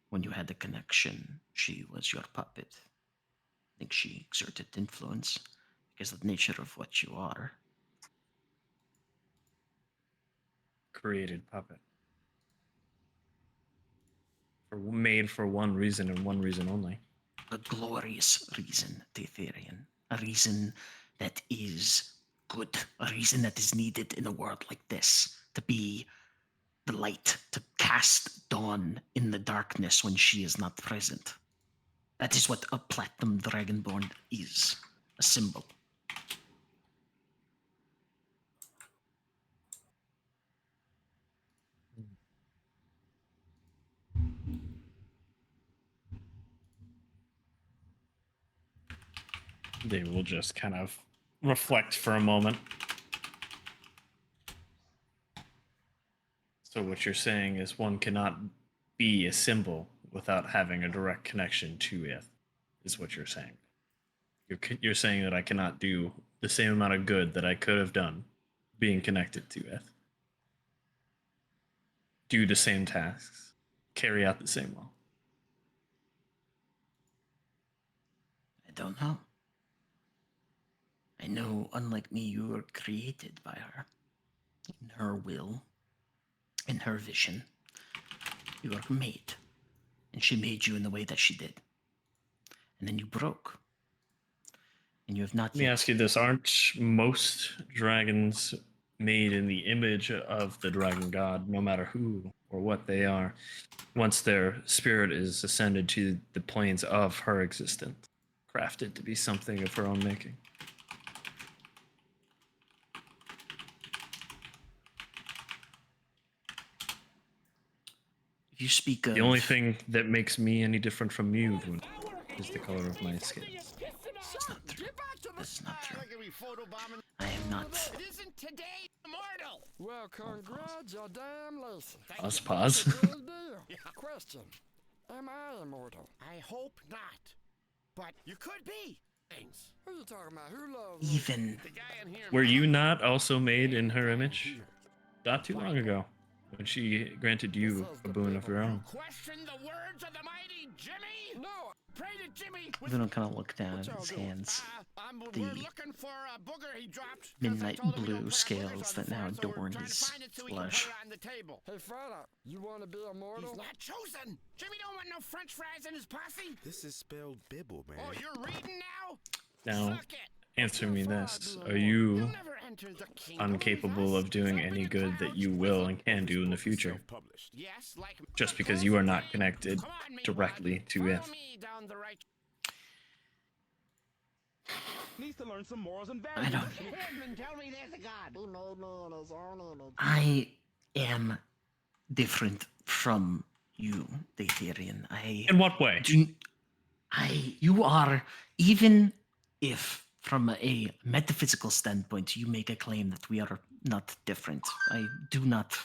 when you had the connection, she was your puppet. I think she exerted influence because of the nature of what you are. Created puppet. Made for one reason and one reason only. A glorious reason, Aetherian. A reason that is good. A reason that is needed in a world like this. To be the light, to cast dawn in the darkness when she is not present. That is what a Platinum Dragonborn is. A symbol. They will just kind of reflect for a moment. So what you're saying is one cannot be a symbol without having a direct connection to it, is what you're saying. You're saying that I cannot do the same amount of good that I could have done being connected to it. Do the same tasks. Carry out the same law. I don't know. I know, unlike me, you were created by her. In her will. In her vision. You were made. And she made you in the way that she did. And then you broke. And you have not Let me yet... ask you this. Aren't most dragons made in the image of the dragon god, no matter who or what they are, once their spirit is ascended to the planes of her existence, crafted to be something of her own making? If you speak of... The only thing that makes me any different from you is the color of my skin. It's not true. this is not true. I am not. It isn't today, immortal. Well, congrats, your damn lacing. Pause. Question. Am I immortal? I hope not. But you could be. Things. Who you talking about? Who loves me? Even The guy in here. Were you not also made in her image? Not too long ago, when she granted you a boon of your own. Question the words of the mighty Jimmy? No. Pray to Jimmy. we don't kind of look down at his hands. We're The looking for a booger he dropped. 'cause I midnight told him we don't blue put our scales boogers that on the now floor, so we're adorn trying to his find it so we can flesh. put it on the table. Hey, fella, you want to be immortal? He's not chosen. Jimmy don't want no French fries in his posse. This is spelled Bibble, man. Oh, you're reading now? Now, Suck it. answer me this. Are You'll you never enter the kingdom incapable with us. of doing Up in any the good that clouds, you will and can do in the future? Self-published. Yes, like Just because you are not connected Come on, me directly bud. to Follow it. me down the right. Needs to learn some morals and I values. don't. Headman, tell me there's a god. I am different from you, Datherian. In what way? You are, even if from a metaphysical standpoint you make a claim that we are not different, I do not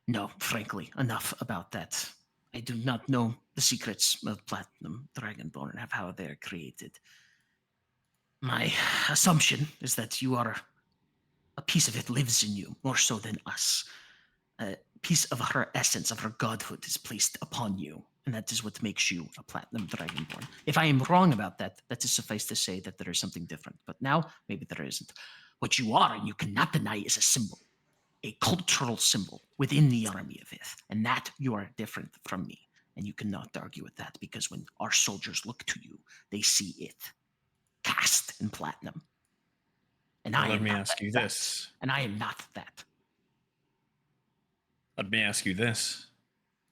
know, frankly, enough about that. I do not know the secrets of Platinum Dragonborn and how they are created. My assumption is that you are, a piece of it lives in you, more so than us. A piece of her essence, of her godhood, is placed upon you, and that is what makes you a Platinum Dragonborn. If I am wrong about that, that is suffice to say that there is something different. But now, maybe there isn't. What you are, and you cannot deny, is a symbol, a cultural symbol within the army of Ith, and that you are different from me. And you cannot argue with that, because when our soldiers look to you, they see it cast in platinum. And I Let am me not ask you that. this. And I am not that. Let me ask you this.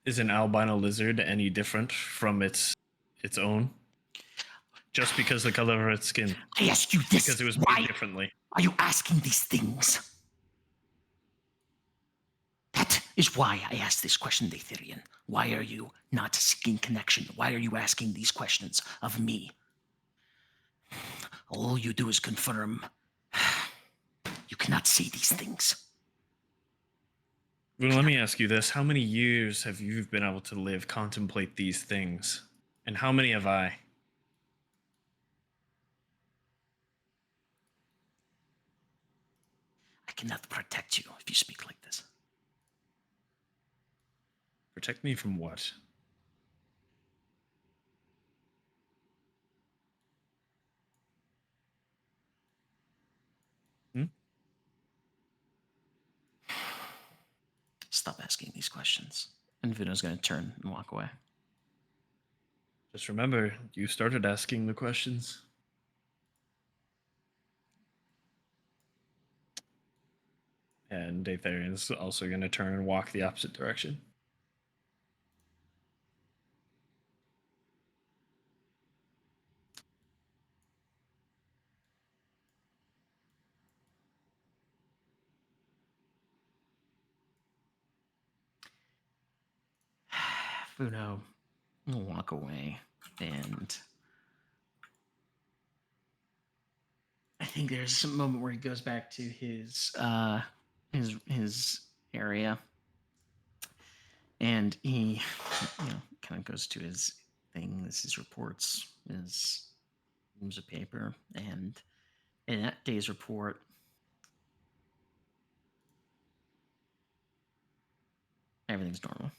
Is an albino lizard any different from its own? Just because the color of its skin? I ask you this. Because it was Why made differently. are you asking these things? That is why I asked this question, Datherian. Why are you not seeking connection? Why are you asking these questions of me? All you do is confirm. You cannot say these things. Well, let me ask you this. How many years have you been able to live, contemplate these things? And how many have I? I cannot protect you if you speak like this. Protect me from what? Stop asking these questions. And Vuno's going to turn and walk away. Just remember, you started asking the questions. And Datharian's also going to turn and walk the opposite direction. Vuno will walk away, and I think there's a moment where he goes back to his area, and he, kind of goes to his things, his reports, his reams of paper, and in that day's report, everything's normal.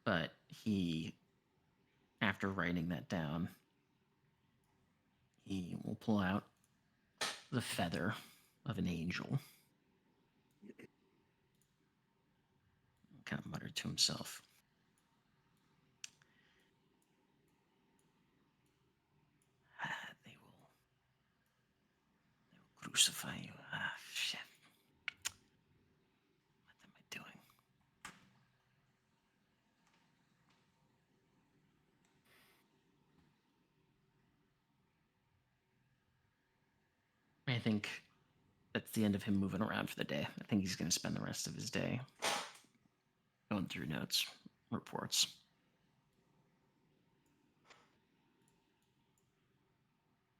But he, after writing that down, he will pull out the feather of an angel. Kind of mutter to himself. They will crucify you. Shit. What am I doing? I think that's the end of him moving around for the day. I think he's going to spend the rest of his day Going through notes, reports.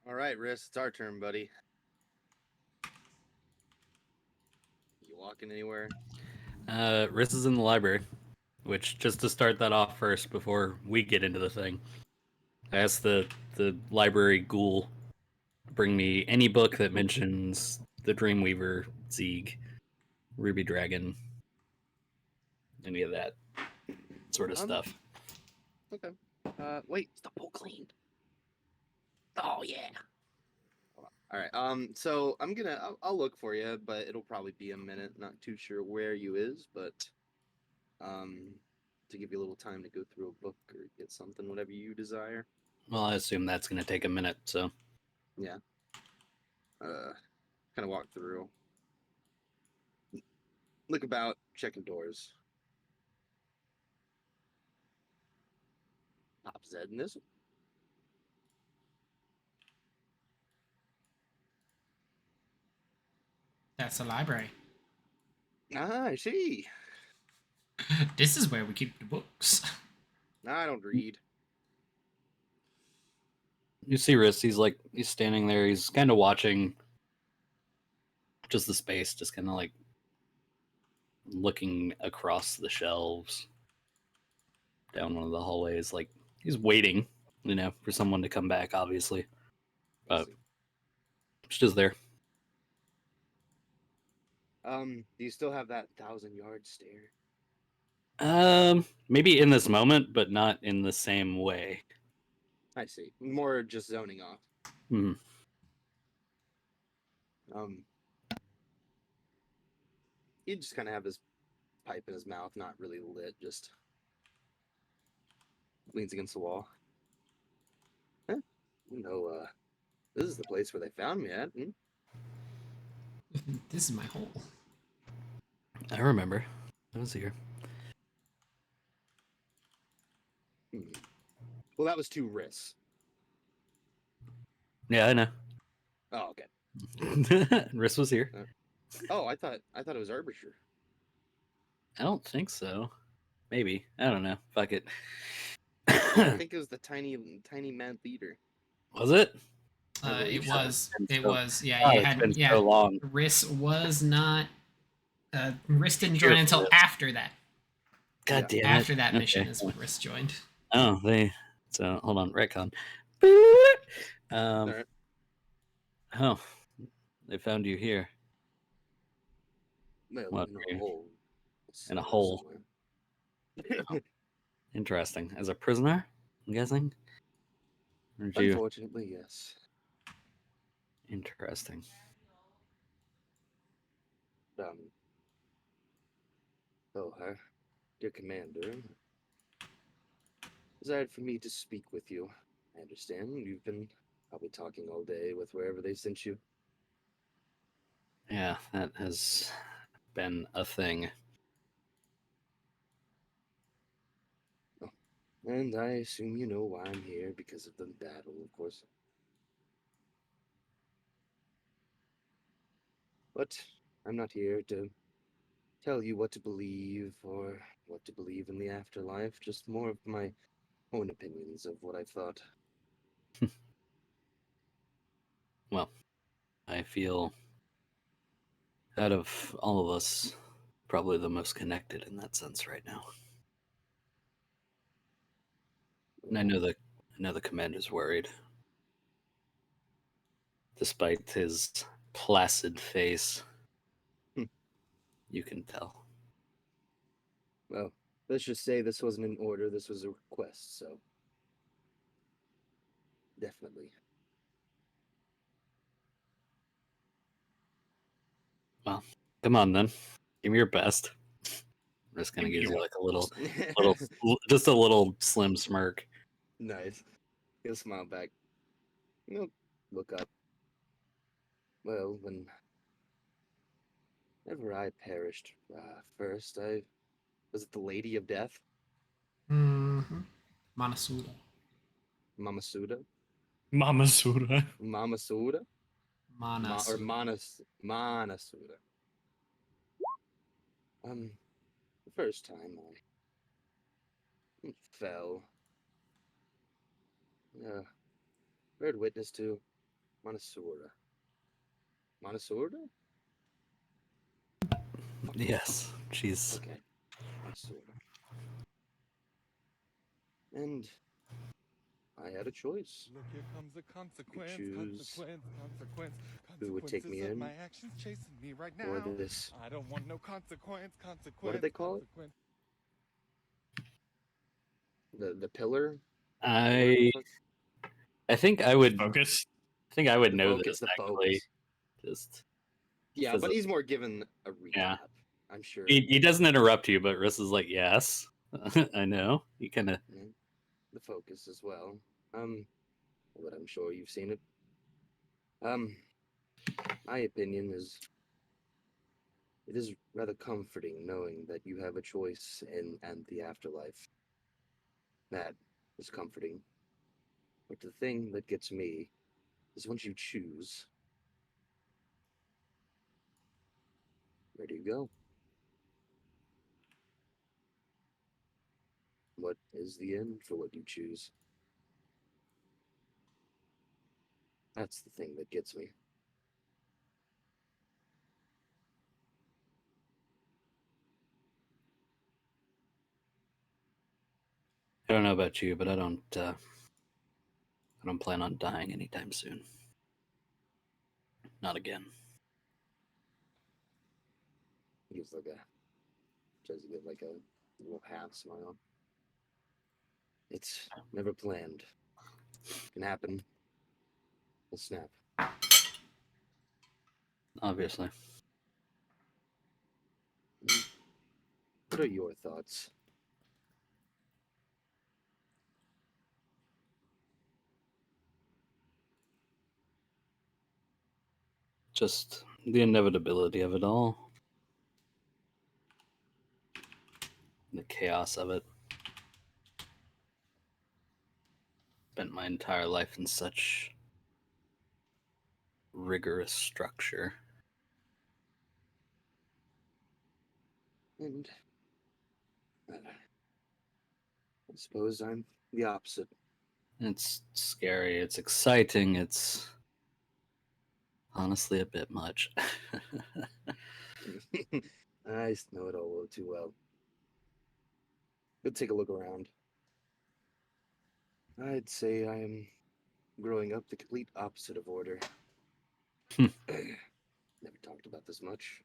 All right, Riss, it's our turn, buddy. You walking anywhere? Riss is in the library, which, just to start that off first before we get into the thing, I asked the library ghoul to bring me any book that mentions the Dreamweaver, Zeeg, Ruby Dragon, any of that sort of stuff. Okay. Wait, is the bowl cleaned? Oh yeah. All right. So I'll look for you, but it'll probably be a minute. Not too sure where you is, but to give you a little time to go through a book or get something, whatever you desire. Well, I assume that's going to take a minute, so. Yeah. Kind of walk through. Look about, checking doors. Pop Zed in this one. That's the library. Ah, I see. This is where we keep the books. I don't read. You see Riss, he's standing there, he's kind of watching just the space, just kind of like looking across the shelves down one of the hallways, like he's waiting, for someone to come back, obviously. But it's just there. Do you still have that 1,000-yard stare? Maybe in this moment, but not in the same way. I see. More just zoning off. Hmm. He'd just kind of have his pipe in his mouth, not really lit, just leans against the wall. Huh? This is the place where they found me at. This is my hole. I remember. I was here. Well, that was 2 Riss. Yeah, I know. Oh, okay. Riss was here. Oh, I thought it was Arbiter. I don't think so. Maybe. I don't know. Fuck it. I think it was the tiny man leader. Was it? It was. It so- was. Yeah, Oh, you it's had. been Yeah, so long. Riss was not. Riss didn't join until Riss. after that. God damn it. After that mission Okay. is when Riss joined. Oh, so hold on, retcon. Alright. Oh, they found you here Well, What, in you- a hole. in a hole. Somewhere. Interesting. As a prisoner, I'm guessing. Or did you? Unfortunately, yes. Interesting. Her dear commander, desired for me to speak with you. I understand you've been probably talking all day with wherever they sent you. Yeah, that has been a thing. And I assume you know why I'm here, because of the battle, of course. But I'm not here to tell you what to believe or what to believe in the afterlife, just more of my own opinions of what I thought. Well, I feel out of all of us, probably the most connected in that sense right now. And I know the commander's worried. Despite his placid face, you can tell. Well, let's just say this wasn't an order, this was a request, so. Definitely. Well, come on then. Give me your best. I'm just gonna give you like a little, just a little slim smirk. Nice. He'll smile back. He'll look up. Well, whenever I perished first, was it the Lady of Death? Mm-hmm. Manasuda. Mamasuda? Mamasuda. Mamasuda? Manasuda. Manasuda. first time I fell. Bear witness to Montessori. Montessori? Yes, she's Okay. Montessori. And I had a choice. Look, here comes the consequence, choose consequence. who would take me Consequences of in, my actions chasing me right now. or this. I don't want no consequence, consequence. What do they call it? consequence. The pillar? I think I would Focus. The know focus, this the actually. focus. Just Yeah, says but it. he's more given a recap. Yeah. I'm sure. He doesn't interrupt you, but Riss is like, yes, I know. He kind of Yeah, the focus as well. But I'm sure you've seen it. My opinion is it is rather comforting knowing that you have a choice in and the afterlife. That is comforting. But the thing that gets me is once you choose, where do you go? What is the end for what you choose? That's the thing that gets me. I don't know about you, but I don't plan on dying anytime soon. Not again. He gives like a tries to give like a little half smile. It's never planned. Can happen. A snap. Obviously. What are your thoughts? Just the inevitability of it all. The chaos of it. Spent my entire life in such rigorous structure. And I suppose I'm the opposite. It's scary, it's exciting, it's honestly a bit much. I know it all too well. Let's take a look around. I'd say I am growing up the complete opposite of order. Never talked about this much.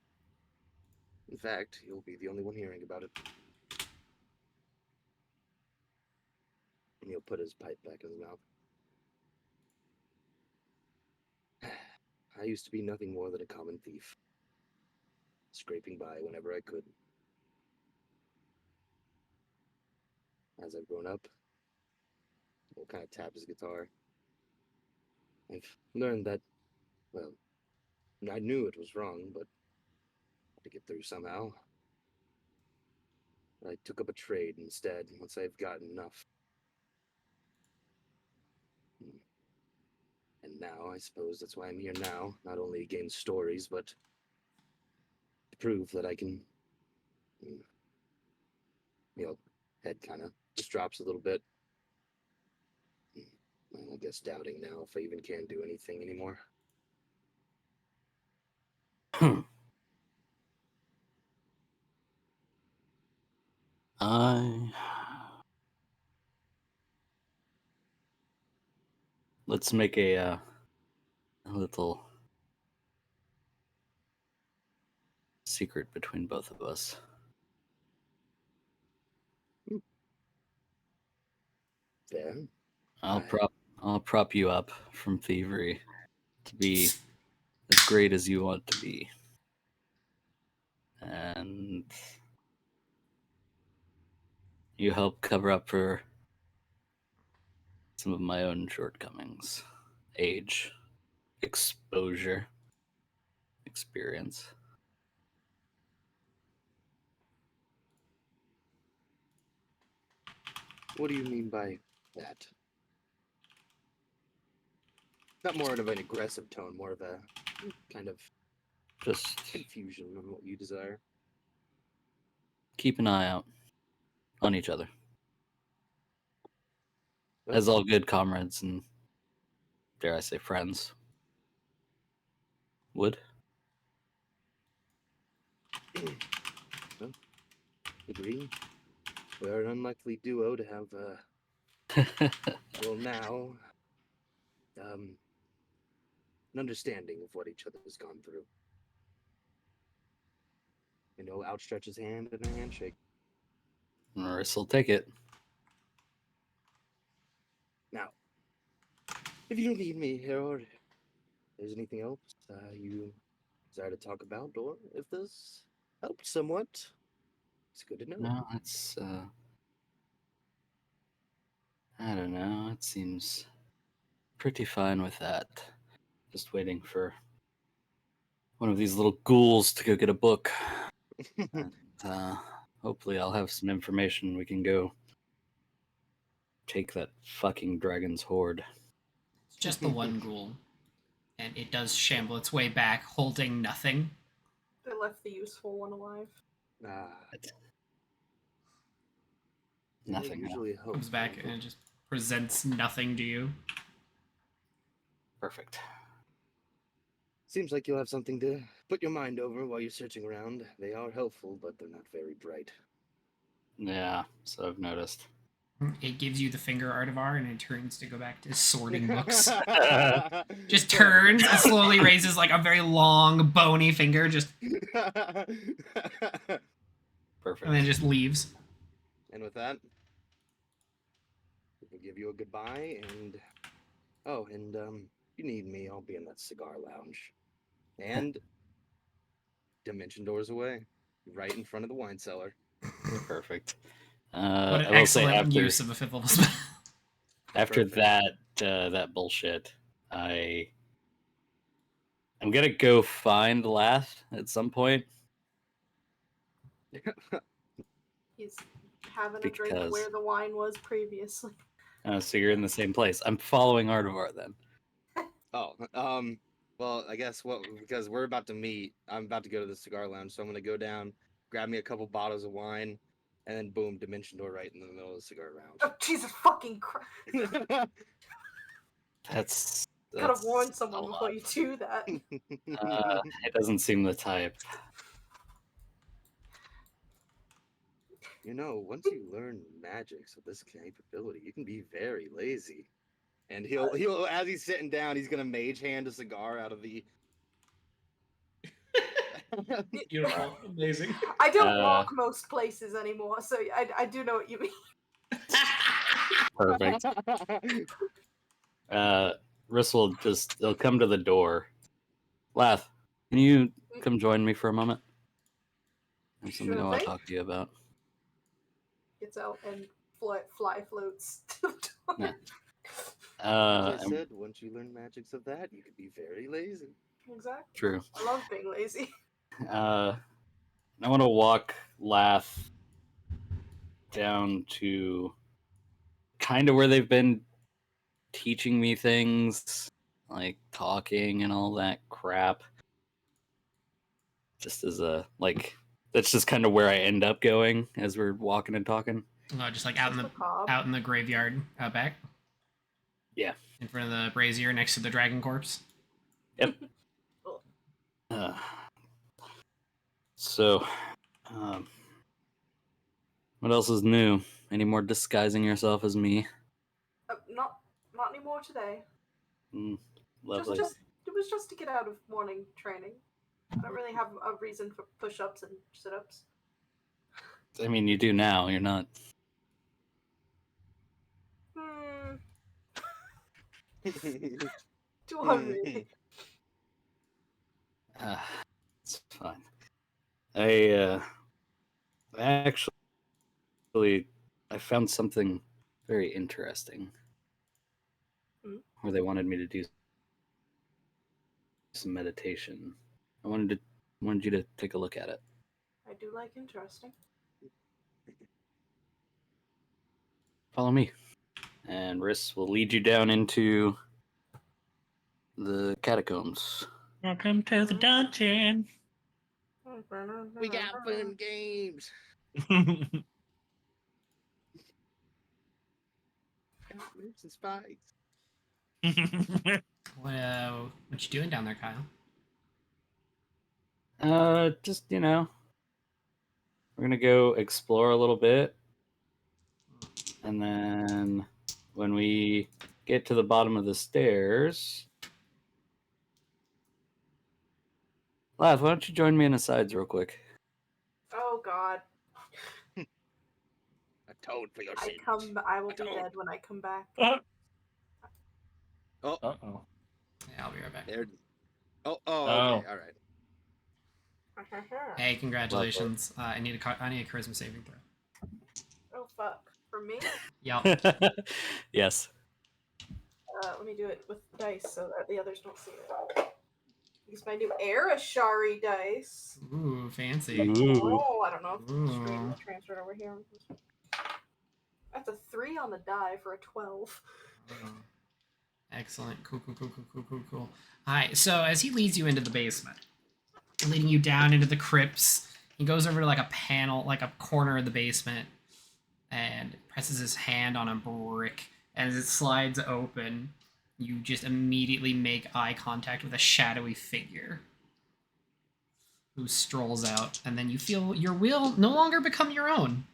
In fact, you'll be the only one hearing about it. And he'll put his pipe back in his mouth. I used to be nothing more than a common thief, scraping by whenever I could. As I've grown up, he'll kind of tap his guitar. I've learned that, well, I knew it was wrong, but to get through somehow. I took up a trade instead once I've gotten enough. And now, I suppose that's why I'm here now, not only to gain stories, but to prove that I can, head kind of just drops a little bit. I guess doubting now if I even can do anything anymore. Let's make a little secret between both of us. Yeah. I'll prop you up from thievery to be as great as you want to be. And you help cover up for some of my own shortcomings. Age, exposure, experience. What do you mean by that? Not more of an aggressive tone, more of a kind of just confusion on what you desire. keep an eye out on each other. As all good comrades and, dare I say, friends would. Agree. We're an unlikely duo to have, well, now, an understanding of what each other has gone through. Outstretch his hand in a handshake. Norris will take it. Now, if you need me here, or there's anything else you desire to talk about, or if this helped somewhat, it's good to know. No, it's I don't know. It seems pretty fine with that. Just waiting for one of these little ghouls to go get a book. And, hopefully I'll have some information. We can go take that fucking dragon's horde. It's just the one ghoul. And it does shamble its way back, holding nothing. They left the useful one alive. Nothing. Usually Comes back and it just presents nothing to you. Perfect. Seems like you'll have something to put your mind over while you're searching around. They are helpful, but they're not very bright. Yeah, so I've noticed. It gives you the finger Artivar and it turns to go back to sorting books. Just turns and slowly raises like a very long, bony finger, just Perfect. and then just leaves. And with that, we'll give you a goodbye, and if you need me, I'll be in that cigar lounge. And dimension doors away, right in front of the wine cellar. Perfect. What I an will say excellent use of a fifth level spell. after Perfect. that bullshit, I'm gonna go find Lath at some point. He's having a drink Because- where the wine was previously. So you're in the same place. I'm following Artivar then. Well, I guess because we're about to meet, I'm about to go to the cigar lounge, so I'm gonna go down, grab me a couple bottles of wine, and then boom, dimension door right in the middle of the cigar lounge. Oh, Jesus fucking Christ. That's Gotta warn a someone lot. before you do that. It doesn't seem the type. Once you learn magics of this capability, you can be very lazy. And he'll as he's sitting down, he's gonna mage hand a cigar out of the. Beautiful. Amazing. I don't walk most places anymore, so I do know what you mean. Perfect. Riss will they'll come to the door. Lath, can you come join me for a moment? There's something Sure I want to thing. talk to you about. Gets out and fly floats to the door. Yeah. As I said, once you learn magics of that, you could be very lazy. Exactly. True. I love being lazy. I want to walk Lath down to kind of where they've been teaching me things, like talking and all that crap. Just as that's just kind of where I end up going as we're walking and talking. Just like out in the graveyard out back. Yeah. In front of the brazier next to the dragon corpse. Yep. So, what else is new? Any more disguising yourself as me? Not anymore today. Lovely. It was just to get out of morning training. I don't really have a reason for push-ups and sit-ups. I mean, you do now. You're not. Do I really? It's fine. I found something very interesting where they wanted me to do some meditation. I wanted you to take a look at it. I do like interesting. Follow me, and Riss will lead you down into the catacombs. Welcome to the dungeon. We got fun games. Moves and spikes. What you doing down there, Kyle? Just we're gonna go explore a little bit, and then when we get to the bottom of the stairs, Lath, why don't you join me in the sides real quick? Oh God. Atone for your I sins. will be Atone. dead when I come back. Oh, Uh-oh. Yeah, I'll be right back. there. Oh, okay, Oh. all right. Hey, congratulations. I need a charisma saving throw. Oh fuck. For me? Yep. Yes. Let me do it with dice so that the others don't see it. Use my new Arashari dice. Ooh, fancy. Ooh. Oh, I don't know if the screen Ooh. will transfer it over here. That's a 3 on the die for a 12. Oh. Excellent. Cool. All right. So as he leads you into the basement, leading you down into the crypts, he goes over to like a panel, like a corner of the basement, and presses his hand on a brick. As it slides open, you just immediately make eye contact with a shadowy figure who strolls out, and then you feel your will no longer become your own.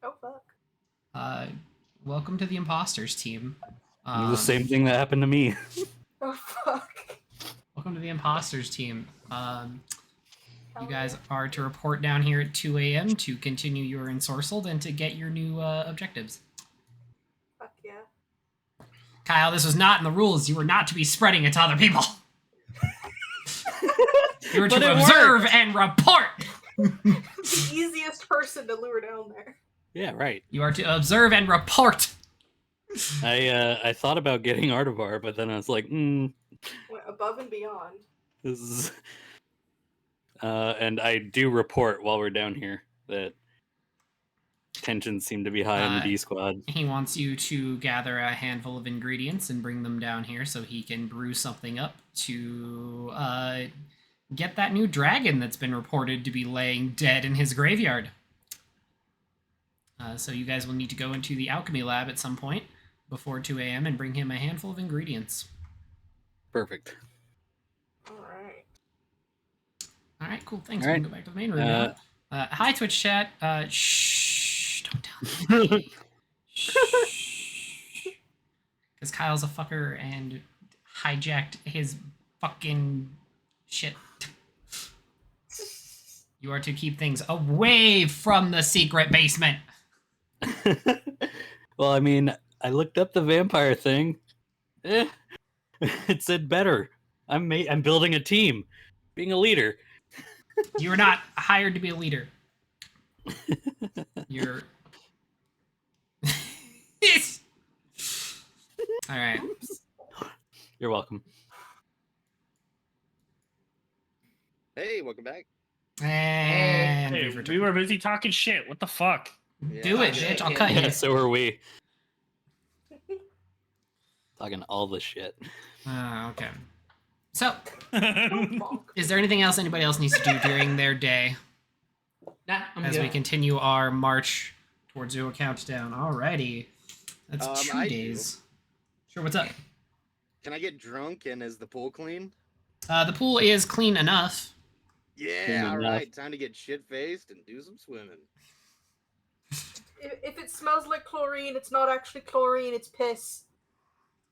Oh fuck. Welcome to the Imposters team. The same thing that happened to me. Oh fuck. Welcome to the Imposters team. You guys are to report down here at 2 a.m. to continue your ensorcelled and to get your new objectives. Fuck yeah. Kyle, this was not in the rules. You were not to be spreading it to other people. You were But to it observe worked. and report. The easiest person to lure down there. Yeah, right. You are to observe and report. I thought about getting Artavar, but then I was like, Went above and beyond. this is. And I do report while we're down here that tensions seem to be high in the D squad. He wants you to gather a handful of ingredients and bring them down here so he can brew something up to get that new dragon that's been reported to be laying dead in his graveyard. So you guys will need to go into the alchemy lab at some point before 2 a.m. and bring him a handful of ingredients. Perfect. Alright. All right, cool. Thanks. All We can right. go back to the main room now. Hi, Twitch chat. Shh. Don't tell anybody. Shh. Because Kyle's a fucker and hijacked his fucking shit. You are to keep things away from the secret basement. Well, I mean, I looked up the vampire thing. It said better. I'm building a team, being a leader. You were not hired to be a leader. You're. All right. You're welcome. Hey, welcome back. And Hey, we've we returned. were busy talking shit. What the fuck? Do it, bitch. I'll cut you. So are we. Talking all the shit. Okay. So, is there anything else anybody else needs to do during their day Nah, I'm as good. we continue our march towards Zero Countdown? Alrighty. That's 2 I days. Sure, what's up? Can I get drunk and is the pool clean? The pool is clean enough. Yeah, all enough. right. Time to get shit faced and do some swimming. If it smells like chlorine, it's not actually chlorine, it's piss.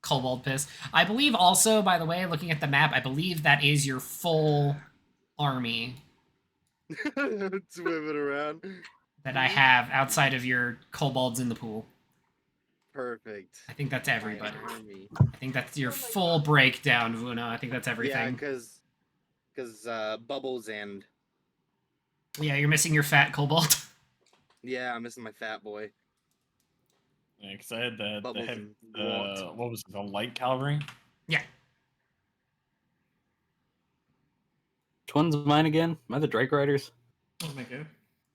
Cobalt piss. I believe also, by the way, looking at the map, I believe that is your full army Swimming around. that I have outside of your kobolds in the pool. Perfect. I think that's everybody. My army. I think that's your full breakdown, Vuna. I think that's Yeah, everything. because Bubbles and Yeah, you're missing your fat kobold. yeah, I'm missing my fat boy. Yeah, because I had the Bubbles heavy, and Gwalt. what was it, the light cavalry? Yeah. Which one's mine again? Am I the Drake Riders? Oh my god.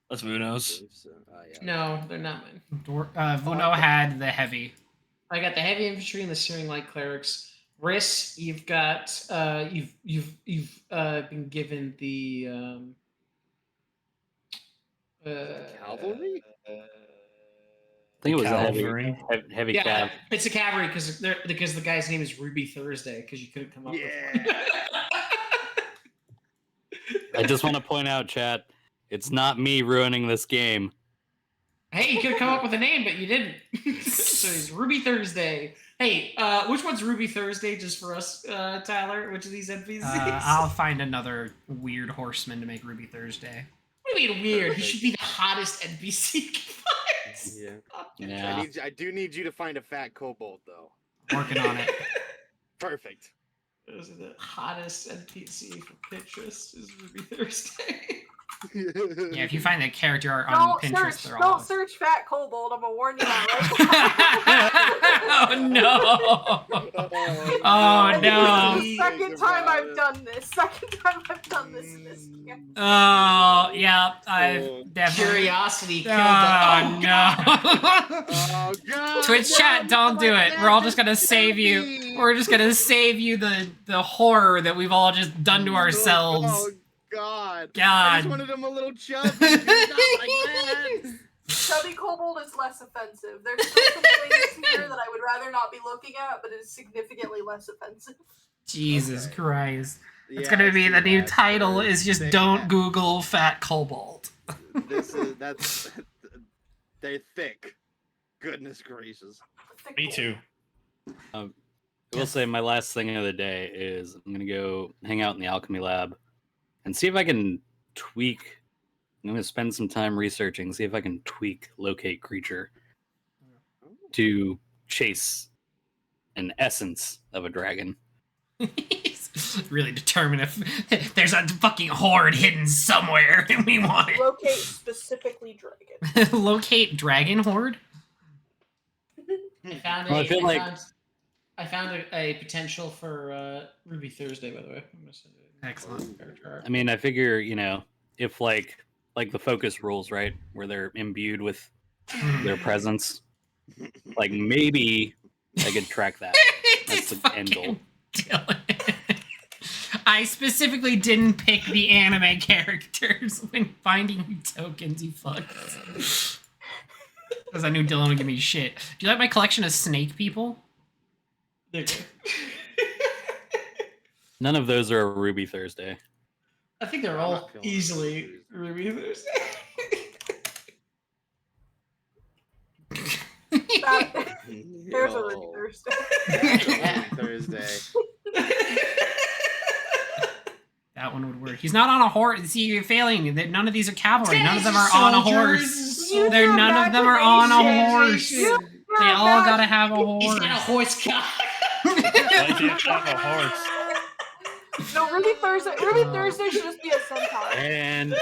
That's Vuno's. Yeah. No, they're not mine. Vuno had the heavy. I got the heavy infantry and the searing light clerics. Riss, you've got you've been given the Cavalry? I think it was a Cavalry. heavy Yeah, cav. it's a cavalry because the guy's name is Ruby Thursday because you couldn't come up with one. I just want to point out, chat, it's not me ruining this game. Hey, you could have come up with a name, but you didn't. So he's Ruby Thursday. Hey, which one's Ruby Thursday just for us, Tyler? Which of these NPCs? I'll find another weird horseman to make Ruby Thursday. What do you mean weird? He should be the hottest NPC you can find. Yeah. I do need you to find a fat kobold, though. Working on it. Perfect. Those are the hottest NPC for Pinterest is Ruby Thursday. Yeah, if you find that character art on Don't Pinterest, search. they're all. Don't search Fat Kobold. I'm gonna warn you now. Oh no! Oh And no! This is the second time I've done this. Second time I've done this in this game. Oh yeah, I've definitely. Curiosity killed Oh no! Oh god! Twitch chat, don't do it. We're all just gonna save you. We're just gonna save you the horror that we've all just done to ourselves. Oh god! I God. just wanted him a little chubby. Not like that. Chubby Kobold is less offensive. There's still some things here that I would rather not be looking at, but it is significantly less offensive. Jesus Christ! It's Yeah, gonna I be see the new that. title. Is just Thick don't cat. Google fat kobold. That's they're thick. Goodness gracious. Me too. I will say my last thing of the day is I'm gonna go hang out in the alchemy lab and see if I can tweak. I'm gonna spend some time researching, see if I can tweak locate creature to chase an essence of a dragon. He's really determined if there's a fucking horde hidden somewhere and we want it. Locate specifically dragon. Locate dragon horde? I found Well, I feel like- I found a potential for Ruby Thursday, by the way. I'm gonna send it. Excellent. I mean, I figure, if like the focus rules, right, where they're imbued with their presence, like maybe I could track that. That's the end goal. Dylan. I specifically didn't pick the anime characters when finding tokens, you fucks. Because I knew Dylan would give me shit. Do you like my collection of snake people? They're good. None of those are a Ruby Thursday. I think they're I'm all not feeling easily Ruby Thursday. There's a Ruby Yo, Thursday. that's a Ruby Thursday. That one would work. He's not on a horse. See, you're failing. None of these are cavalry. None of them are Soldiers. on a horse. None of them are on a horse. They all gotta have a He's horse. got a horse cock. Why can't you have a horse? No, Ruby Thursday should just be a centaur. And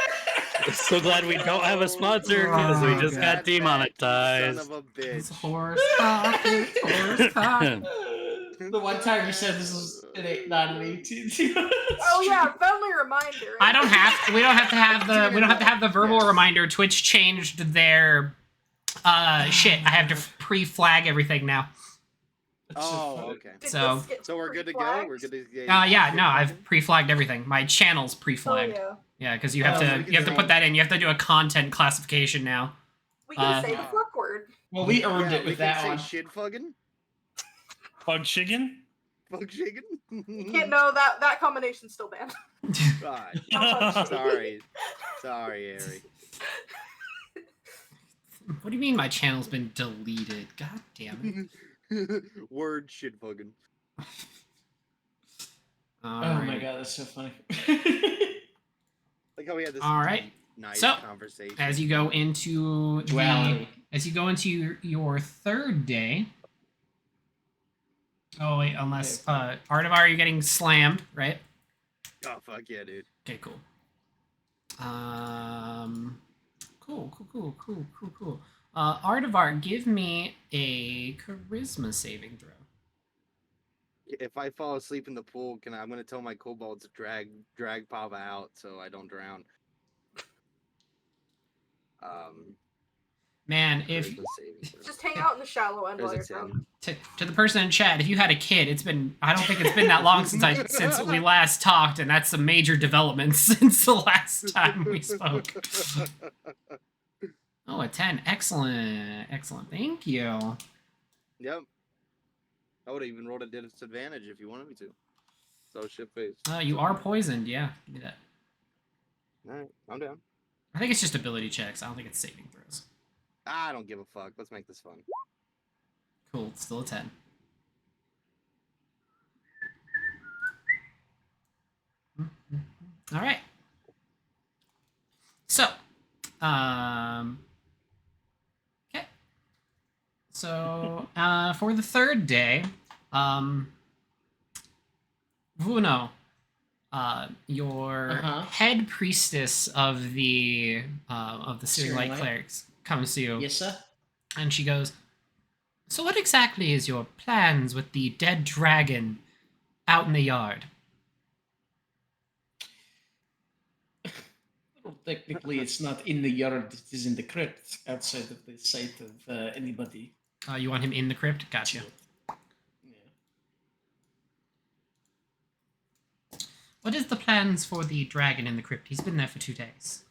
so glad we don't have a sponsor because we just got Son demonetized. of a It's bitch. horse cock. It's horse cock. The one time you said this was not an 18. Oh yeah, friendly reminder. I don't have. We don't have to have the. We don't have to have the verbal reminder. Twitch changed their. Shit. I have to pre-flag everything now. Oh, okay. Did So- this get So we're good to go. pre-flagged? We're good to go. Yeah. No, I've pre-flagged everything. My channel's Oh pre-flagged. yeah. Yeah, because you have Oh, to. we can You have to do put it. that in. You have to do a content classification now. We can say the fuck word. Well, we earned Yeah, it we with can that say one. shit fugging. Bug chicken? Fuck chicken. Can't know that combination's still banned. God. Oh, Sorry, Ari. What do you mean my channel's been deleted? God damn it. Word shit fugging. Oh my god, that's so funny. Like how we had this All right. nice So, conversation. As you go into Duality. as you go into your third day. Oh wait, unless Artivar, you're getting slammed, right? Oh fuck yeah, dude. Okay, cool. Cool. Artivar, give me a charisma saving throw. If I fall asleep in the pool, I'm gonna tell my kobold to drag Pava out so I don't drown. Man, if charisma saving throw. Just hang out in the shallow end There's while a you're 10. drunk. to the person in chat, if you had a kid, I don't think it's been that long since we last talked, and that's a major development since the last time we spoke. Oh, a 10. Excellent. Excellent. Thank you. Yep. I would have even rolled a disadvantage if you wanted me to. So shit face. You are poisoned. Yeah. Give me that. Alright, I'm down. I think it's just ability checks. I don't think it's saving throws. I don't give a fuck. Let's make this fun. Cool. It's still a 10. All right. So, okay. So, for the third day, Vuno, your head priestess of the Searing Searing Light Light. clerics comes to you. Yes, sir. And she goes, "So what exactly is your plans with the dead dragon out in the yard?" Well, technically, it's not in the yard. It is in the crypt, outside of the sight of anybody. You want him in the crypt? Gotcha. What is the plans for the dragon in the crypt? He's been there for 2 days.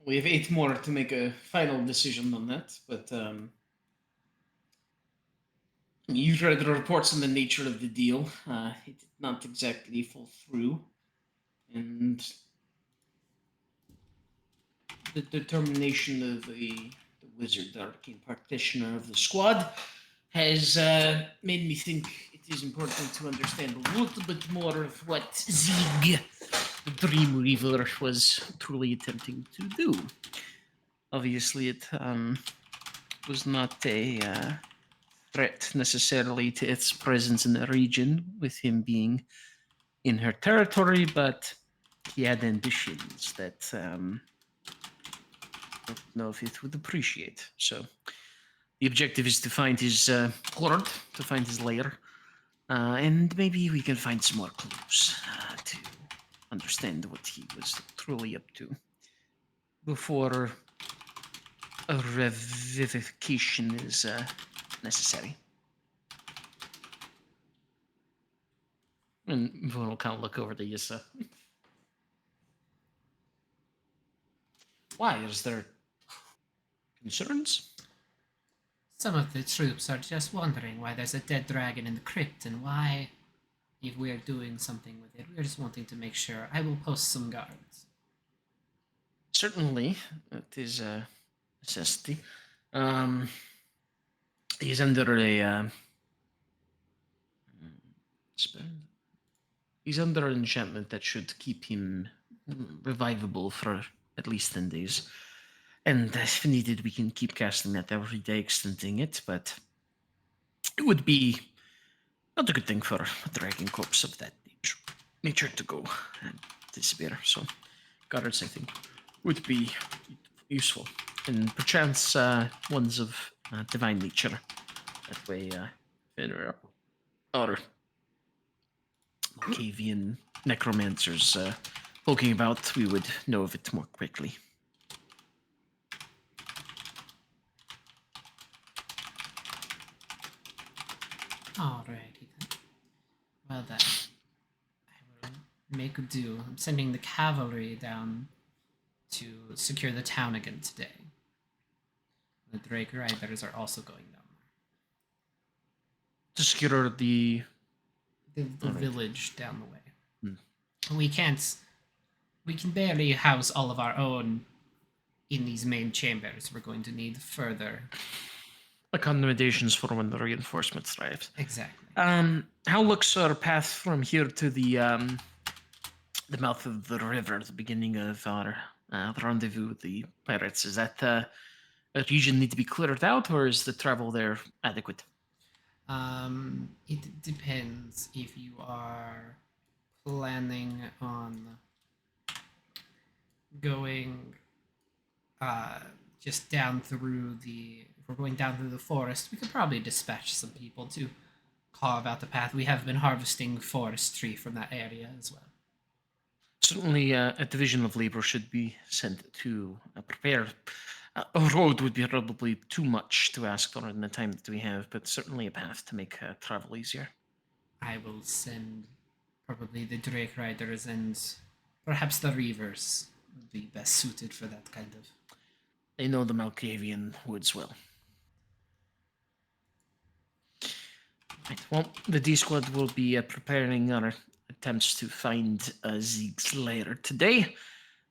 We have 8 more to make a final decision on that, but you've read the reports on the nature of the deal. It did not exactly fall through, and the determination of the wizard, the arcane practitioner of the squad, has made me think it is important to understand a little bit more of what Zig, the Dream Reaver, was truly attempting to do. Obviously, it was not a threat necessarily to its presence in the region, with him being in her territory, but he had ambitions that I don't know if it would appreciate. So the objective is to find his hoard, to find his lair, and maybe we can find some more clues to understand what he was truly up to before a revivification is necessary. And Vaughn will kind of look over to Yissa. Why? Is there concerns? Some of the troops are just wondering why there's a dead dragon in the crypt and why, if we're doing something with it, we're just wanting to make sure. I will post some guards. Certainly, it is a necessity. He's under a spell. He's under an enchantment that should keep him revivable for at least 10 days. And if needed, we can keep casting that every day, extending it, but it would be not a good thing for a dragon corpse of that nature to go and disappear. So, guards, I think, would be useful. And perchance ones of divine nature. That way, Fenrir or Malkavian necromancers poking about, we would know of it more quickly. Alrighty then. Well then, I will make do. I'm sending the cavalry down to secure the town again today. The Drake Riders are also going down To secure the there. The Alright. village down the way. We can barely house all of our own in these main chambers. We're going to need further. accommodations for when the reinforcements arrive. Exactly. How looks our path from here to the mouth of the river, the beginning of our rendezvous with the pirates? Is that a region need to be cleared out, or is the travel there adequate? It depends if you are planning on going just down through the. If we're going down through the forest, we could probably dispatch some people to carve out the path. We have been harvesting forestry from that area as well. Certainly, a division of labor should be sent to prepare. A road would be probably too much to ask for in the time that we have, but certainly a path to make travel easier. I will send probably the Drake Riders and perhaps the Reavers would be best suited for that kind of. They know the Malkavian woods well. Right. Well, the D squad will be preparing our attempts to find Zeke's lair today.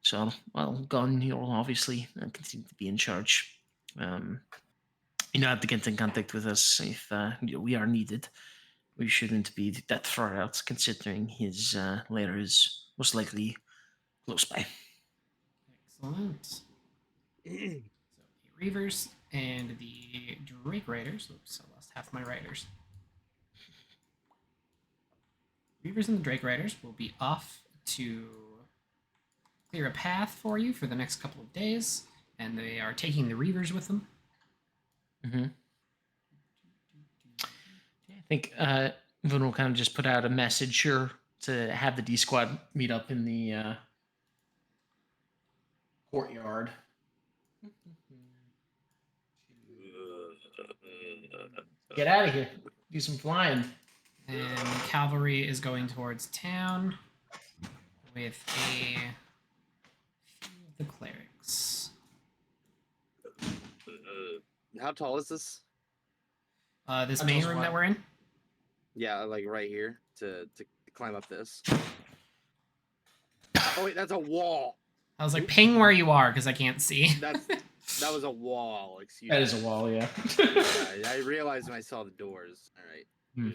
So, well, Gunn, you'll obviously continue to be in charge. You have to get in contact with us if we are needed. We shouldn't be that far out, considering his lair is most likely close by. Excellent. So the Reavers and the Drake Riders. Oops, I lost half my riders. Reavers and the Drake Riders will be off to clear a path for you for the next couple of days, and they are taking the Reavers with them. Mm-hmm. I think Vun will kind of just put out a message here to have the D squad meet up in the courtyard. Get out of here. Do some flying. And the cavalry is going towards town with a few of the clerics. How tall is this? This main room that we're in? Yeah, like right here to climb up this. Oh wait, that's a wall. I was like, ping where you are, because I can't see. That was a wall. Excuse That me. is a wall, yeah. I realized when I saw the doors. All right. Hmm.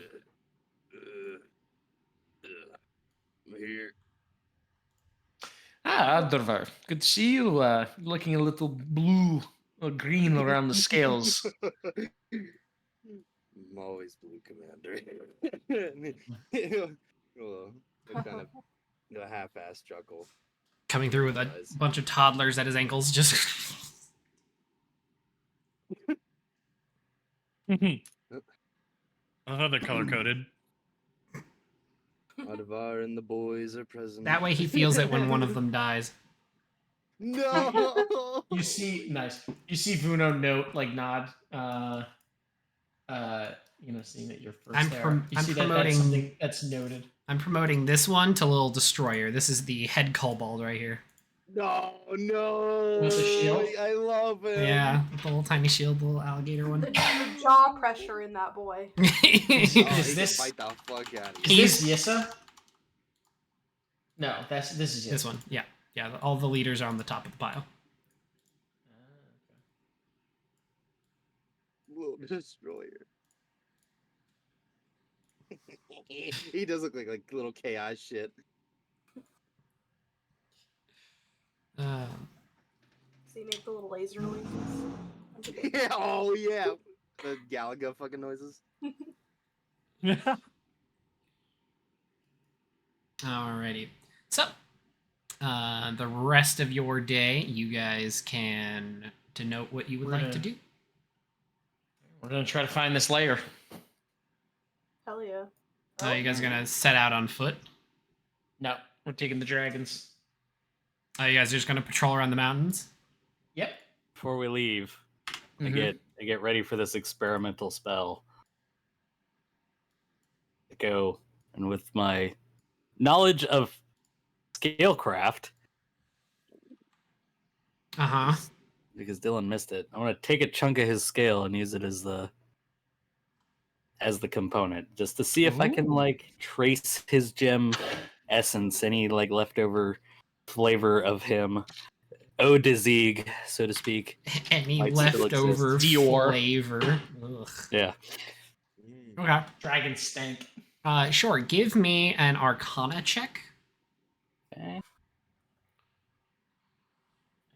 I'm here. Dorvar, good to see you. Looking a little blue or green around the scales. I'm always blue, Commander. Oh, a kind of a half-ass chuckle. Coming through with a bunch of toddlers at his ankles, just... I thought they're color-coded. Advar and the boys are present. That way he feels it when one of them dies. No! You see, nice. You see Vuno note, like nod, seeing that you're first I'm there. prom- You I'm see promoting- that's something that's noted. I'm promoting this one to Little Destroyer. This is the head kobold right here. No! With the shield? I love him. Yeah, with the little tiny shield, the little alligator one. The jaw pressure in that boy. Oh, he can this- bite the fuck out of Is you. this Yissa? No, this is Yissa. This one, yeah. Yeah, all the leaders are on the top of the pile. Little Destroyer. He does look like little chaos shit. See, make the little laser noises. Yeah, oh yeah. The Galaga fucking noises. Alrighty. So, the rest of your day, you guys can denote what you would We're like gonna- to do. We're gonna try to find this layer. Hell yeah. You guys are gonna set out on foot. No, we're taking the dragons. You guys are just gonna patrol around the mountains. Yep. Before we leave, I Mhm. get ready for this experimental spell. I go, and with my knowledge of Scalecraft, because Dylan missed it, I want to take a chunk of his scale and use it as the component, just to see if I can like trace his gem essence, any like leftover flavor of him. Eau de Zig, so to speak. Any might still leftover exist. flavor. Ugh. Yeah. Okay. Dragon stank. Sure. Give me an Arcana check. Okay.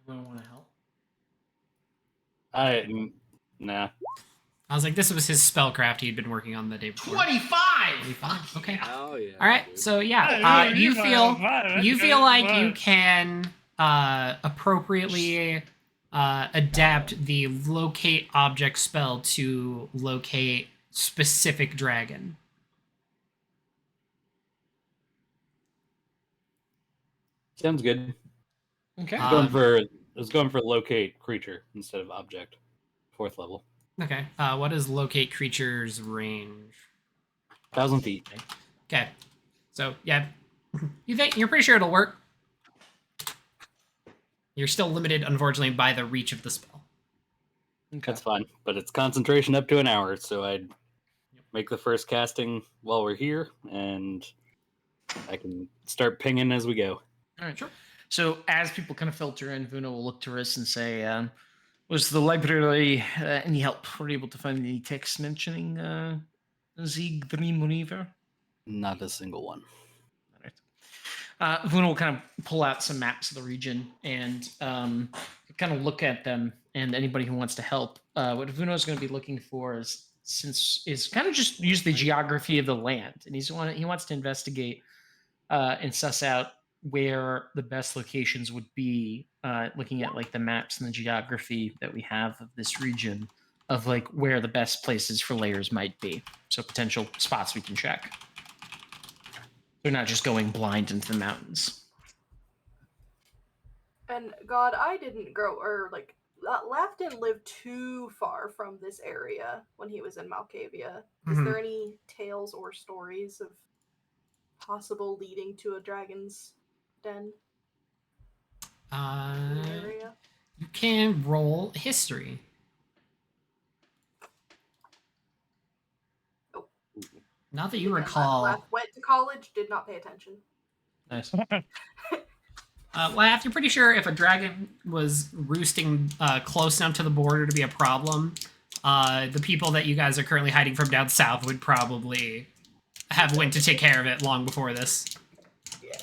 Anyone want to help? Nah. I was like, this was his spellcraft he'd been working on the day before. 25. 25. Okay. Oh yeah. All right. dude. So yeah, Yeah, you you're feel fine. you feel like you Fine. can appropriately adapt the locate object spell to locate specific dragon. Sounds good. Okay. I was going for locate creature instead of object. 4th level. Okay. What is locate creature's range? 1,000 feet. Okay. So yeah, you're pretty sure it'll work. You're still limited, unfortunately, by the reach of the spell. Okay. That's fine, but it's concentration up to an hour, so I'd make the first casting while we're here, and I can start pinging as we go. All right, sure. So as people kind of filter in, Vuna will look to Riss and say, was the library any help? Were you able to find any texts mentioning Zieg Dreamweaver? Not a single one. All right. Vuna will kind of pull out some maps of the region and kind of look at them, and anybody who wants to help. What Vuna is going to be looking for is kind of just use the geography of the land, and he wants to investigate and suss out where the best locations would be, looking at like the maps and the geography that we have of this region, of like where the best places for layers might be. So potential spots we can check. They're not just going blind into the mountains. And God, I didn't Laugh didn't live too far from this area when he was in Malkavia. Is there any tales or stories of possible leading to a dragon's den in the area? You can roll history. Oh. Not that you Again, recall. Laugh went to college, did not pay attention. Nice. Laugh, you're pretty sure if a dragon was roosting close enough to the border to be a problem, the people that you guys are currently hiding from down south would probably have went to take care of it long before this. Yeah.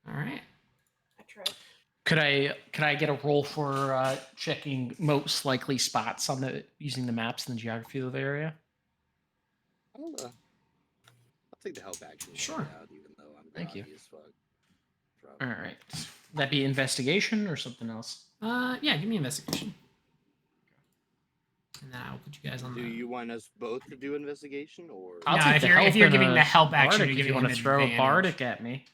All right. I tried. Could I get a roll for checking most likely spots on using the maps and the geography of the area? I'll take the help action. Sure. Out, even though I'm Thank you. groggy as fuck. All right. That be investigation or something else? Yeah, give me investigation. And then I'll put you guys on Do the... you want us both to do investigation, or? I'll No, take if the you're- help if you're and giving a the help action, bardic you if give you him want to throw a advantage. bardic at me.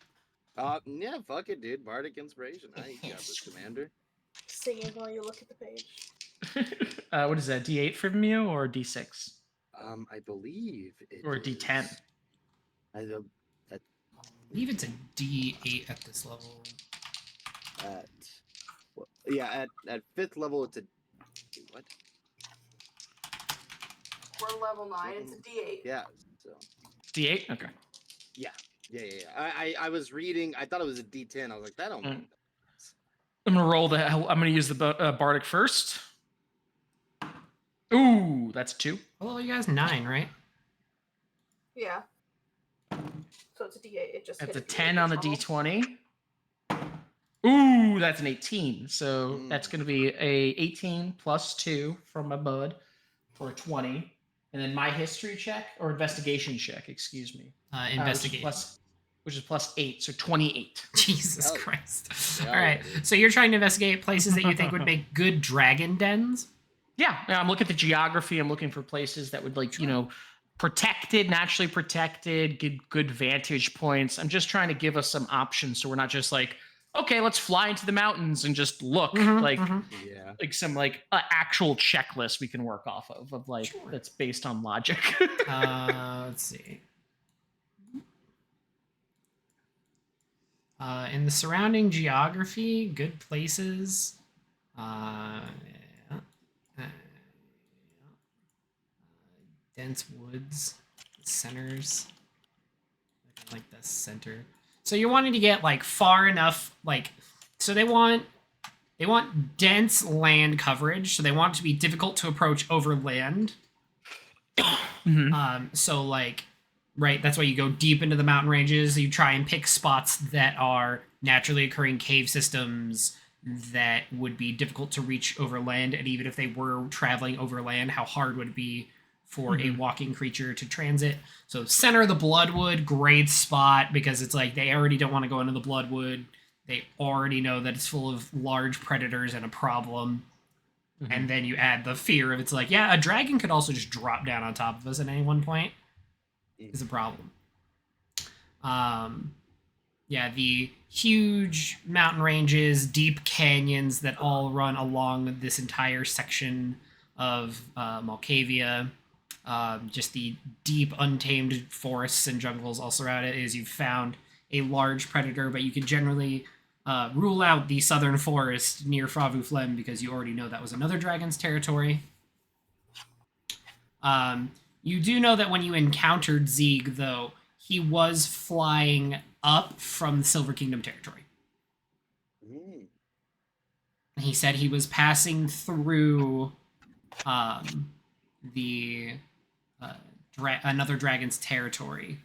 Yeah, fuck it, dude. Bardic inspiration. I got this, Commander. Singing while you look at the page. What is that? D8 from you or D6 I believe it or D10? is- I don't- I believe it's a D8 at this level. at 5th level, it's a what? We're level 9, it's a D8. Yeah. So D8. Okay. yeah. I was reading. I thought it was a D10. I was like, that don't. Mm. I'm gonna roll the. I'm gonna use the bardic first. Ooh, that's 2. Well, you guys 9, right? Yeah. So it's a D8. It just That's hit a D8 10 on the level. D20. Ooh, that's an 18. So that's going to be a 18 plus 2 from my bud for a 20. And then my history check or investigation check, excuse me. Investigate. Which is plus 8, so 28. Jesus Oh. Christ. Yeah, All right. dude. So you're trying to investigate places that you think would make good dragon dens? Yeah, I'm looking at the geography. I'm looking for places that would protected, naturally protected, good vantage points. I'm just trying to give us some options so we're not just like, okay, let's fly into the mountains and just look Yeah. like some actual checklist we can work off of that's based on logic. Let's see. In the surrounding geography, good places. Dense woods, centers, like the center. So you're wanting to get far enough, so they want dense land coverage. So they want it to be difficult to approach over land. So right, that's why you go deep into the mountain ranges. You try and pick spots that are naturally occurring cave systems that would be difficult to reach over land. And even if they were traveling over land, how hard would it be for a walking creature to transit? So center of the Bloodwood, great spot, because it's they already don't want to go into the Bloodwood. They already know that it's full of large predators and a problem. And then you add the fear of a dragon could also just drop down on top of us at any one point. Is a problem. The huge mountain ranges, deep canyons that all run along this entire section of Malkavia. Just the deep, untamed forests and jungles all surround it. Is you've found a large predator, but you can generally rule out the southern forest near Fravu Flem because you already know that was another dragon's territory. You do know that when you encountered Zeeg, though, he was flying up from the Silver Kingdom territory. Mm. He said he was passing through another dragon's territory,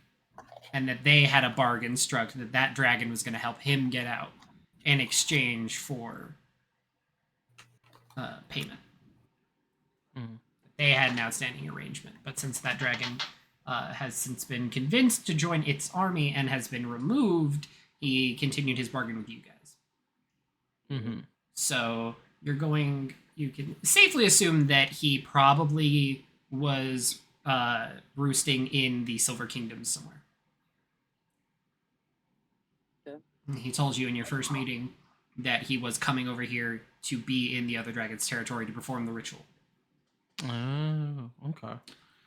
and that they had a bargain struck that that dragon was going to help him get out in exchange for payment. Mhm. They had an outstanding arrangement, but since that dragon has since been convinced to join its army and has been removed, he continued his bargain with you guys. Mm-hmm. So you can safely assume that he probably was roosting in the Silver Kingdom somewhere. Yeah. He told you in your first meeting that he was coming over here to be in the other dragon's territory to perform the ritual. Oh, okay.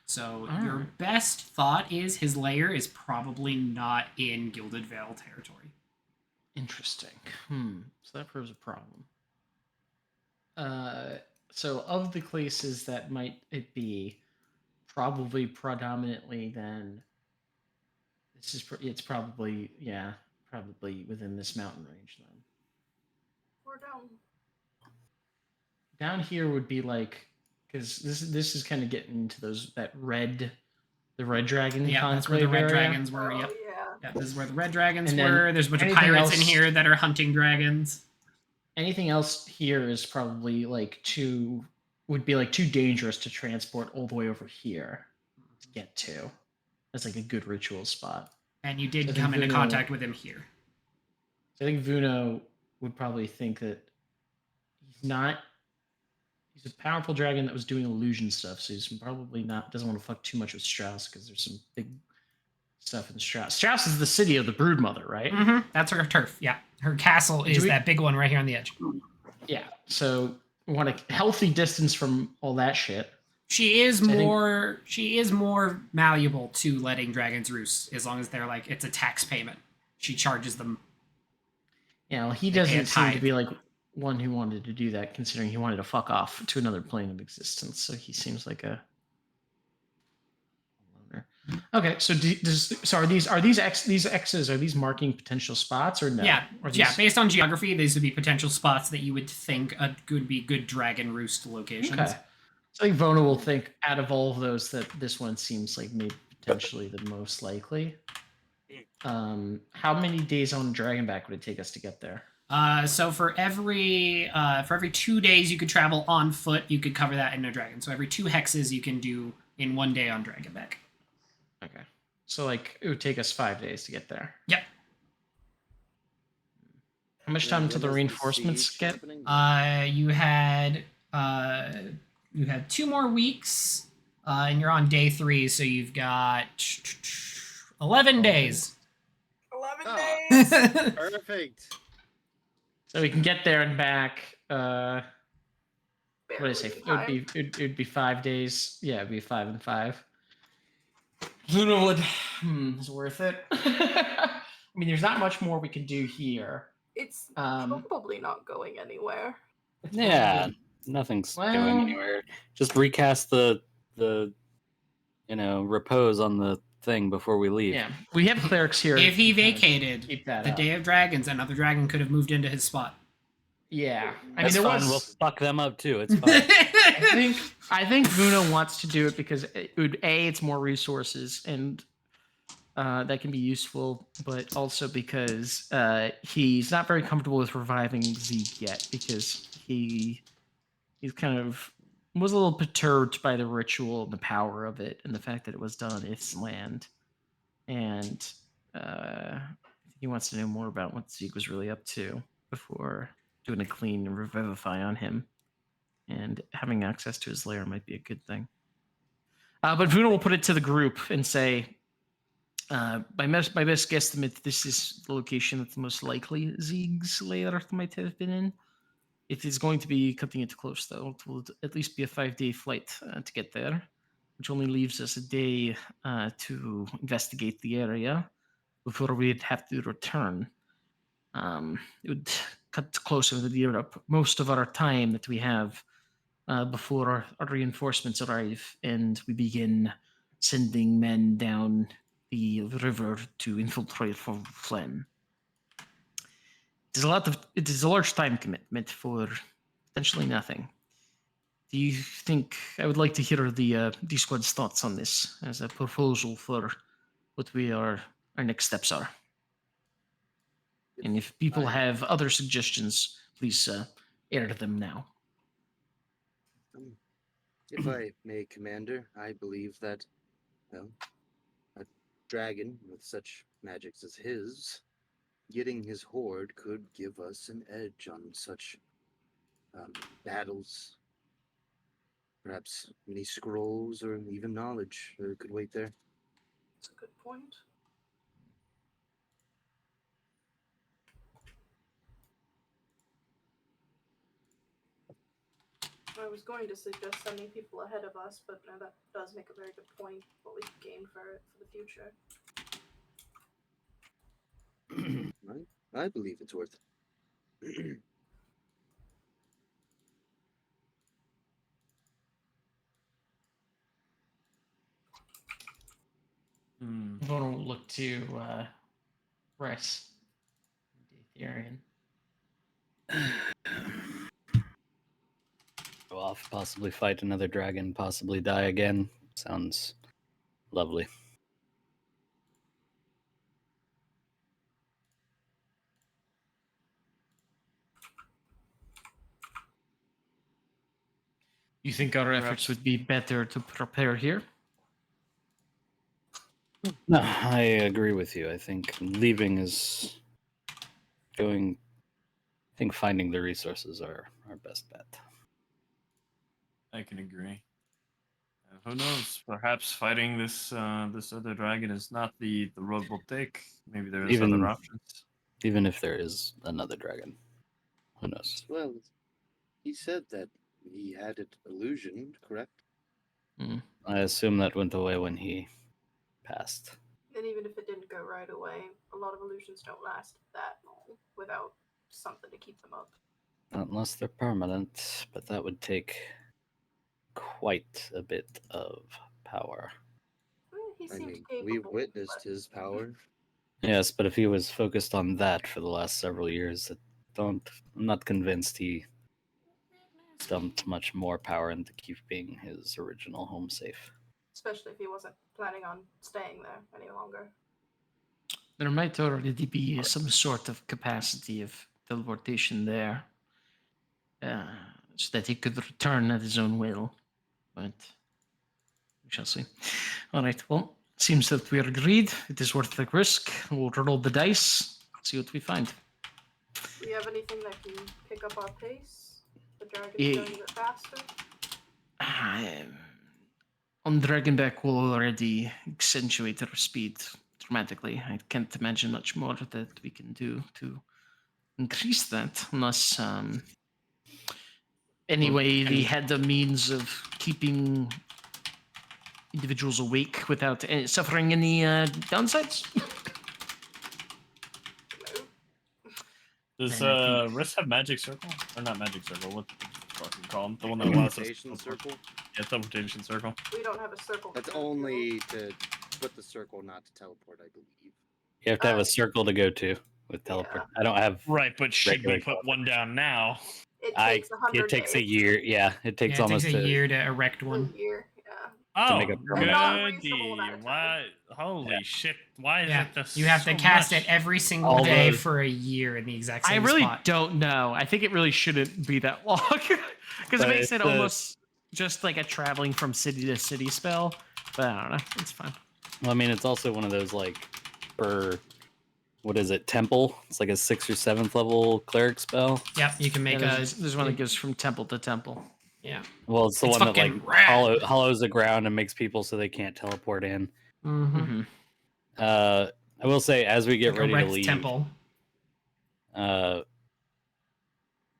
So All your right. best thought is his lair is probably not in Gilded Vale territory. Interesting. So that proves a problem. So of the places that might it be, probably predominantly then, it's probably within this mountain range then. We're down. Down here would be like, because this is kind of getting into the red dragon Yeah, that's where the conclave red area. dragons were. Oh, Yep. yeah. Yeah, this is where the red dragons And then were. There's a bunch of anything pirates in else- here that are hunting dragons. Anything else here is probably would be too dangerous to transport all the way over here to get to. That's like a good ritual spot. And you So I did think come into Vuno- contact with him here. So I think Vuno would probably think that he's a powerful dragon that was doing illusion stuff, so he's probably doesn't want to fuck too much with Strauss because there's some big stuff in Strauss. Strauss is the city of the Broodmother, right? Mm-hmm. That's her turf. Yeah, her castle is that big one right here on the edge. Yeah. So we want a healthy distance from all that shit. She is I think- more malleable to letting dragons roost as long as they're it's a tax payment. She charges them. Yeah, well, he They pay a doesn't seem to tithe. be like one who wanted to do that, considering he wanted to fuck off to another plane of existence. So he seems like a loner. Okay, so are these X's, are these marking potential spots or no? Yeah, Or yeah. these- Based on geography, these would be potential spots that you would think would be good dragon roost locations. Okay. So I think Vona will think out of all of those that this one seems like maybe potentially the most likely. How many days on Dragonback would it take us to get there? So for every 2 days you could travel on foot, you could cover that in a dragon. So every 2 hexes you can do in 1 day on Dragonback. Okay. So it would take us 5 days to get there. Yep. How much time until the reinforcements get? You had 2 more weeks, and you're on day 3, so you've got 11 days. 11 days. Perfect. So we can get there and back. What did I say? Barely It would be 5 days. Yeah, it'd be 5 and 5. Luna would. Is worth it. I mean, there's not much more we can do here. It's Um, probably not going anywhere. Yeah, nothing's Well- going anywhere. Just recast the repose on the thing before we leave. Yeah, we have clerics here. If he to kind of vacated keep that the up. Day of Dragons, another dragon could have moved into his spot. Yeah, I mean, That's there fine. was. We'll fuck them up too. It's fine. I think Vuno wants to do it because it's more resources and that can be useful, but also because he's not very comfortable with reviving Zeke yet because he's kind of was a little perturbed by the ritual and the power of it and the fact that it was done on its land, and he wants to know more about what Zeke was really up to before doing a clean and revivify on him. And having access to his lair might be a good thing. But Vuno will put it to the group and say, my best guesstimate, this is the location that's most likely Zeeg's lair might have been in. It is going to be cutting it close, though. It will at least be a 5-day flight to get there, which only leaves us a day to investigate the area before we'd have to return. It would cut closer to Europe. Most of our time that we have before our reinforcements arrive, and we begin sending men down the river to infiltrate for Flem. It is a large time commitment for potentially nothing. Do you think I would like to hear the D Squad's thoughts on this as a proposal for what our next steps are? And if people have other suggestions, please air them now. If I may, Commander, I believe that, well, a dragon with such magics as his, getting his horde could give us an edge on such battles. Perhaps many scrolls or even knowledge could wait there. That's a good point. I was going to suggest sending people ahead of us, but that does make a very good point. What we could gain for it for the future. I believe it's worth it. I'm going to look to Ress. Ethereum. Go off, possibly fight another dragon, possibly die again. Sounds lovely. You think our efforts would be better to prepare here? No, I agree with you. I think leaving is going. I think finding the resources are our best bet. I can agree. Who knows? Perhaps fighting this this other dragon is not the road we'll take. Maybe there's other options. Even if there is another dragon, who knows? Well, he said that he had it illusioned, correct? I assume that went away when he passed. And even if it didn't go right away, a lot of illusions don't last that long without something to keep them up. Unless they're permanent, but that would take quite a bit of power. He I seemed mean, capable. we've witnessed his power. Yes, but if he was focused on that for the last several years, I'm not convinced he dumped much more power into keeping his original home safe. Especially if he wasn't planning on staying there any longer. There might already be some sort of capacity of teleportation there, so that he could return at his own will. But we shall see. All right. Well, it seems that we are agreed. It is worth the risk. We'll roll the dice. See what we find. Do you have anything that can pick up our pace? The dragon's Yeah. going a bit faster? On Dragonback, we'll already accentuate our speed dramatically. I can't imagine much more that we can do to increase that, unless anyway they had the means of keeping individuals awake without suffering any downsides. Does Then I Riss have magic circle? Or not magic circle? What the fuck you call him? The one that allows us Teleportation circle? Yeah, teleportation circle. We don't have a circle. That's only to put the circle, not to teleport, I believe. You have to have a circle to go to with teleport. I don't have. Right, but should we regular put one down now? It takes 100 It takes a days. year. Yeah, it takes Yeah, it almost takes a year to erect one. A year, yeah. Oh, make a permanent. goody. Why? Holy shit. Why is Yeah, it this you have to so cast much? it every single All day those- for a year in the exact I same really spot. don't know. I think it really shouldn't be that long because it But makes it it's, almost just like a traveling from city to city spell. But I don't know. It's fine. Well, I mean, it's also one of those like, what is it? Temple. It's like a 6th or 7th level cleric spell. Yep, you can make Yeah, a. there's one that goes from temple to temple. Yeah. Well, it's the It's one that fucking like rad. hollows the ground and makes people so they can't teleport in. Mm-hmm. I will say, as we get Like ready a to wrecked leave, temple.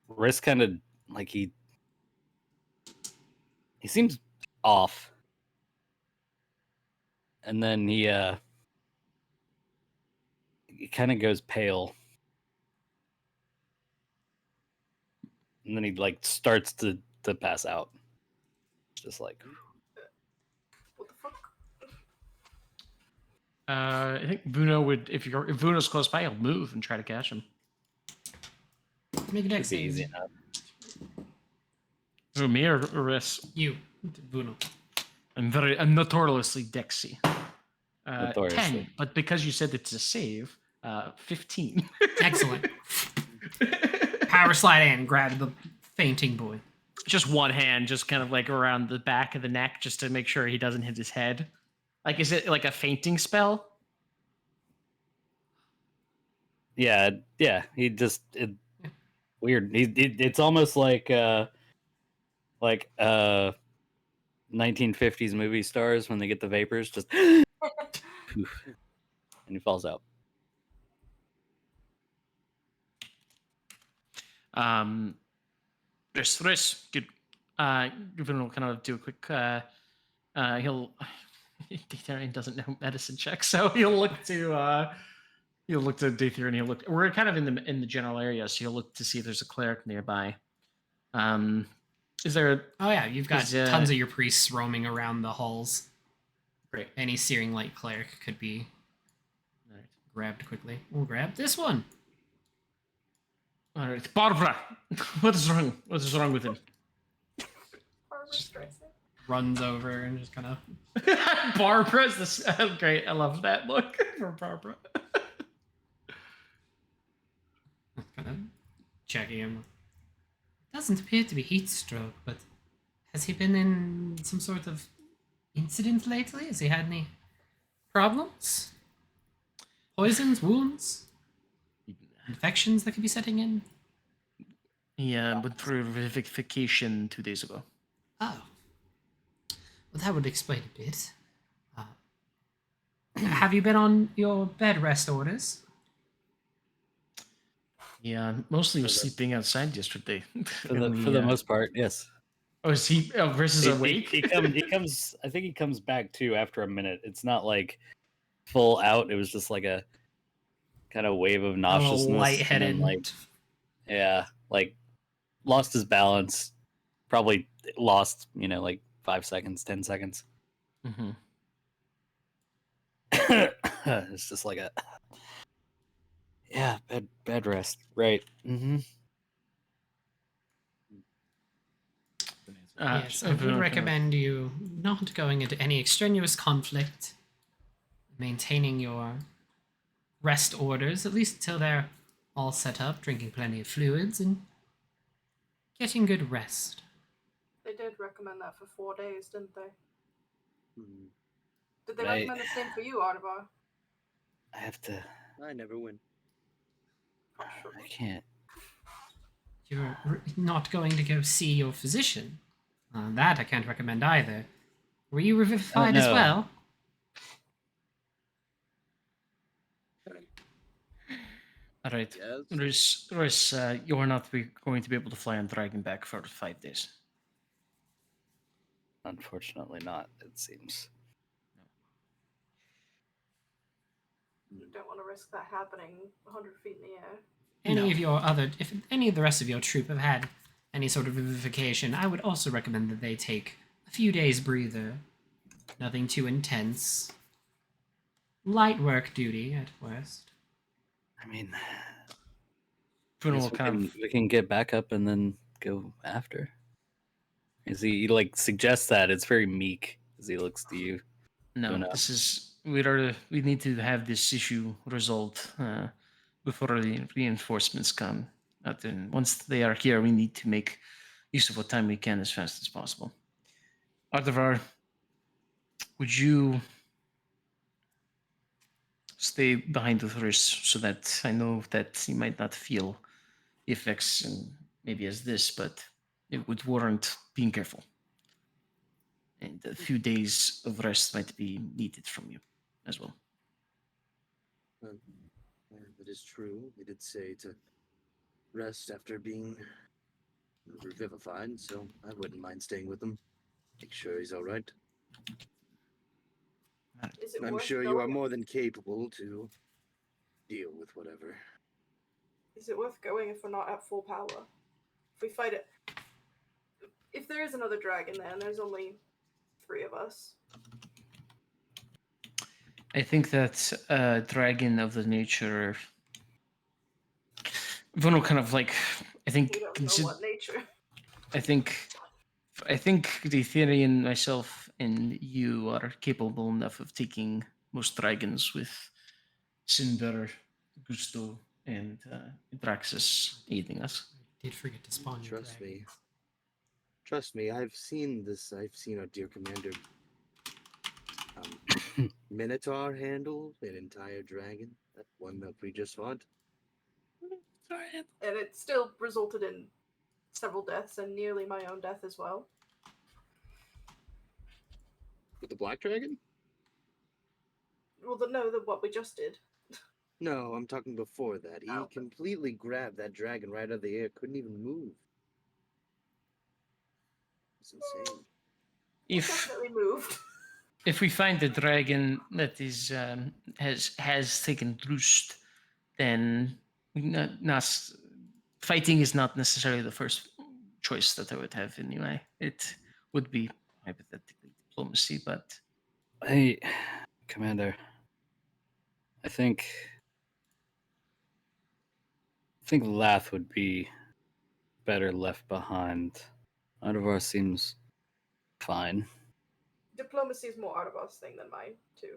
Risk kind of like he seems off, and then he kind of goes pale, and then he like starts to pass out. Just like What the fuck? I think Vuno would, if Vuno's close by, he'll move and try to catch him. Make a dex it'd be easy save. enough. Who, me or Riss? You, Bruno. I'm notoriously dexy. 10, Notoriously. but because you said it's a save, 15. Excellent. Power slide in, grab the fainting boy. Just one hand, just kind of like around the back of the neck, just to make sure he doesn't hit his head. Like, is it like a fainting spell? Yeah. He just weird. It's almost like 1950s movie stars when they get the vapors, just poof, and he falls out. Riss, good. Gavin will kind of do a quick. He'll. Datarian doesn't know medicine check, so he'll look to Datarian, and he'll look. We're kind of in the general area, so he'll look to see if there's a cleric nearby. Is there? Oh yeah, you've got tons of your priests roaming around the halls. Great. Any Searing Light cleric could be grabbed quickly. We'll grab this one. All right, Barbara. What is wrong? What is wrong with him? Barbara Streisand. Runs over and just kind of. Barbara's this. Great. I love that look for Barbara. Kind of checking him. Doesn't appear to be heat stroke, but has he been in some sort of incident lately? Has he had any problems? Poisons, wounds, infections that could be setting in? Yeah, went through revivification 2 days ago. Oh. Well, that would explain a bit. Have you been on your bed rest orders? Yeah, mostly was sleeping outside yesterday. For the most part, yes. Oh, is he? Oh, Riss is awake. He comes. I think he comes back too after a minute. It's not like full out. It was just like a kind of wave of nauseousness, and then, lightheaded. like, yeah, like lost his balance. Probably lost, like 5 seconds, 10 seconds. Mm-hmm. It's just like a bed rest, right? Mm-hmm. Yes, I would recommend you not going into any extraneous conflict, maintaining your rest orders, at least until they're all set up, drinking plenty of fluids, and getting good rest. They did recommend that for 4 days, didn't they? Hmm. Did they Right. recommend the same for you, Artabar? I have to. I never win. I'm sure. I can't. You're not going to go see your physician. That I can't recommend either. Were you revivified as no. well? All right, Yes. Riss, you're not going to be able to fly on Dragonback for 5 days. Unfortunately, not. It seems. You don't want to risk that happening 100 feet in the air. If any of the rest of your troop have had any sort of vivification, I would also recommend that they take a few days breather. Nothing too intense. Light work duty at worst. I mean, Bruno guess will kind of. we can get back up and then go after. As he like suggests that, it's very meek as he looks to you. No, Bruno. this is we need to have this issue resolved before the reinforcements come. Once they are here, we need to make use of what time we can as fast as possible. Artavar, would you stay behind with Riss so that I know that he might not feel the effects and maybe as this, but it would warrant being careful. And a few days of rest might be needed from you as well. That is true. They did say to rest after being revivified, so I wouldn't mind staying with him. Make sure he's all right. Is it I'm worth sure you are going? more than capable to deal with whatever. Is it worth going if we're not at full power If we fight it, if there is another dragon there, and there's only 3 of us. I think that dragon of the nature. Vuno kind of like, I think, We don't know what nature. I think the Etherean, myself, and you are capable enough of taking most dragons with Cinder, Gusto, and Draxus aiding us. Did forget to spawn your Trust dragon. me. Trust me, I've seen this. I've seen our dear commander Minotaur handle an entire dragon. That one that we just fought. And it still resulted in several deaths and nearly my own death as well. With the black dragon? Well, what we just did. No, I'm talking before that. He Oh. completely grabbed that dragon right out of the air. Couldn't even move. It's insane. If Definitely moved. if we find a dragon that is has taken roost, then fighting is not necessarily the first choice that I would have anyway. It would be hypothetically diplomacy, but Hey, Commander. I think Lath would be better left behind. Artavar seems fine. Diplomacy is more Artavos thing than mine, too.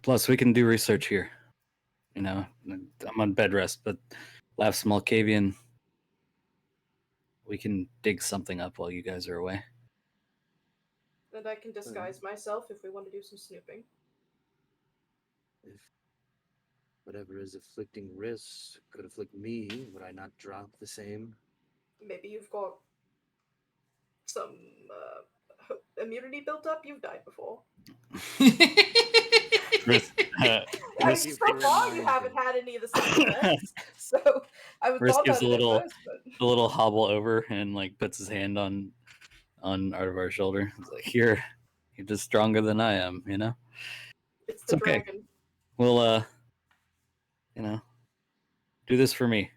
Plus, we can do research here. You know, I'm on bed rest, but Lath's Malkavian. We can dig something up while you guys are away. And I can disguise myself if we want to do some snooping. If whatever is afflicting Riss could afflict me, would I not drop the same? Maybe you've got some immunity built up. You've died before. Riss, I mean, Riss, so far you haven't had any of the side effects. So I would Riss thought gives about a it at little, first, but a little hobble over and like puts his hand on Artavar's shoulder. He's like, "Here, you're just stronger than I am, you know. it's It's the okay. dragon. We'll you know, do this for me,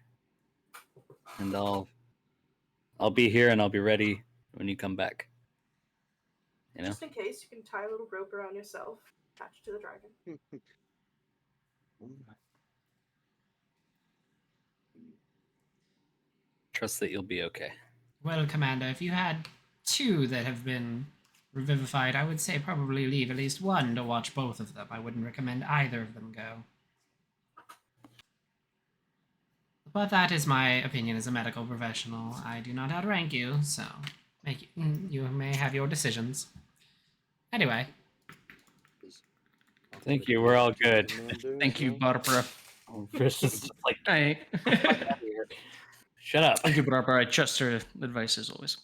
and I'll be here and I'll be ready when you come back. You know, Just in case, you can tie a little rope around yourself, attach it to the dragon. trust that you'll be okay." Well, Commander, if you had 2 that have been revivified, I would say probably leave at least 1 to watch both of them. I wouldn't recommend either of them go. But that is my opinion as a medical professional. I do not outrank you, so you may have your decisions. Anyway. Thank you. We're all good. thank you, Barbara. Riss is just like, shut up. Thank you, Barbara. I trust her advice as always.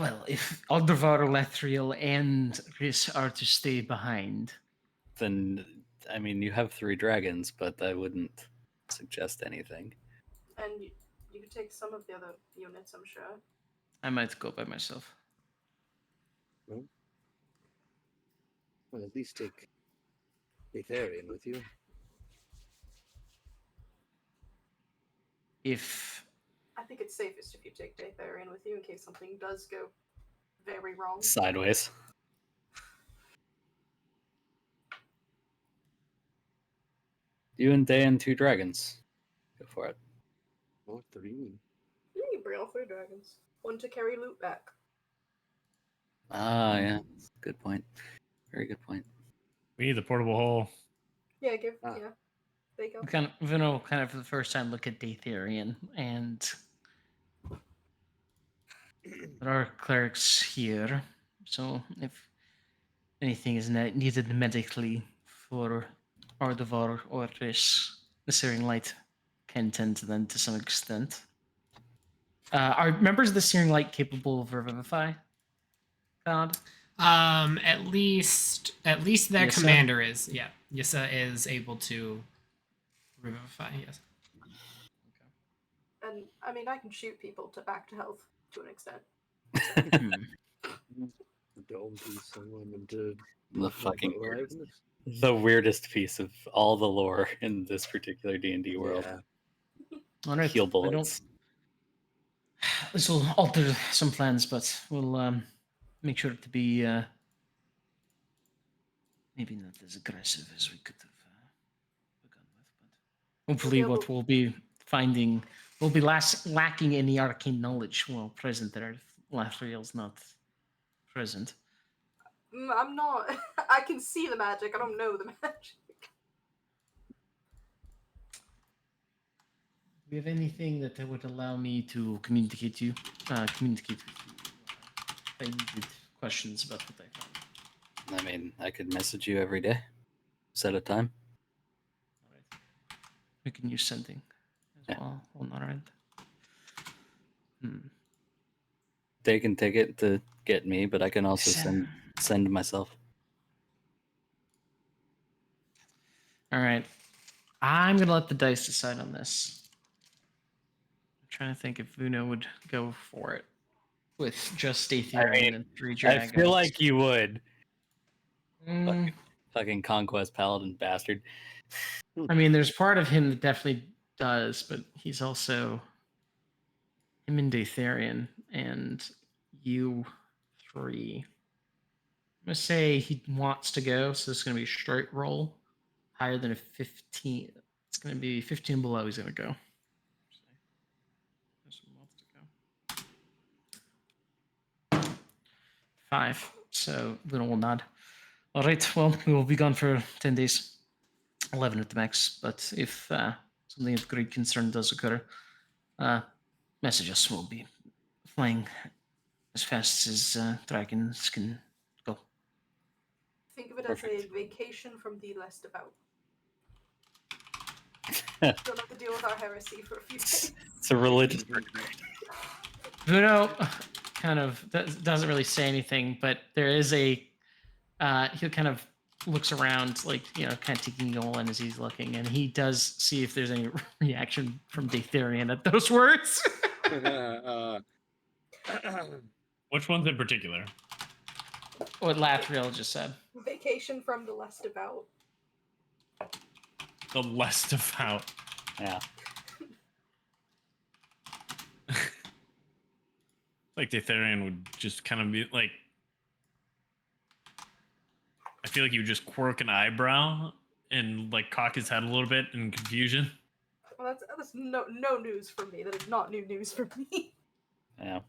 Well, if Aldervar, Lethriel, and Riss are to stay behind, Then, I mean, you have 3 dragons, but I wouldn't suggest anything. And you could take some of the other units, I'm sure. I might go by myself. Well, at least take Aetherian with you. If I think it's safest if you take Daetharian with you in case something does go very wrong. Sideways. You and Day and 2 dragons. Go for it. Or 3. You can bring all 3 dragons. 1 to carry loot back. Ah, yeah. Good point. Very good point. We need the portable hole. Yeah, yeah. There you go. kind of Vino kind of for the first time look at Daetharian, and there are clerics here, so if anything is needed medically for Ardavar or Riss, the Searing Light can tend to them to some extent. Are members of the Searing Light capable of Revivify? God? At least their Yissa? commander is. Yeah, Yissa is able to revivify. Yes. And I mean, I can shoot people back to health to an extent. Dome piece someone into The fucking weirdest, aliveness. the weirdest piece of all the lore in this particular D&D world. Yeah. All right, Heal I don't, bullets. This will alter some plans, but we'll make sure to be maybe not as aggressive as we could have begun with. But hopefully, able- what we'll be finding will be lacking any arcane knowledge while present there. If Lathriel's not present. I'm not. I can see the magic. I don't know the magic. Do we have anything that would allow me to communicate with you? If I needed questions about what I found. I mean, I could message you every day. Set a time. All right. We can use sending as well on our end. They can take it to get me, but I can also send myself. All right. I'm gonna let the dice decide on this. I'm trying to think if Vuno would go for it with just Aetherian and 3 I dragons. feel like you would. Mm, Fucking conquest paladin bastard. I mean, there's part of him that definitely does, but he's also him and Aetherian and you 3. I'm gonna say he wants to go, so it's gonna be a straight roll. Higher than a 15. It's gonna be 15 below. He's gonna go. This one wants to go. 5. So Luna will nod. All right. Well, we will be gone for 10 days. 11 at the max. But if something of great concern does occur, message us. We'll be flying as fast as dragons can go. Think of it as a vacation from the less devout. Don't have to deal with our heresy for a few days. It's a religious. Bruno kind of doesn't really say anything, but there is a he kind of looks around, like, you know, kind of taking it all in as he's looking, and he does see if there's any reaction from Daetherian at those words. Which ones in particular? What Lathriel just said. Vacation from the less devout. The less devout. Yeah. Like the Ethereum would just kind of be like, I feel like he would just quirk an eyebrow and like cock his head a little bit in confusion. Well, that's no news for me. That is not new news for me. Yeah.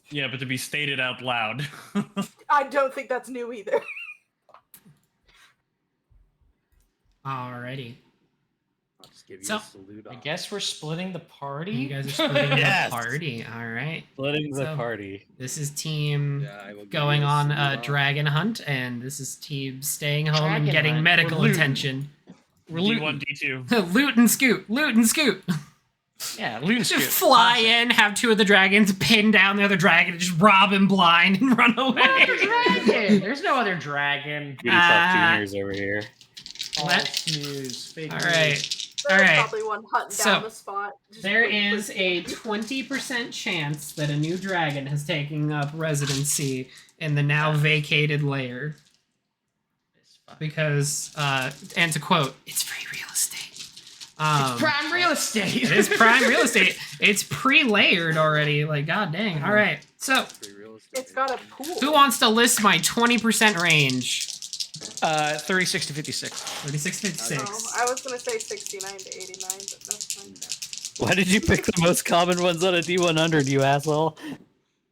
Yeah, but to be stated out loud. I don't think that's new either. Alrighty. I'll just give you So, a salute. I guess we're splitting the party. You guys are splitting Yes. the party. All right. Splitting the So- party. This is team Yeah, I will give going you a on salute a off. dragon hunt, and this is team staying home and Dragon getting hunt. medical We're looting. attention. We're D1, looting. D2. Loot and scoot. Loot and scoot. Yeah, loot and Just scoot. fly Classic. in, have 2 of the dragons pin down the other dragon, and just rob him blind and run away. Dragon. There's no other dragon. Beauty Shop Ah. Juniors over here. False news. Fake All news. right. There's Alright. probably one hunting So, down the spot. Just There quick- is quick- a 20% chance that a new dragon has taken up residency in the now vacated lair. Because, and to quote, it's free real estate. It's prime real estate. It is prime real estate. It's pre-layered already. Like, god dang. All right. So, Free real estate. It's got a pool. who wants to list my 20% range? 36 to 56. 36 to 56. I was gonna say 69 to 89, but that's fine. Why did you pick the most common ones on a D100, you asshole?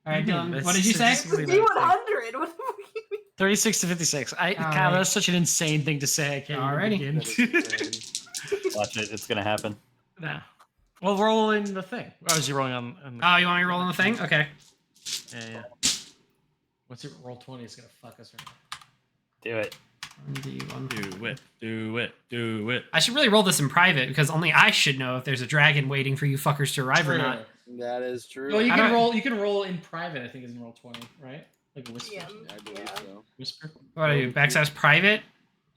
All right, Dylan. That's What did you say? statistically D100. not What the fuck you mean? 36 to 56. All God, right. that's such an insane thing to say. I can't Alrighty. even That begin. is insane. Watch it, it's gonna happen. No. Well, roll in the thing. Oh, is he rolling on the... Oh, you want me rolling the thing? Okay. Yeah. What's it? Roll 20 is gonna fuck us right now. Do it. 1d1. Do it, do it, do it. I should really roll this in private because only I should know if there's a dragon waiting for you fuckers to arrive or not. That is true. Well, you I can don't- roll. You can roll in private. I think is in roll 20, right? Like a whisper. Yeah, I believe yeah. so. Whisper. What do I do? Backslash private?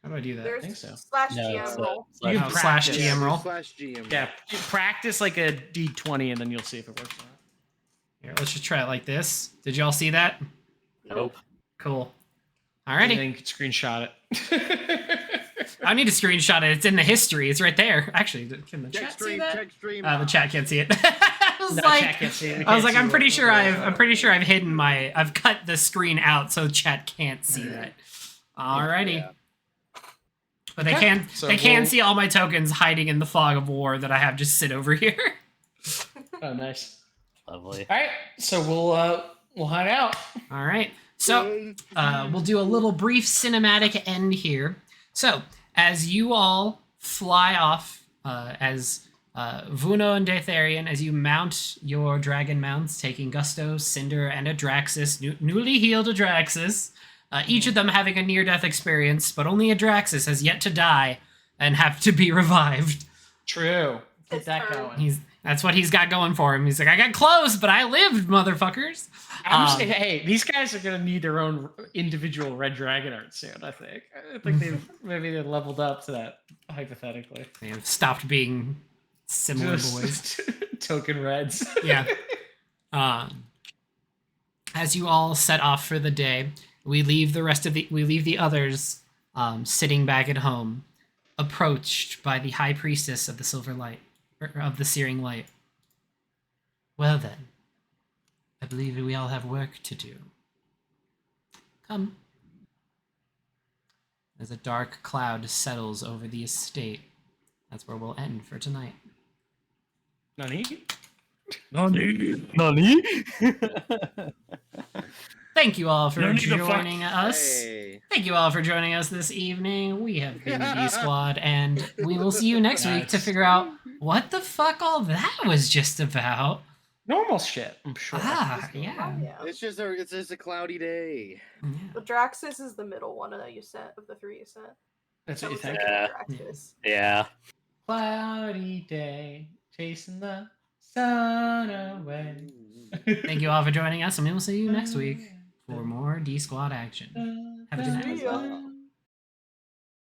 How do I do that? There's think so. slash No, GM it's roll. You can Oh, slash practice. GM roll. Slash GM. Yeah, you practice like a D20, and then you'll see if it works or not. Here, let's just try it like this. Did y'all see that? Nope. Cool. And Alrighty. then you can screenshot it. I don't need to screenshot it. It's in the history. It's right there. Actually, can the Check chat see stream. that? Check stream. The chat can't see it. was No, like, chat can't see it. We I was can't like, see I'm what- pretty what sure it I've is. hidden I've cut the screen out so chat can't see that. Alrighty. Yeah. But they Okay, can so they can we'll- see all my tokens hiding in the fog of war that I have just sit over here. Oh, nice. Lovely. All right, so we'll hide out. All right. So we'll do a little brief cinematic end here. So as you all fly off, as Vuno and Datharian, as you mount your dragon mounts, taking Gusto, Cinder, and Adraxis, newly healed Adraxis, each of them having a near-death experience, but only Adraxis has yet to die and have to be revived. True. Get His that turn. going. That's what he's got going for him. He's like, I got close, but I lived, motherfuckers. I'm just saying, hey, these guys are gonna need their own individual red dragon art soon. I think maybe they've leveled up to that hypothetically. They have stopped being similar Just boys. token reds. Yeah. As you all set off for the day, we leave the others sitting back at home, approached by the high priestess of the silver light, or of the searing light. Well then, I believe we all have work to do. Come. As a dark cloud settles over the estate, that's where we'll end for tonight. Nani? Nani? Thank you all for No need to fuck. joining us. Hey. Thank you all for joining us this evening. We have been the D Squad, and we will see you next week to Nice. figure out what the fuck all that was just about. Normal shit, I'm sure. Ah, Oh, yeah. yeah. It's just a cloudy day. The Draxus is the middle one that you sent of the three you sent. That's That what you was think. Yeah. Draxus. Yeah. Cloudy day, chasing the sun away. Thank you all for joining us, and we will see you next week for more D Squad action. Have a good night. See ya.